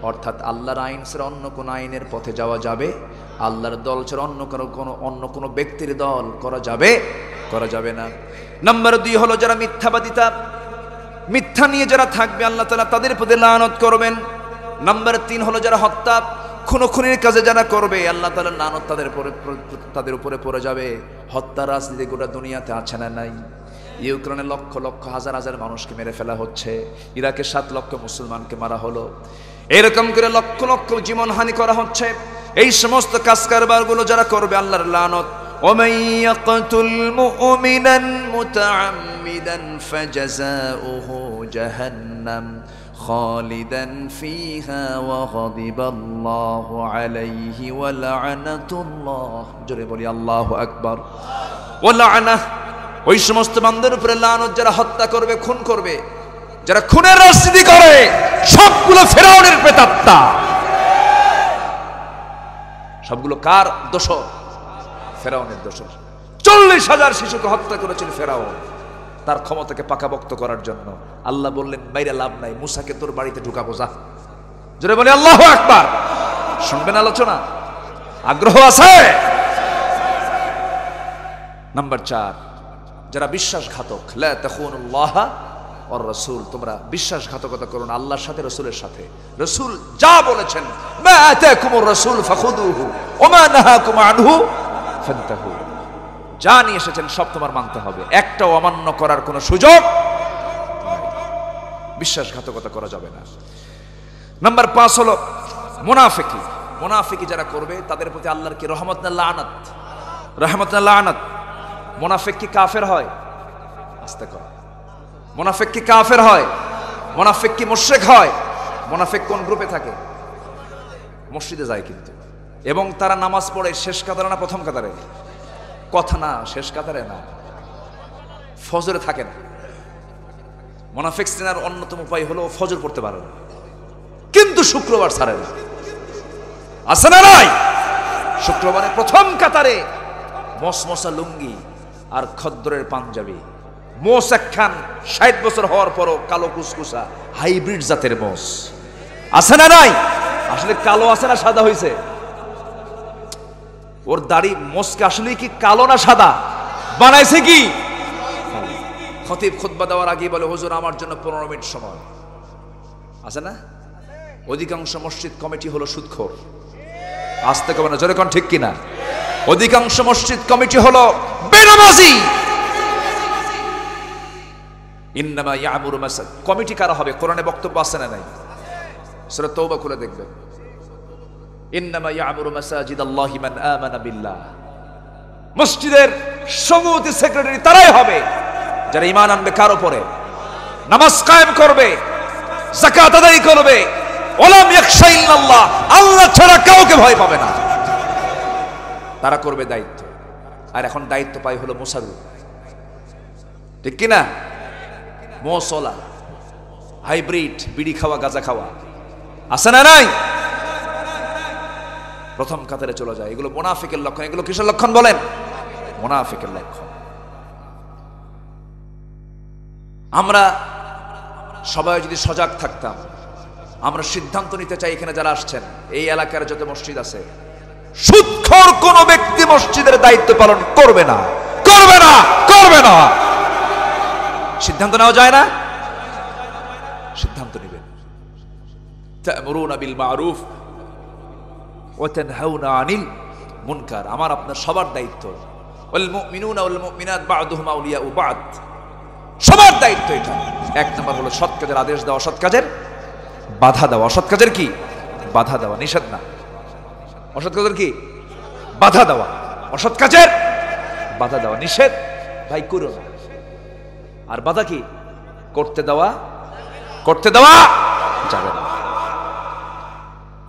অর্থাৎ আল্লাহর আইন ছাড়া অন্য কোন আইনের পথে যাওয়া যাবে, আল্লাহর দল ছাড়া অন্য কোনো ব্যক্তির দল করা যাবে না। নাম্বার 2 হলো যারা মিথ্যাবাদিতা, মিথ্যা নিয়ে যারা থাকবে আল্লাহ তাআলা তাদের প্রতি লানত করবেন। নাম্বার 3 হলো যারা হত্যা খুনের কাজে যারা করবে আল্লাহ তাআলার লানত তাদের উপরে পড়ে যাবে। হত্যা রাজনীতি গোটা দুনিয়াতে আছে না নাই? ইউক্রেনে লক্ষ লক্ষ হাজার হাজার মানুষকে মেরে ফেলা হচ্ছে, ইরাকে 7 লক্ষ মুসলমানকে মারা হলো, এরকম করে লক্ষ লক্ষ জীবনহানি করা হচ্ছে। এই সমস্ত কাজ কারবারগুলো যারা করবে আল্লাহর লানত। ومن يقتل مؤمنا متعمدا فجزاؤه جهنم خالدا فيها وغضب الله عليه ولعنة الله জোরে বলি আল্লাহু আকবার। ওয়ালানা, ওই সমস্ত বান্দার উপরে লানত যারা হত্যা করবে, খুন করবে, যারা খুনের রাজনীতি করে, সবগুলো ফেরাউনের প্রেতাত্মা। সবগুলো কার দোষ? ফেরাউনের দোষ। 40,000 শিশুকে হত্যা করেছিল ফেরাউন তার ক্ষমতাকে পাকাপোক্ত করার জন্য। আল্লাহ বললেন বাইরে লাভ নাই, মুসাকে তোর বাড়িতে ঢুকাবো যা। জোরে বলি আল্লাহু আকবার। শুনবেন আলোচনা? আগ্রহ আছে? নাম্বার 4, যারা বিশ্বাসঘাতক। লা তাখুনুল্লাহ ওয়ার রাসূল, তোমরা বিশ্বাসঘাতকতা করো না আল্লাহর সাথে, রাসূলের সাথে। রাসূল যা বলেছেন, মা আতাকুমুর রাসূল ফাখুযুহু ওয়া মা নাহাকুম আনহু ফান্তাহু, যা নিয়ে এসেছেন সব তোমার মানতে হবে, একটাও অমান্য করার কোনো সুযোগ নাই। বিশ্বাসঘাতকতা করা যাবে না। নাম্বার 5 হলো মুনাফিকি। মুনাফিকি যারা করবে তাদের প্রতি আল্লাহর কি রহমত না লানত? রহমত না লানত? মুনাফিক কি কাফের হয়? আস্তে কর। মুনাফিক কি কাফের হয়? মুনাফিক কি মুশরিক হয়? মুনাফিক কোন গ্রুপে থাকে? মসজিদে যায় কিন্তু, এবং তারা নামাজ পড়ে শেষ কাতারে না প্রথম কাতারে? কথা না, শেষ কাতারে না, ফজরে থাকে না। মুনাফিক চেনার অন্যতম উপায় হলো ফজর পড়তে পারে না, কিন্তু শুক্রবার ছাড়ে না। আছে না নাই? শুক্রবারে প্রথম কাতারে মসমসা লুঙ্গি আর খদ্দরের পাঞ্জাবি, মোষ একখান, 60 বছর হওয়ার পরও কালো কুসকুসা হাইব্রিড জাতের মোষ। আছে না নাই? আসলে কালো আছে না সাদা হয়েছে? ওর দাড়ি মোষকে আসলে কি কালো না সাদা বানাইছে? কি খতিব খুতবা দেওয়ার আগে বলে হুজুর আমার জন্য 15 মিনিট সময়। আছে না? অধিকাংশ মসজিদ কমিটি হলো সুদখোর। আসতে কবে না, জোরে কোন ঠিক কিনা? অধিকাংশ মসজিদ কমিটি হলো বেনামাজি। ইন্নামা ইয়ামুরু মাসাজিদ, কমিটি কারা হবে? কোরআনে বক্তব্য আছে না নাই? সূরা তাওবা খুলে দেখবেন। ইন্নামা ইয়ামুরু মাসাজিদাল্লাহি মান আমানা বিল্লাহ, মসজিদের সভাপতি সেক্রেটারি তারাই হবে যারা ঈমান আনবে কার উপরে? নামাজ কায়েম করবে, যাকাত আদায় করবে, ওয়ালাম ইয়াখশা ইল্লাল্লাহ, আল্লাহ ছাড়া কাউকে ভয় পাবে না, তারা করবে দায়িত্ব। আর এখন দায়িত্ব পাই হলো মুসারু, ঠিক কিনা? মোসলা, হাইব্রিড, বিড়ি খাওয়া, গাঁজা খাওয়া। আছে না নাই? প্রথম কাতারে চলে যায়। এগুলো মুনাফিকের লক্ষণ। এগুলো কিসের লক্ষণ বলেন? মুনাফিকের লক্ষণ। আমরা সবাই যদি সজাগ থাকতাম, আমরা সিদ্ধান্ত নিতে চাই, এখানে যারা আসছেন, এই এলাকার যত মসজিদ আছে, সুদখোর কোন ব্যক্তি মসজিদের দায়িত্ব পালন করবে না, করবে না, করবে না। সিদ্ধান্ত নেওয়া যায় না? সিদ্ধান্ত নেবেন। তা'মুরুনা বিল মা'রুফ ওয়া তানহাউনা আনিল মুনকার, আমার আপনার সবার দায়িত্ব। ওয়াল মুমিনুনা ওয়াল মুমিনাত বা'দুহুম আউলিয়াউ বা'দ, সবার দায়িত্ব এটা। এক নম্বর হলো সৎ কাজের আদেশ দেওয়া, অসৎ কাজের বাধা দেওয়া। অসৎ কাজের কি? বাধা দেওয়া, নিষেধ না। অসৎ কাজের কি? বাধা দেওয়া। অসৎ কাজের বাধা দেওয়া, নিষেধ ভাই করো না। আর বাধা কি? করতে দেওয়া, করতে দেওয়া যাবে না।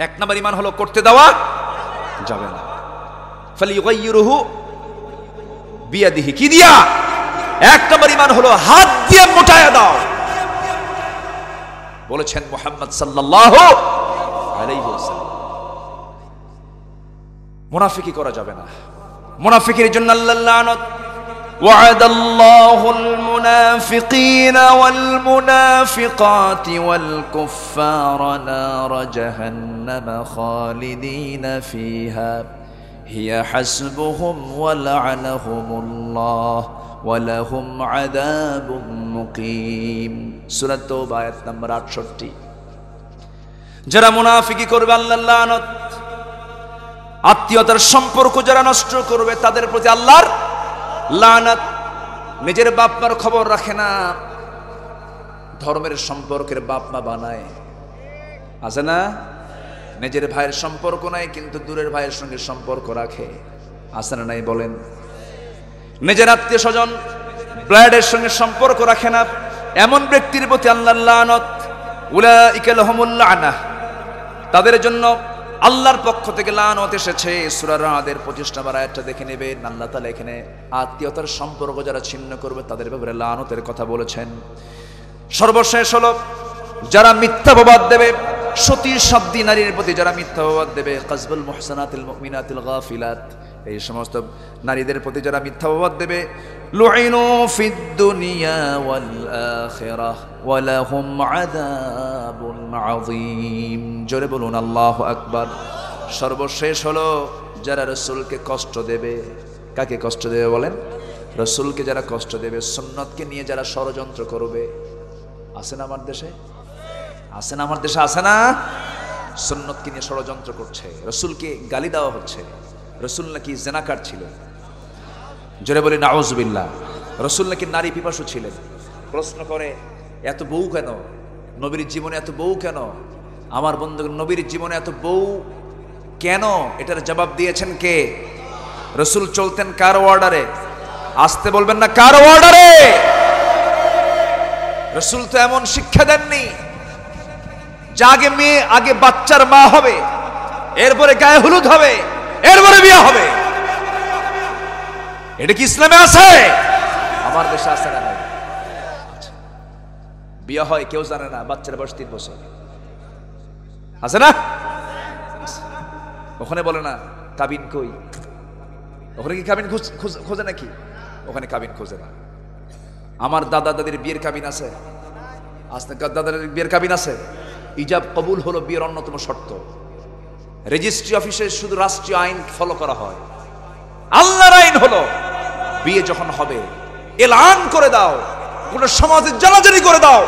এক নম্বর ঈমান হলো করতে দেওয়া যাবে না। ফালিয়ুগাইয়িরুহু বিয়াদিহি, কি দিয়া? এক নম্বর ঈমান হলো হাত দিয়ে মোটায়া দাও। বলেছেন মুহাম্মদ সাল্লাল্লাহু আলাইহি ওয়াসাল্লাম। মুনাফিকি করা যাবে না। মুনাফিকের জন্য আল্লাহর লানত। وعد الله المنافقين والمنافقات والكفار نار جهنم خالدين فيها هي حسبهم ولعنهم الله ولهم عذاب مقيم সূরা তাওবা আয়াত নম্বর 68 যারা মুনাফিকি করবে আল্লাহর লানত আত্মীয়তার সম্পর্ক যারা নষ্ট করবে তাদের প্রতি আল্লাহর লানত নিজের বাপ মার খবর রাখে না ধর্মের সম্পর্কের বাপ মা বানায় আছে না নিজের ভাইয়ের সম্পর্ক নাই কিন্তু দূরের ভাইয়ের সঙ্গে সম্পর্ক রাখে আছে না নাই বলেন নিজের আত্মীয় স্বজন ব্লাডের সঙ্গে সম্পর্ক রাখে না এমন ব্যক্তির প্রতি আল্লাহর লানত উলাইকা লাহুমুল লানাহ তাদের জন্য আল্লাহর পক্ষ থেকে লানত এসেছে সূরা রাদের 25 নম্বর আয়াতটা দেখে নেবেন আল্লাহ তাআলা এখানে আত্মীয়তার সম্পর্ক যারা ছিন্ন করবে তাদের ব্যাপারে লানতের কথা বলেছেন সর্বশেষ হলো যারা মিথ্যাবাদ দেবে সতী সাধ্বী নারীর প্রতি যারা মিথ্যাবাদ দেবে কাযবুল মুহসানাতিল মুমিনাতিল গাফিলাত এই সমস্ত নারীদের প্রতি যারা মিথ্যাবাদ দেবে লুইনু ফিদ দুনিয়া ওয়াল আখিরাহ ওয়া লাহুম আযাবুন আযীম জোরে বলুন আল্লাহু আকবার সর্বশেষ হলো যারা রাসূলকে কষ্ট দেবে কাকে কষ্ট দেবে বলেন রাসূলকে যারা কষ্ট দেবে সুন্নাতকে নিয়ে যারা ষড়যন্ত্র করবে আছে না আমার দেশে আছে না আমার দেশে আছে না সুন্নাতকে নিয়ে ষড়যন্ত্র করছে রাসূলকে গালি দেওয়া হচ্ছে রাসূল নাকি জিনাকার ছিলেন জোরে বলি নাউযুবিল্লাহ রাসূল নাকি নারী পিপাসু ছিলেন প্রশ্ন করে এত বউ কেন নবীর জীবনে এত বউ কেন আমার বন্ধু নবীর জীবনে এত বউ কেন এটার জবাব দিয়েছেন কে রাসূল চলতেন কার অর্ডারে আসতে বলবেন না কার অর্ডারে রাসূল তো এমন শিক্ষা দেননি যে আগে মেয়ে আগে বাচ্চার মা হবে এরপরে গায়ে হলুদ হবে এরপরে বিয়ে হবে এটা কি ইসলামে আছে আমার দেশে আছে না বিয়ে হয় কেউ জানে না বাচ্চার বয়স 3 বছর আছে না ওখানে বলে না কাবিন কই ওখানে কি কাবিন খোঁজে নাকি ওখানে কাবিন খোঁজে না আমার দাদা দাদির বিয়ের কাবিন আছে আজকে দাদার বিয়ের কাবিন আছে ইজাব কবুল হলো বিয়ের অন্যতম শর্ত রেজিস্ট্রি অফিসে শুধু রাষ্ট্রীয় আইন ফলো করা হয় আল্লাহর আইন হলো বিয়ে যখন হবে এলান করে দাও কোন সমাজে জানাজানি করে দাও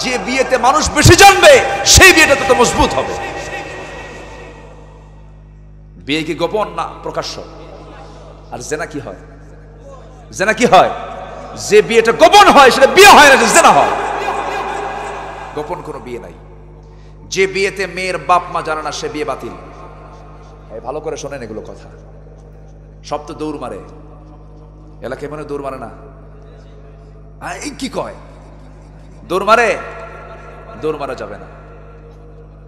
যে বিয়েতে মানুষ বেশি জানবে সেই বিয়েটা তত মজবুত হবে বিয়ে কি গোপন না প্রকাশ্য আর জেনা কি হয় জেনা কি হয় যে বিয়েটা গোপন হয় সেটা বিয়ে হয় না জেনা হয় গোপন কোনো বিয়ে নাই যে বিয়েতে মেয়ের বাপ মা জানে না সে বিয়ে বাতিল ভালো করে শোনেন এগুলো কথা সব তো দৌড় মারে এলাকায় মনে দৌড় মারে না এই কি কয় দৌড় মারে দৌড় মারা যাবে না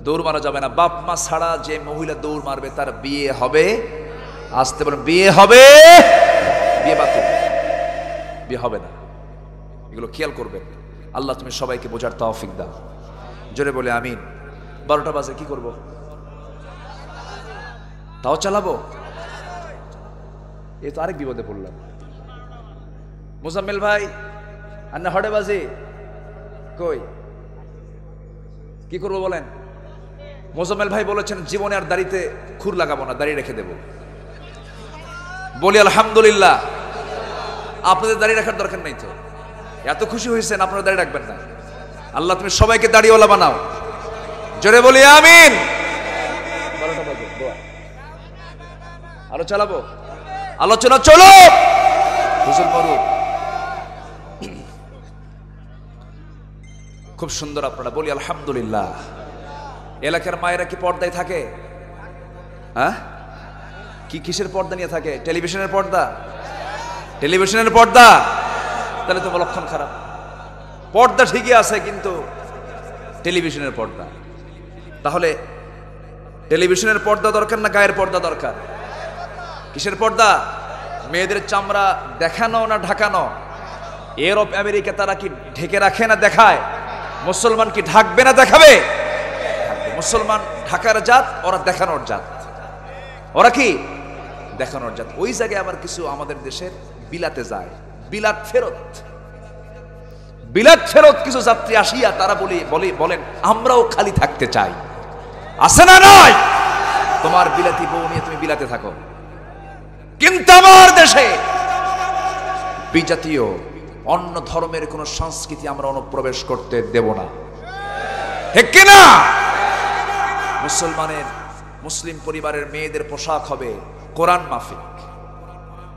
দৌড় মারা যাবে না বাপ মা ছাড়া যে মহিলা দৌড় মারবে তার বিয়ে হবে আসতে বলেন বিয়ে হবে বিয়ে বাতিল বিয়ে হবে না এগুলো খেয়াল করবেন আল্লাহ তুমি সবাইকে বোঝার তৌফিক দাও জোরে বলে আমিন 12টা বাজে কি করব তাও চালাবো এই তো আরেক বিপদে পড়লাম মুজাম্মেল ভাই আন্না হড়ে বাজে কই কি করবো বলেন মুজাম্মেল ভাই বলেছেন জীবনে আর দাড়িতে খুর লাগাবো না দাড়ি রেখে দেব বলি আলহামদুলিল্লাহ আপনাদের দাড়ি রাখার দরকার নেই তো এত খুশি হয়েছেন আপনারা দাড়ি রাখবেন না আল্লাহ তুমি সবাইকে দাড়িওয়ালা বানাও জোরে বলি আমিন আলো চালাবো আলোচনা চলো হুজুর মরুদ খুব সুন্দর আপনারা বলি আলহামদুলিল্লাহ এলাকার মায়েরা কি পর্দায় থাকে হ্যাঁ কি কিসের পর্দা নিয়ে থাকে টেলিভিশনের পর্দা টেলিভিশনের পর্দা তাহলে তো লক্ষণ খারাপ পর্দা ঠিকই আছে কিন্তু টেলিভিশনের পর্দা তাহলে টেলিভিশনের পর্দা দরকার না গায়ের পর্দা দরকার কিসের পর্দা মেয়েদের চামড়া দেখানো না ঢাকানো ইউরোপ আমেরিকা তারা কি ঢেকে রাখে না দেখায় মুসলমান কি ঢাকবে না দেখাবে মুসলমান ঢাকার জাত ওরা দেখানোর জাত ওরা কি দেখানোর জাত ওই জায়গায় আবার কিছু আমাদের দেশের বিলাতে যায় বিলাত ফেরত। বিলাত ফেরত কিছু যাত্রী আসিয়া তারা বলেন আমরাও খালি থাকতে চাই। আছে না নাই? তোমার বিলাতি বউ নিয়ে তুমি বিলাতে থাকো, কিন্তু আমার দেশে বিজাতীয় অন্য ধর্মের কোন সংস্কৃতি আমরা অনুপ্রবেশ করতে দেব না, ঠিক কিনা? মুসলিম পরিবারের মেয়েদের পোশাক হবে কোরআন মাফিক,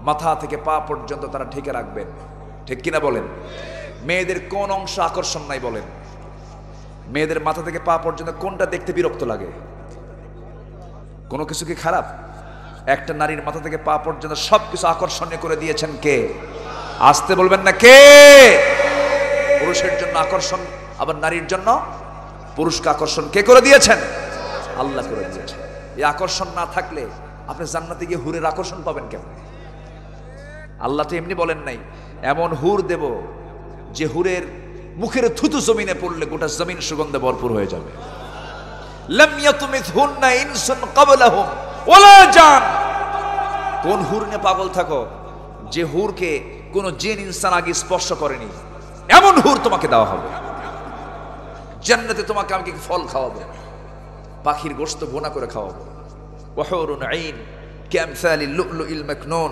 মাথা থেকে পা পর্যন্ত তারা ঢেকে রাখবেন, ঠিক কিনা বলেন? মেয়েদের কোন অংশ আকর্ষণ নাই বলেন? মেয়েদের মাথা থেকে পা পর্যন্ত কোনটা দেখতে বিরক্ত লাগে? কোনো কিছু কি খারাপ? একটা নারীর মাথা থেকে পা পর্যন্ত সবকিছু আকর্ষণীয় করে দিয়েছেন কে? আসতে বলবেন না কে? পুরুষের জন্য আকর্ষণ, আবার নারীর জন্য পুরুষকে আকর্ষণ কে করে দিয়েছেন? আল্লাহ করে দিয়েছেন। এই আকর্ষণ না থাকলে আপনি জান্নাতে গিয়ে হুরের আকর্ষণ পাবেন কেমন? আল্লাহ তো এমনি বলেন নাই এমন হুর দেব যে হুরের মুখের থুতু জমিনে পড়লে গোটা জমিন সুগন্ধে ভরপুর হয়ে যাবে। লাম ইয়াতমিথহুন্না ইনসুন ক্বাবলাহুম ওয়ালা জান। কোন হুর নিয়ে পাগল থাকো যে হুরকে কোন জিন ইনসান আগে স্পর্শ করেনি? এমন হুর তোমাকে দেওয়া হবে জান্নাতে। তোমাকে আমি ফল খাওয়াবো, পাখির গোশত ভুনা করে খাওয়াবো। ওয়াহুরুন আইন কামসালিল লুলুইল মাকনুন।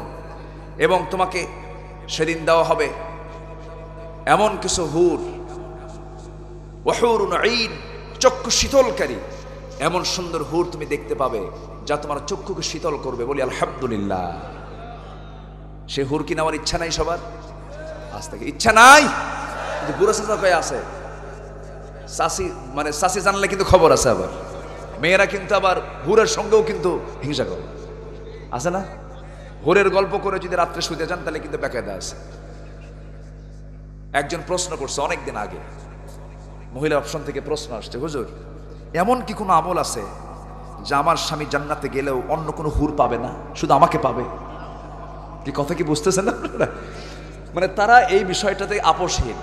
এবং তোমাকে সেদিন দেওয়া হবে এমন কিছু হুর, ওয়াহুরুন আইন, চক্ষু শীতলকারী এমন সুন্দর হুর তুমি দেখতে পাবে যা তোমার চক্ষুকে শীতল করবে। বলি আলহামদুলিল্লাহ। সে হুর কি নেওয়ার ইচ্ছা নাই সবার? আজ থেকে ইচ্ছা নাই, কিন্তু বুড়ো চাচা কয়ে আছে, চাষি জানলে কিন্তু খবর আছে। আবার মেয়েরা কিন্তু আবার হুরের সঙ্গেও কিন্তু হিংসা করে, আছে না? হুরের গল্প করে যদি রাত্রে শুতে যান তাহলে কিন্তু বেকায়দা আছে। একজন প্রশ্ন করছে অনেকদিন আগে, মহিলা অপশন থেকে প্রশ্ন আসছে, হুজুর এমন কি কোনো আমল আছে যে আমার স্বামী জান্নাতে গেলেও অন্য কোনো হুর পাবে না, শুধু আমাকে পাবে? কি কথা কি বুঝতেছেন না? মানে তারা এই বিষয়টাতে আপোষহীন,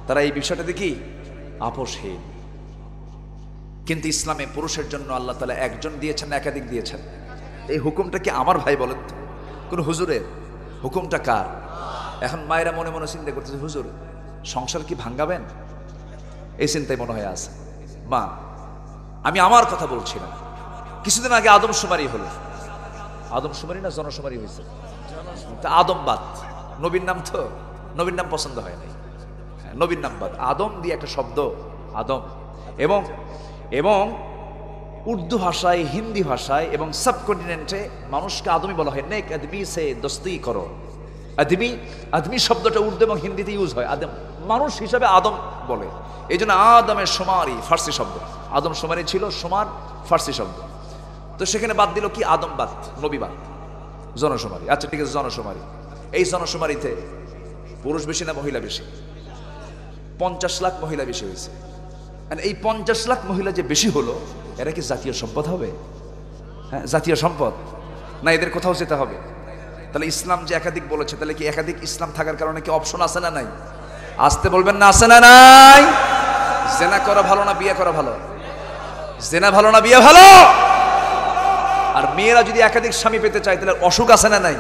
তারা এই বিষয়টাতে কি আপোষহীন। কিন্তু ইসলামে পুরুষের জন্য আল্লাহ তাআলা একজন দিয়েছেন না একাধিক দিয়েছেন? এই হুকুমটা কি আমার ভাই বলেন তো? কোন হুজুরের? হুকুমটা কার? এখন মায়েরা মনে মনে চিন্তা করতেছে, হুজুর সংসার কি ভাঙ্গাবেন? এই চিন্তায় মনে হয় আছে। মা, আমি আমার কথা বলছি না। কিছুদিন আগে আদমশুমারি হলো। আদমশুমারি না জনশুমারি হয়েছে? আদম বাদ, নবীর নাম তো, নবীর নাম পছন্দ হয় নাই, নবীর নাম বাদ। আদম দিয়ে একটা শব্দ আদম, এবং উর্দু ভাষায়, হিন্দি ভাষায় এবং সাবকন্টিনেন্টে মানুষকে আদমি বলা হয়। নেক আদমি সে দোস্তি করো। আদমি শব্দটা উর্দু এবং হিন্দিতে ইউজ হয়। আদম মানুষ হিসাবে আদম বলে, এই জন্য আদমের শুমারি ফার্সি শব্দ। আদম শুমারি ছিল শুমার ফার্সি শব্দ, তো সেখানে বাদ দিল কি? আদম বাদ, নবী বাদ, জনশুমারি। আচ্ছা ঠিক আছে, জনশুমারি। এই জনশুমারিতে পুরুষ বেশি না মহিলা বেশি? 50 লাখ মহিলা বেশি হয়েছে। এই 50 লাখ মহিলা যে বেশি হলো, এরা কি জাতীয় সম্পদ হবে? হ্যাঁ, জাতীয় সম্পদ না, এদের কোথাও যেতে হবে। তাহলে ইসলাম যে একাধিক বলেছে, তাহলে কি একাধিক ইসলাম থাকার কারণে কি অপশন আছে না নাই? আসতে বলবেন না আছে না নাই? জেনা করা ভালো না বিয়ে করা ভালো? জেনা ভালো না বিয়ে ভালো? আর মেয়েরা যদি একাধিক স্বামী পেতে চায় তাহলে অসুখ আছে না নাই?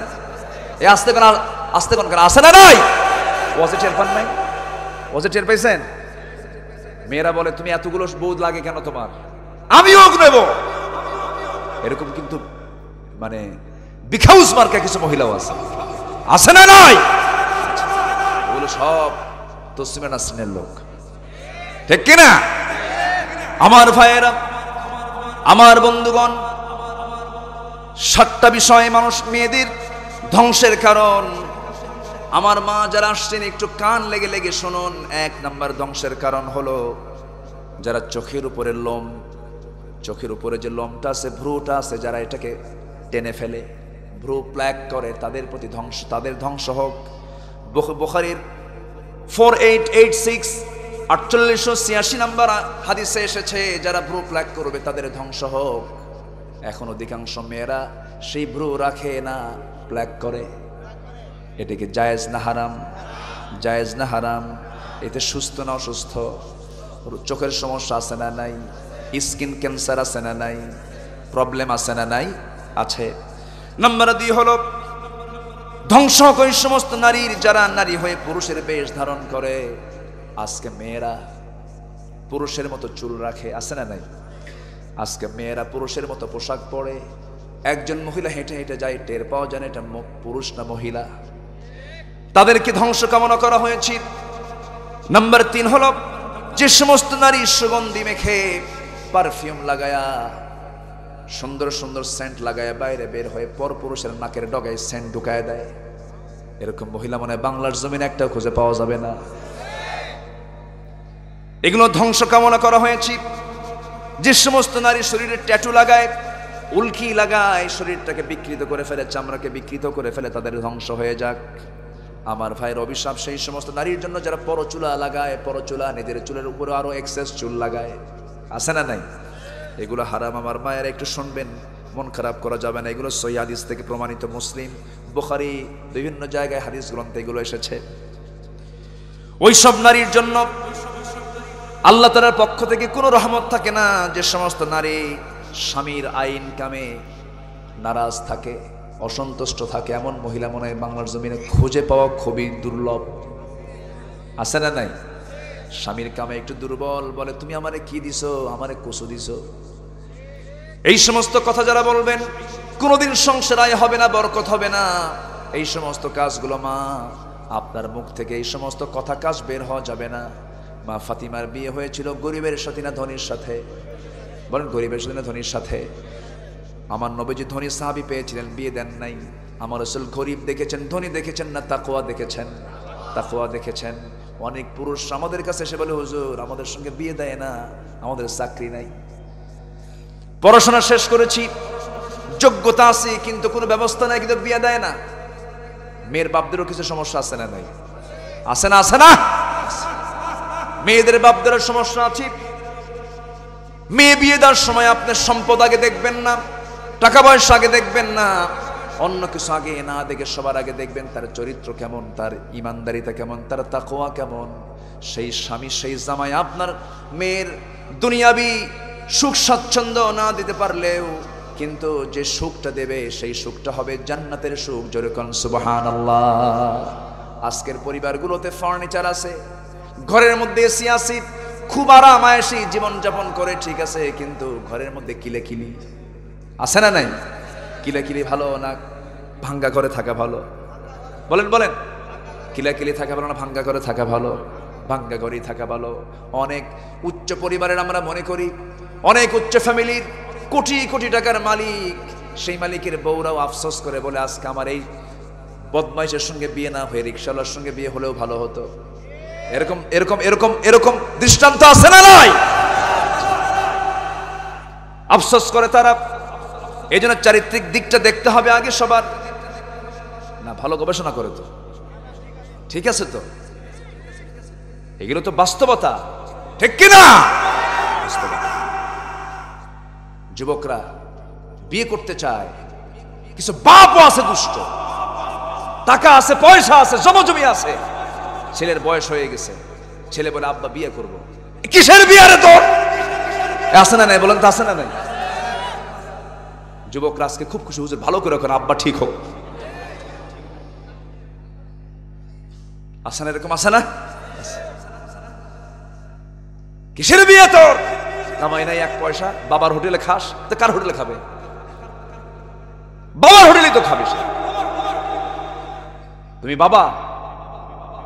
এ আসতে কোন আছে না নাই? ওয়াজে টের পান নাই? ওয়াজে টের পাইছেন? মেয়েরা বলে তুমি এতগুলো বউ লাগে কেন তোমার? আমিও নেব। এরকম কিন্তু মানে বিখাউস মার্কা কিছু মহিলাও আছে না নাই? ওগুলো সব তসলিমা নাসরিনের লোক, ঠিক কিনা? আমার ভাইয়েরা, আমার বন্ধুগণ, 7টা বিষয় মানুষ মেয়েদের ধ্বংসের কারণ। আমার মা যারা আসছেন একটু কান লেগে লেগে শুনুন। 1 নাম্বার ধ্বংসের কারণ হলো যারা চোখের উপরে লোম, চোখের উপরে যে লোমটা আছে, ভ্রুটা আছে, যারা এটাকে টেনে ফেলে, ভ্রু প্ল্যাক করে, তাদের প্রতি ধ্বংস, তাদের ধ্বংস হোক। বুখারীর 4886 4886 নাম্বার হাদিসে এসেছে, যারা ভ্রু প্ল্যাক করবে তাদের ধ্বংস হোক। এখন অধিকাংশ মেয়েরা সেই ভ্রু রাখে না, প্ল্যাক করে। এটাকে জায়েজ না হারাম? জায়েজ না হারাম? এতে সুস্থ না অসুস্থ? চোখের সমস্যা আছে না নাই? স্কিন ক্যান্সার আছে না নাই? প্রবলেম আছে না নাই? আছে। নাম্বার 2 হলো ধ্বংস হোক ওই সমস্ত নারীর যারা নারী হয়ে পুরুষের বেশ ধারণ করে। আজকে মেয়েরা পুরুষের মতো চুল রাখে, আছে না নাই? আজকে মেয়েরা পুরুষের মতো পোশাক পরে। একজন মহিলা হেঁটে হেঁটে যায়, টের পাওয়া যায় না এটা পুরুষ না মহিলা। তাদেরকে ধ্বংস কামনা করা হয়েছে। নাম্বার 3 হলো যে সমস্ত নারী সুগন্ধি মেখে, পারফিউম লাগায়া, সুন্দর সুন্দর সেন্ট লাগায়া বাইরে বের হয়ে পর পুরুষের নাকের ডগায় সেন্ট ঢুকায় দেয়, এরকম মহিলা মনে হয় বাংলার জমিনে একটাও খুঁজে পাওয়া যাবে না। এগুলো ধ্বংস কামনা করা হয়েছে। যে সমস্ত নারী শরীরে ট্যাটু লাগায়, উল্কি লাগায়, শরীরটাকে বিকৃত করে ফেলে, চামড়াকে বিকৃত করে ফেলে, তাদের ধ্বংস হয়ে যাক। আমার ভাইয়ের অভিশাপ সেই সমস্ত নারীর জন্য যারা পরচুলা লাগায়, পরচুলা নিজের চুলের উপরে আরো এক্সেস চুল লাগায়, আছে না নাই? এগুলো হারাম। আমার মায়ের একটু শুনবেন, মন খারাপ করা যাবে না। এগুলো সহিহ হাদিস থেকে প্রমাণিত, মুসলিম, বুখারী, বিভিন্ন জায়গায় হাদিস গ্রন্থে এগুলো এসেছে। ওই সব নারীর জন্য আল্লাহ তাআলার পক্ষ থেকে কোনো রহমত থাকে না। যে সমস্ত নারী স্বামীর আইন কামে নারাজ থাকে, অসন্তুষ্ট থাকে, এমন মহিলা মনে হয় বাংলার জমিনে খুঁজে পাওয়া খুবই দুর্লভ, আছে না নাই? স্বামীর কামে একটু দুর্বল, বলে তুমি আমারে কি দিছো, আমারে কচু দিছো। এই সমস্ত কথা যারা বলবেন কোনোদিন সংসার আয় হবে না, বরকত হবে না। এই সমস্ত কাজগুলো মা, আপনার মুখ থেকে এই সমস্ত কথা কাজ বের হওয়া যাবে না। মা ফাতিমার বিয়ে হয়েছিল গরিবের সাথে না ধনীর সাথে? বলেন, গরিবের সাথে না ধনীর সাথে? আমার নবীজি ধনী সাহাবী পেয়েছিলেন, বিয়ে দেন নাই। আমার রাসূল গরিব দেখেছেন, ধনী দেখেছেন না তাকওয়া দেখেছেন? তাকওয়া দেখেছেন। অনেক পুরুষ আমাদের কাছে এসে বলে, হুজুর আমাদের সঙ্গে বিয়ে দেয় না, আমাদের চাকরি নাই, পড়াশোনা শেষ করেছি, যোগ্যতা আছে কিন্তু কোনো ব্যবস্থা নাই, কিন্তু বিয়ে দেয় না। মেয়ের বাপদেরও কিছু সমস্যা আছে না নাই? আছে না? আছে না? মেয়েদের বাপদেরও সমস্যা আছে। মেয়ে বিয়ে দেওয়ার সময় আপনার সম্পদ আগে দেখবেন না, টাকা পয়সা আগে দেখবেন না, অন্য কিছু আগে না দেখে সবার আগে দেখবেন তার চরিত্র কেমন, তার ইমানদারিতা কেমন, তার তাকওয়া কেমন। সেই স্বামী, সেই জামাই আপনার মেয়ের দুনিয়াবি সুখ স্বাচ্ছন্দ্য না দিতে পারলেও কিন্তু যে সুখটা দেবে সেই সুখটা হবে জান্নাতের সুখ। জোরে কোন সুবহানাল্লাহ। আজকের পরিবারগুলোতে ফার্নিচার আছে, ঘরের মধ্যে এসি আছে, খুব আরামায়েশি জীবনযাপন করে, ঠিক আছে, কিন্তু ঘরের মধ্যে কিলেকিলি আছে না নাই? কিলাকিলি ভালো না ভাঙ্গা করে থাকা ভালো? বলেন বলেন, কিলাকিলি থাকা ভালো না ভাঙ্গা করে থাকা ভালো? ভাঙ্গা করেই থাকা ভালো। অনেক উচ্চ পরিবারের আমরা মনে করি, অনেক উচ্চ ফ্যামিলির কোটি কোটি টাকার মালিক, সেই মালিকের বউরাও আফসোস করে বলে, আজকে আমার এই বদমাইশের সঙ্গে বিয়ে না হয়ে রিকশাওয়ালার সঙ্গে বিয়ে হলেও ভালো হতো। এরকম এরকম এরকম এরকম দৃষ্টান্ত আছে না নাই? আফসোস করে তারা। এই জন্য চারিত্রিক দিকটা দেখতে হবে আগে সবার। না, ভালো গবেষণা করে তো, ঠিক আছে তো, এগুলো তো বাস্তবতা, ঠিক কিনা? যুবকরা বিয়ে করতে চায়, কিছু বাপও আছে দুষ্ট, টাকা আছে, পয়সা আছে, জমজমি আছে, ছেলের বয়স হয়ে গেছে, ছেলে বলে আব্বা বিয়ে করব। কিসের বিয়ে রে তোর? আছে না নাই? বলেন তো, আছে না নাই? যুবকরা আজকে খুব খুশি, হুজুর ভালো করে রাখেন, আব্বা ঠিক হোক। আছে না এরকম? আছে না? কিসের বিয়ে তোর? কামাই নাই এক পয়সা, বাবার হোটেলে খাস, তো কার হোটেলে খাবে? বাবার হোটেলেই তো খাবে সে। তুমি বাবা,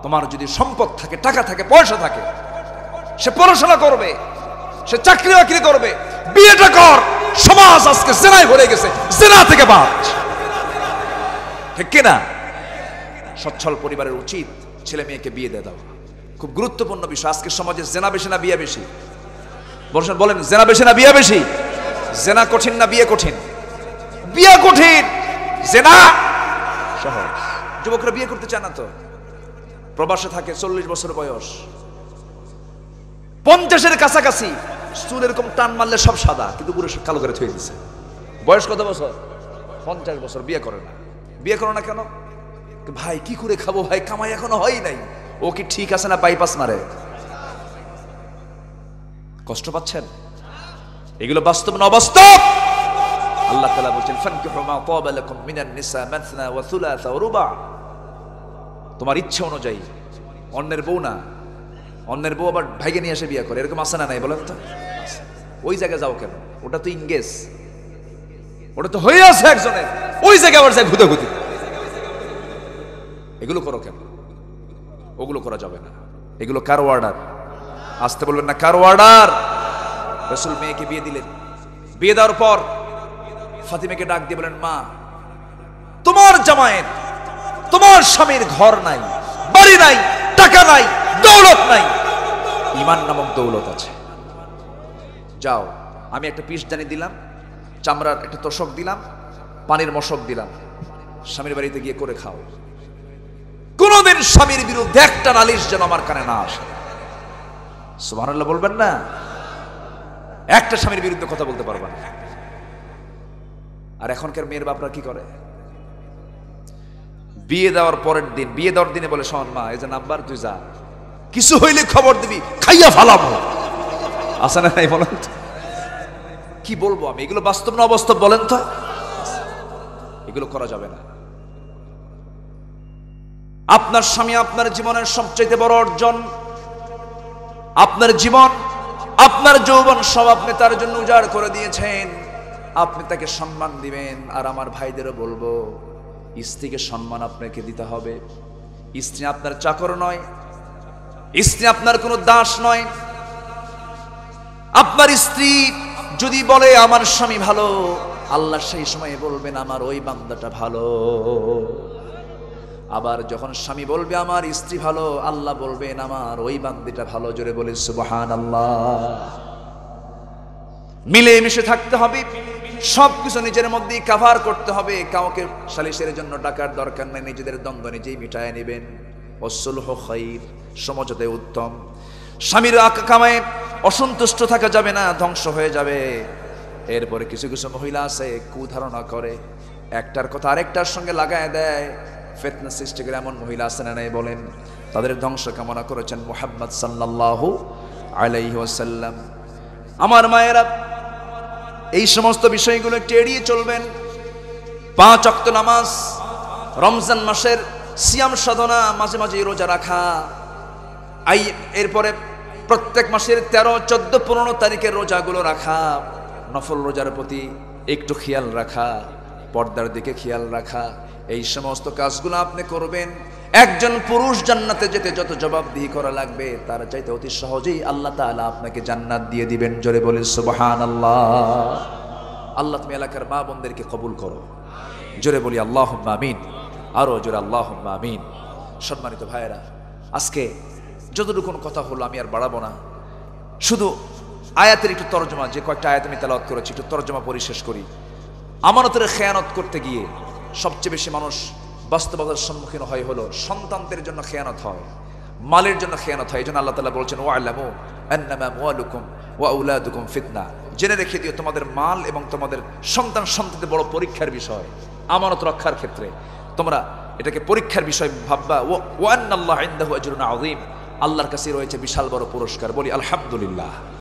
তোমার যদি সম্পদ থাকে, টাকা থাকে, পয়সা থাকে, সে পড়াশোনা করবে, সে চাকরি বাকরি করবে, বিয়েটা কর। সমাজ আজকে জেনায় ভরে গেছে, জেনা থেকে বাঁচ, ঠিক কিনা? সচ্ছল পরিবারের উচিত ছেলে মেয়েকে বিয়ে দিয়ে দাও, খুব গুরুত্বপূর্ণ বিষয়। আজকে সমাজে জেনা বেশি না বিয়ে বেশি? বলেন, জেনা বেশি না বিয়ে বেশি? জেনা কঠিন না বিয়ে কঠিন? বিয়ে কঠিন, জেনা সহজ। যুবকরা বিয়ে করতে চায় না তো, প্রবাসে থাকে, 40 বছর বয়স, 50-এর কাছাকাছি, চুল এরকম টান মারলে সব সাদা, কিন্তু পুরো কালো করে থুয়ে দিছে। বয়স কত বছর? 50 বছর। বিয়ে করে না। বিয়ে করো না কেন? ভাই কি করে খাবো ভাই, কামাই এখনো হয় নাই। ও কি ঠিক আছে না বাইপাস মারে? কষ্ট পাচ্ছেন? এগুলো বাস্তব না অবাস্তব? আল্লাহ তাআলা বলেন ফানকিহু মা তাবা লাকুম মিনান নিসা মাসনা ওয়া সুলাসা ওয়া রুবা। তোমার ইচ্ছা অনুযায়ী, অন্যের বউ না, অন্যের বউ আবার ভাইকে নিয়ে এসে বিয়ে করে, এরকম আছে না নাই বলেন তো? ওই জায়গায় যাও কেন? ওটা তো ইংগেজ, ওটা তো হয়ে আছে একজনের, ওই জায়গায় আবার যায় ঘুতাঘুতি। এগুলো করো কেন? ওগুলো করা যাবে না। এগুলো কার অর্ডার? আসতে বলবেন না, কার অর্ডার? রাসূল মেয়েকে বিয়ে দিলেন। বিয়ে দেওয়ার পর ফাতিমাকে ডাক দিয়ে বলেন, মা, তোমার জামাইয়ের, তোমার স্বামীর ঘর নাই, বাড়ি নাই, টাকা নাই, দৌলত নাই, ঈমান নামক দৌলত আছে। যাও, আমি একটা পিসদানি দিলাম, চামড়ার একটা তোষক দিলাম, পানির মশক দিলাম, স্বামীর বাড়িতে গিয়ে করে খাও। কোনদিন স্বামীর বিরুদ্ধে একটা নালিশ যেন আমার কানে না আসে। সুবহানাল্লাহ বলবেন না? একটা স্বামীর বিরুদ্ধে কথা বলতে পারবা না। আর এখনকার মেয়ের বাপরা কি করে? বিয়ে দেওয়ার পরের দিন, বিয়ে দেওয়ার দিনে বলে, শোন মা, এই যে নাম্বার, তুই যা, কিছু হইলে খবর দিবি, খাইয়া ফালাবো। আসে না নাই বলেন তো? কি বলবো আমি? এগুলো বাস্তব না অবাস্তব বলেন তো? এগুলো করা যাবে না। আপনার স্বামী আপনার জীবনের সবচেয়ে বড় অর্জন। আপনার জীবন, আপনার যৌবন সব আপনি তার জন্য উজাড় করে দিয়েছেন। আপনি তাকে সম্মান দিবেন। আর আমার ভাইদেরও বলবো, স্ত্রীকে সম্মান আপনাকে দিতে হবে। স্ত্রী আপনার চাকর নয়, স্ত্রী আপনার কোনো দাস নয়। আপনার স্ত্রী যদি বলে আমার স্বামী ভালো, আল্লাহ সেই সময় বলবেন আমার ওই বান্দাটা ভালো। আবার যখন স্বামী বলবে আমার স্ত্রী ভালো, আল্লাহ বলবেন আমার ওই বান্দিটা ভালো। জোরে বলে সুবহানাল্লাহ। মিলেমিশে থাকতে হবে, সবকিছু নিজের মধ্যেই কভার করতে হবে। কাউকে সালিশের জন্য ডাকার দরকার নেই, নিজেদের দ্বন্দ্ব নিজেই মিটায় নেবেন। ওয়াসুলহু খায়র, সমঝোতাই উত্তম। স্বামীর কামায় অসন্তুষ্ট থাকা যাবে না, ধ্বংস হয়ে যাবে। এরপরে কিছু কিছু মহিলা আছে কুধারণা করে, একটার কথা আরেকটার সঙ্গে লাগায় দেয়, ফিতনা সৃষ্টি করে। এমন মহিলা আছে না নাই বলেন? তাদের ধ্বংস কামনা করেছেন মুহাম্মদ সাল্লাল্লাহু আলাইহি ওয়াসাল্লাম। আমার মায়েরা, এই সমস্ত বিষয়গুলো একটু এড়িয়ে চলবেন। 5 ওয়াক্ত নামাজ, রমজান মাসের সিয়াম সাধনা, মাঝে মাঝে রোজা রাখা, এরপরে প্রত্যেক মাসের 13, 14, 15 তারিখের রোজাগুলো রাখা, নফল রোজার প্রতি একটু খেয়াল রাখা, পর্দার দিকে খেয়াল রাখা, এই সমস্ত কাজগুলো আপনি করবেন। একজন পুরুষ জান্নাতে যেতে যত জবাবদিহি করা লাগবে, তার চাইতে অতি সহজেই আল্লাহ তাআলা আপনাকে জান্নাত দিয়ে দিবেন। জোরে বলে সুবহানাল্লাহ। আল্লাহ তুমি এলাকার মা বোনদেরকে কবুল করো। জোরে বলি আল্লাহুম্মা আমিন। আরো জোরে আল্লাহুম্মা আমিন। সম্মানিত ভাইয়েরা, আজকে যতটুকু কথা হলো আমি আর বাড়াবো না, শুধু আয়াতের একটু তরজমা, যে কয়েকটা আয়াত আমি তেলাওয়াত করেছি, একটু তরজমা পরিশেষ করি। আমানতের খেয়ানত করতে গিয়ে সবচেয়ে বেশি মানুষ বাস্তবতার সম্মুখীন হয় হলো সন্তানদের জন্য খেয়ানত হয়, মালের জন্য খেয়ানত হয়। এই জন্য আল্লাহ তাআলা বলছেন ওয়া'লামু আন্নামা আমওয়ালুকুম ওয়া আওলাদুকুম ফিতনা। জেনে রেখে দিও তোমাদের মাল এবং তোমাদের সন্তানদের বড় পরীক্ষার বিষয়। আমানত রক্ষার ক্ষেত্রে তোমরা এটাকে পরীক্ষার বিষয় ভাববা। ওয়া আন্নাল্লাহা ইনদাহু আজরুন আযীম, আল্লাহর কাছে রয়েছে বিশাল বড় পুরস্কার। বলি আলহামদুলিল্লাহ।